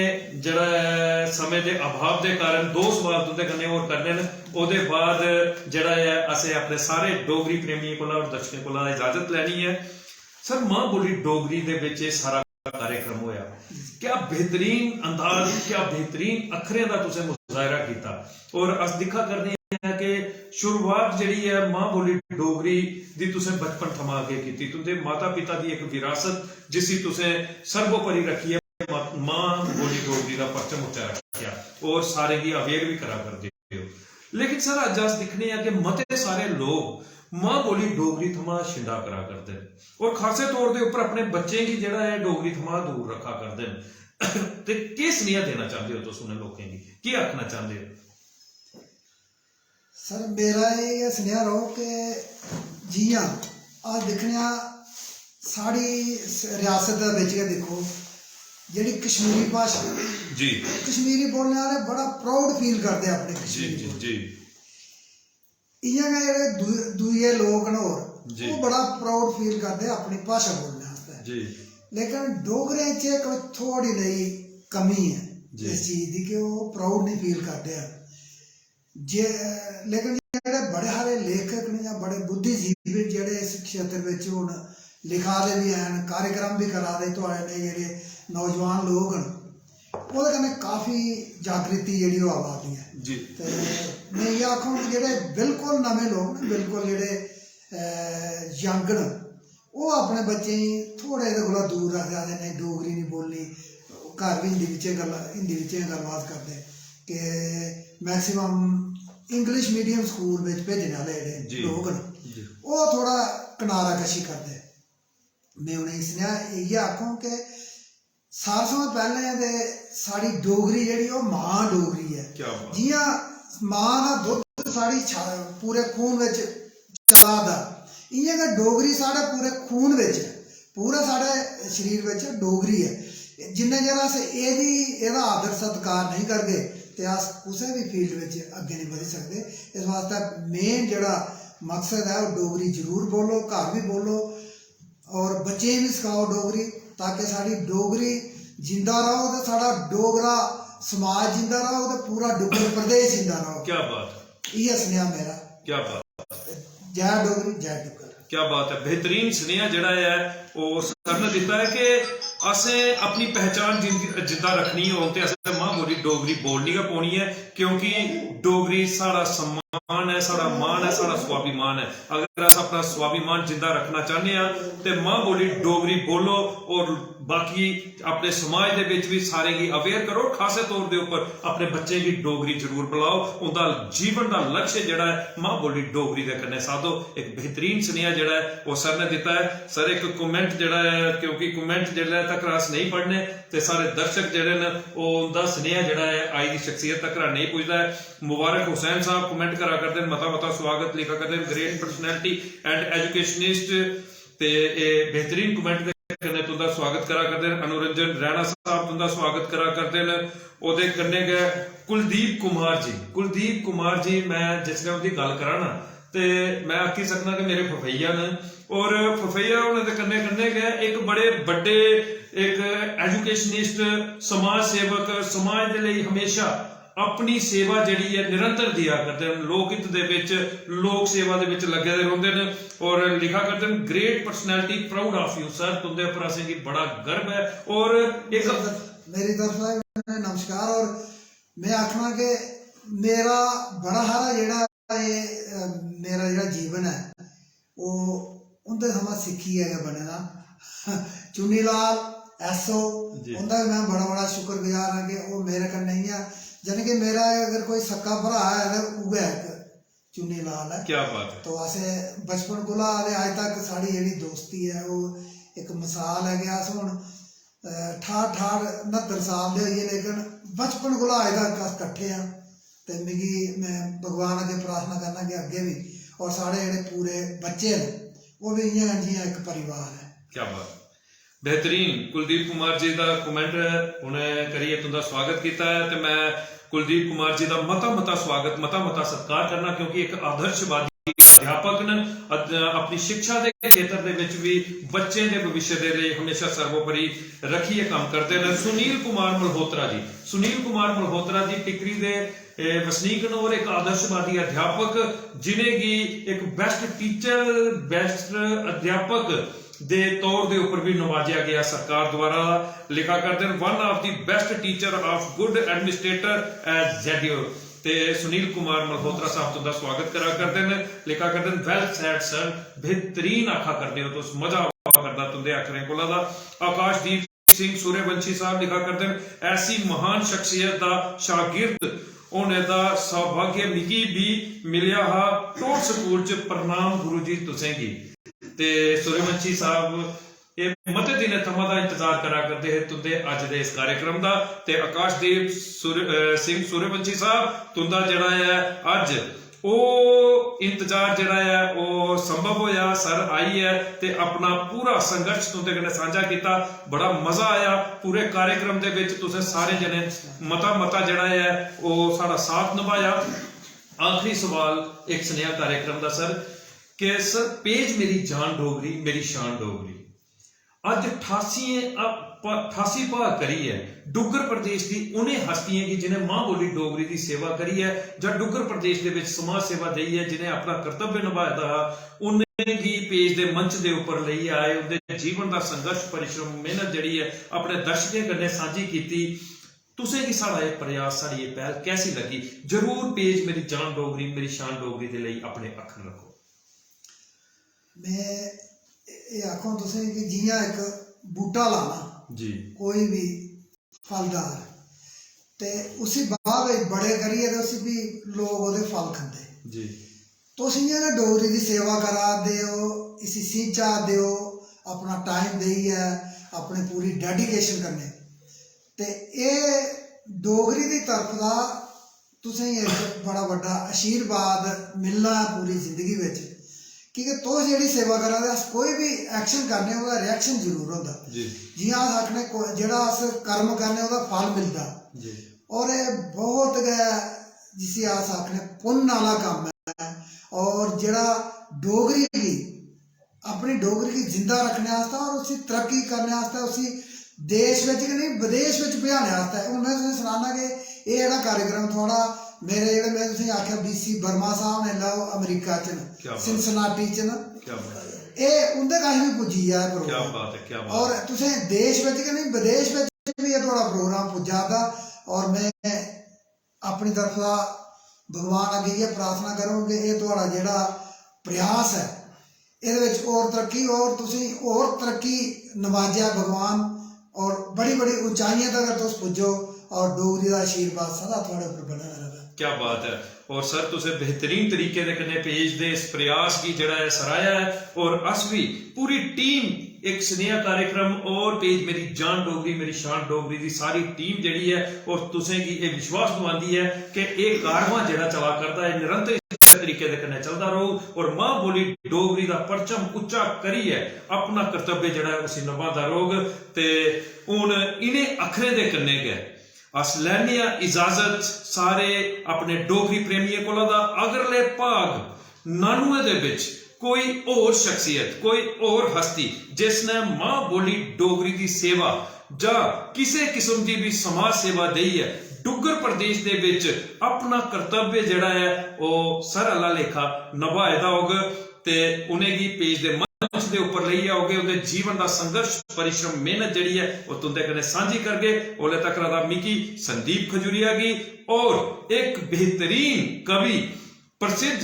जड़ा है समय के अभाव के कारण दो सवाल तुंदे कन्नै होर करने न ओदे बाद जड़ा है असें अपने सारे डोगरी प्रेमियों कोला और दर्शकों कोला इजाजत लैनी है। सर मां बोली डोगरी दे विच सारा कार्यक्रम होया क्या बेहतरीन अंदाज क्या बेहतरीन अखरें का तुसें मुजाहरा किया और अस दिखा करने कि शुरुआत जिहड़ी है मां बोली डोगरी दी तुसें बचपन थमां अगे कीती तुंदे माता पिता दी एक विरासत जिसी तुसें सर्वोपरि रखी है मां बोली डोगरी का परचम उच्चा रखिया और सारे की अवेयर भी करा करदे हो। लेकिन सर अज अस दिखने हैं कि मते सारे लोग मां बोली डोगरी थमां छिंडा करा करते हैं और खासे तौर के उपर अपने बच्चे की जड़ा है डोगरी थमां दूर रखा करते हैं ते की स्नेहा देना चाहते हो तुस उन्हें लोगों की आखना चाहते हो?
सर मेरा ये स्नेहा रहो कि जियां आज दिखने साड़ी रियासत के देखो जी कश्मीरी भाषा
जी
कश्मीरी बोलने वाले बड़ा प्राउड फील करते अपने कश्मीरी
जी जी
इयां जेह्ड़े दूए लोग न होर वो बड़ा प्राउड फील करते अपनी भाषा बोलने आस्तै जी। लेकिन डोगरे च एक थोड़ी नेही कमी है इस चीज की कि वो प्राउड नहीं फील करते जे लेकिन जेह्ड़े बड़े सारे लेखक ने या बड़े बुद्धिजीवी जेह्ड़े इस क्षेत्र में हुण लिखा दे भी हैं कार्यक्रम भी करा दे तुहाडे ने जेह्ड़े नौजवान लोग न ओह्दे कन्नै काफ़ी जागृति जेह्ड़ी ओह् आवा दी है जी। ते मैं ये आखूं कि जेह्ड़े बिल्कुल नमें लोग न बिल्कुल जेह्ड़े यंग न ओह् अपने बच्चें गी थोड़े एह्दे कोला दूर रखदे आखदे नहीं डोगरी नहीं बोलनी घर भी हिंदी बिच्चें गल्लबात करदे कि मैक्सीमम इंग्लिश मीडियम स्कूल में भेजने वाले जेह्ड़े लोग न ओह् थोड़ा किनारा कशी करदे। मैं उ'नेंगी सनेहा इ'यै आखूं कि सारे समां पैह्लें ते साढ़ी डोगरी जेह्ड़ी ओह् मां डोगरी है जियां मां दा दुद्ध साढ़ी पूरे खून बिच चला दा इ'यां गै डोगरी साढ़े पूरे खून बिच पूरे साढ़े शरीर बिच डोगरी है। जिन्ने चिर अस एह्दा आदर सत्कार नहीं करगे ते अस कुसै भी फील्ड बिच अग्गे नहीं बधी सकदे। इस वास्ते मेन जेह्ड़ा मकसद है ओह् डोगरी जरूर बोलो घर भी बोलो और बच्चे भी सखाओ डोगरी ताकि साड़ी डोगरी जिंदा रहो तो साड़ा डोगरा समाज जिंदा रहो तो पूरा डुग्गर प्रदेश जिंदा रहो।
क्या बात है,
ये सुनिया मेरा।
क्या बात,
जय डोगरी जय डुग्गर।
क्या बात है। बेहतरीन सुनिया जड़ा है वो सर ने दिता है कि असें अपनी पहचान जिंदा रखनी हो ते असें मां बोली डोगरी बोलनी गै पौनी है, क्योंकि डोगरी साड़ा सम्मान है, साड़ा मान है, साड़ा स्वाभिमान है। अगर अस अपना स्वाभिमान जिंदा रखना चाहते हैं तो मां बोली डोगरी बोलो और बाकी अपने समाज दे विच भी सारे गी अवेयर करो। खासे तौर दे उपर अपने बच्चे की डोगरी जरूर बुलाओ, उनका जीवन का लक्ष्य जड़ा है मां बोली डोगरी दे कन्ने साधो। एक बेहतरीन सुनिया जड़ा है वो सर ने दिता है। सर एक कमेंट जड़ा है, क्योंकि कमेंट जड़ा तक अस नहीं पढ़ने ते सारे दर्शक जड़े न वो उनका सुनिया जड़ा है आई दी शख्सियत तक नहीं पुजदा है। मुबारक हुसैन साहब कमेंट करा करते हैं, मता मता स्वागत लिखा करते हैं, ग्रेट पर्सनैलिटी एंड एजुकेशनिस्ट ते बेहतरीन कमेंट कन्ने तुंदा स्वागत करा करते हैं। अनुरंजन रैणा साहब तुंदा स्वागत करा करते हैं। ओदे कन्ने गए कुलदीप कुमार जी मैं जिसने उनकी गल करा ना ते मैं आखी सकना कि मेरे फफैया ने और फफैया उन्होंने कन्ने कन्ने गए एक बड़े बड़े एक एजुकेशनिस्ट समाज सेवक समाज के लिए हमेशा अपनी सेवा जिहड़ी है निरंतर दिया करते हैं। लोक हित दे विच लोक सेवा दे विच लगे रहिंदे ने और लिखा करते हैं great personality proud of you sir, तुंदे उपर असें गी बड़ा गर्व है। और एक
मेरी तरफ से नमस्कार। और मैं आखना कि मेरा बड़ा हारा जेड़ा मेरा जेड़ा जीवन है वो उनके थमां सिक्खी है बने ना चुनी लाल एसओ उनका मैं बड़ा बड़ा शुक्रगुजार हाँ कि वो मेरे कन्नै ही है। जानी कि मेरा अगर कोई सक्का भरा है तो वह एक चुनी लाल है।
क्या बात है।
तो असें बचपन कोला अज तक साड़ी जेहड़ी दोस्ती है वो एक मिसाल है कि अस हुण 68-69 साल दे होइए लेकिन बचपन कोला अज तक अस कट्ठे हाँ। तो मिगी मैं भगवान अगे प्रार्थना करना कि अगे भी और साढ़े जेहड़े पूरे बच्चे हैं वो भी इ'यां जि'यां एक परिवार है।
क्या बात, बेहतरीन। कुलदीप कुमार जी का कमेंट उन्हें करिए तुंदा स्वागत किया है तो मैं कुलदीप कुमार जी का मता मता स्वागत मता मता सत्कार करना, क्योंकि एक आदर्शवादी अध्यापक ने अपनी शिक्षा के क्षेत्र दे विच भी बच्चे के भविष्य के लिए हमेशा सर्वोपरि रखिए काम करते हैं। सुनील कुमार मल्होत्रा जी टिकरी के वसनीक और एक आदर्शवादी अध्यापक जिन्हें की एक बेस्ट टीचर बेस्ट अध्यापक दे तौर दे ऊपर भी नवाजा गया सरकार द्वारा। लिखा करते हैं one of the best teacher of good administrator as JDO. ते सुनील कुमार मल्होत्रा साहब तुंदा स्वागत करा करते हैं। लिखा करते हैं वेल सैड सर, बेहतरीन आखा करते हो तो मजा आवा करदा तुंदे अखरे कोला दा। आकाशदीप सिंह सूर्यवंशी साहब लिखा करते हैं ऐसी महान शख्सियत दा शागिर्द होने दा सौभाग्य मिगी भी मिलिया हा टोट स्कूल च, प्रणाम गुरु जी तुसें गी। ते सूर्यवंशी साहब ये मते दिन थमां दा इंतजार करा करते हैं तुंदे अज दे इस कार्यक्रम दा। ते आकाशदीप सिंह सूर्यवंशी साहब तुंदा जड़ा है अज ओ इंतजार जड़ा है वो संभव होया, सर आई है ते अपना पूरा संघर्ष तुंदे कन्नै साझा किया, बड़ा मजा आया। पूरे कार्यक्रम दे विच तुसें सारे जने मता जड़ा है वो साड़ा साथ निभाया। आखिरी सवाल एक सुनेहा कार्यक्रम दा सर कि सर पेज मेरी जान डोगरी मेरी शान डोगरी अज 88 भाग करी है डुग्गर प्रदेश की उन्हें हस्तियां की जिन्हें मां बोली डोगरी की सेवा करी है जां डुग्गर प्रदेश के विच समाज सेवा दी है, जिन्हें अपना कर्तव्य निभाया उन्हें ही पेज के मंच के उपर ले आए, उनके जीवन का संघर्ष परिश्रम मेहनत जिहड़ी है अपने दर्शकों कन्नै साझी की। तुसें की साड़ा ये प्रयास साड़ी ये पहल कैसी लगी? जरूर पेज मेरी जान डोगरी मेरी शान डोगरी के लिए अपने अखर रखो।
मैं ये आखो तुसें कि जियां एक बूटा लाना
जी
कोई भी फलदार ते उसी बाग बड़े करिए तो उसी भी लोग ओदे फल खंदे जी। तुस इ'यां गै डोगरी की सेवा करा दे हो, इसी सींचा दे हो, अपना टाइम देइयै अपनी पूरी डेडिकेशन कन्नै ते एह् डोगरी की तरफ दा तुसें एक बड़ा बड्डा आशीर्वाद मिलना पूरी जिंदगी विच, क्योंकि तुस जेहड़ी सेवा करा दे कोई भी एक्शन करने ओहदा रिएक्शन जरूर होंदा जियां अस आखने जेहड़ा अस कर्म करने ओहदा फल मिलदा और ये बहुत गै जिसी अस आखने पुण्य आह्ला कम्म है। और जेहड़ा डोगरी की अपनी डोगरी की जिंदा रखने आस्ते और उसी तरक्की करने आस्ते उसी देश विच कि नहीं विदेश विच भजाने वास्ते हुण मैं तुसें सुनाना कि ये जेह्ड़ा कार्यक्रम थोड़ा मेरे जेह्ड़े मैं तुसें आखेआ BC वर्मा साहब ने लाओ अमरीका च
क्या
न
बात।
सिनसिनाटी च न
क्या बात
ये उंदे कश भी पुज्जी आ
क्या
प्रोग्राम
बात है, क्या बात
और तुसें देश विच कि नहीं विदेश विच भी ये थोड़ा प्रोग्राम पुज्जा दा और मैं अपनी तरफ दा भगवान अग्गे इ'यै प्रार्थना करूं कि ये थोड़ा जेह्ड़ा प्रयास है ਇਹਦੇ ਵਿੱਚ और तरक्की और ਤੁਸੀਂ और तरक्की नवाजा भगवान और बड़ी बड़ी ऊंचाइयां तक तुस पुज्जो और डोगरी का आशीर्वाद सदा थोड़े उपर बना रहे।
क्या बात है। और सर तुसे बेहतरीन तरीके दे कन्नै पेज दे इस प्रयास की जड़ा है सराहया है और अस भी पूरी टीम एक स्नेहा कार्यक्रम और पेज मेरी जान डोगरी मेरी शान डोगरी की सारी टीम जड़ी है और तुसें की ये विश्वास दिवांदी है कि एक कारवां जड़ा चला करता है निरंतर तरीके दे कन्नै चलदा रहू और मां बोली डोगरी दा परचम उच्चा करिए अपना कर्तव्य जड़ा है उसी निभांदा रोग ते हुण इन्हें अखरे दे कन्नै गै अस लैने इजाजत सारे अपने डोगरी प्रेमियों कोला दा अगरले भाग 99 दे विच कोई और शख्सियत कोई और हस्ती जिसने मां बोली डोगरी दी सेवा जां किसी किस्म की भी समाज सेवा दी है डुग्गर प्रदेश दे विच अपना कर्तव्य जड़ा है वो सर अल्लाह लेखा निभाएदा होग ते उनेंगी पेज दे मंच दे ऊपर लेइयै आओगे उनके जीवन का संघर्ष परिश्रम मेहनत जड़ी है वो तुंदे कन्नै सांझी करगे ओले तक दा मिकी संदीप खजूरिया की और एक बेहतरीन कवि प्रसिद्ध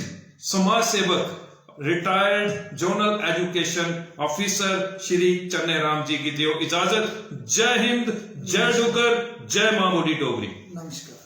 समाज सेवक retired zonal education officer Shri Channe Ram ji की दियो इजाजत। जय हिंद जय डुग्गर जय मां बोली डोगरी।
नमस्कार।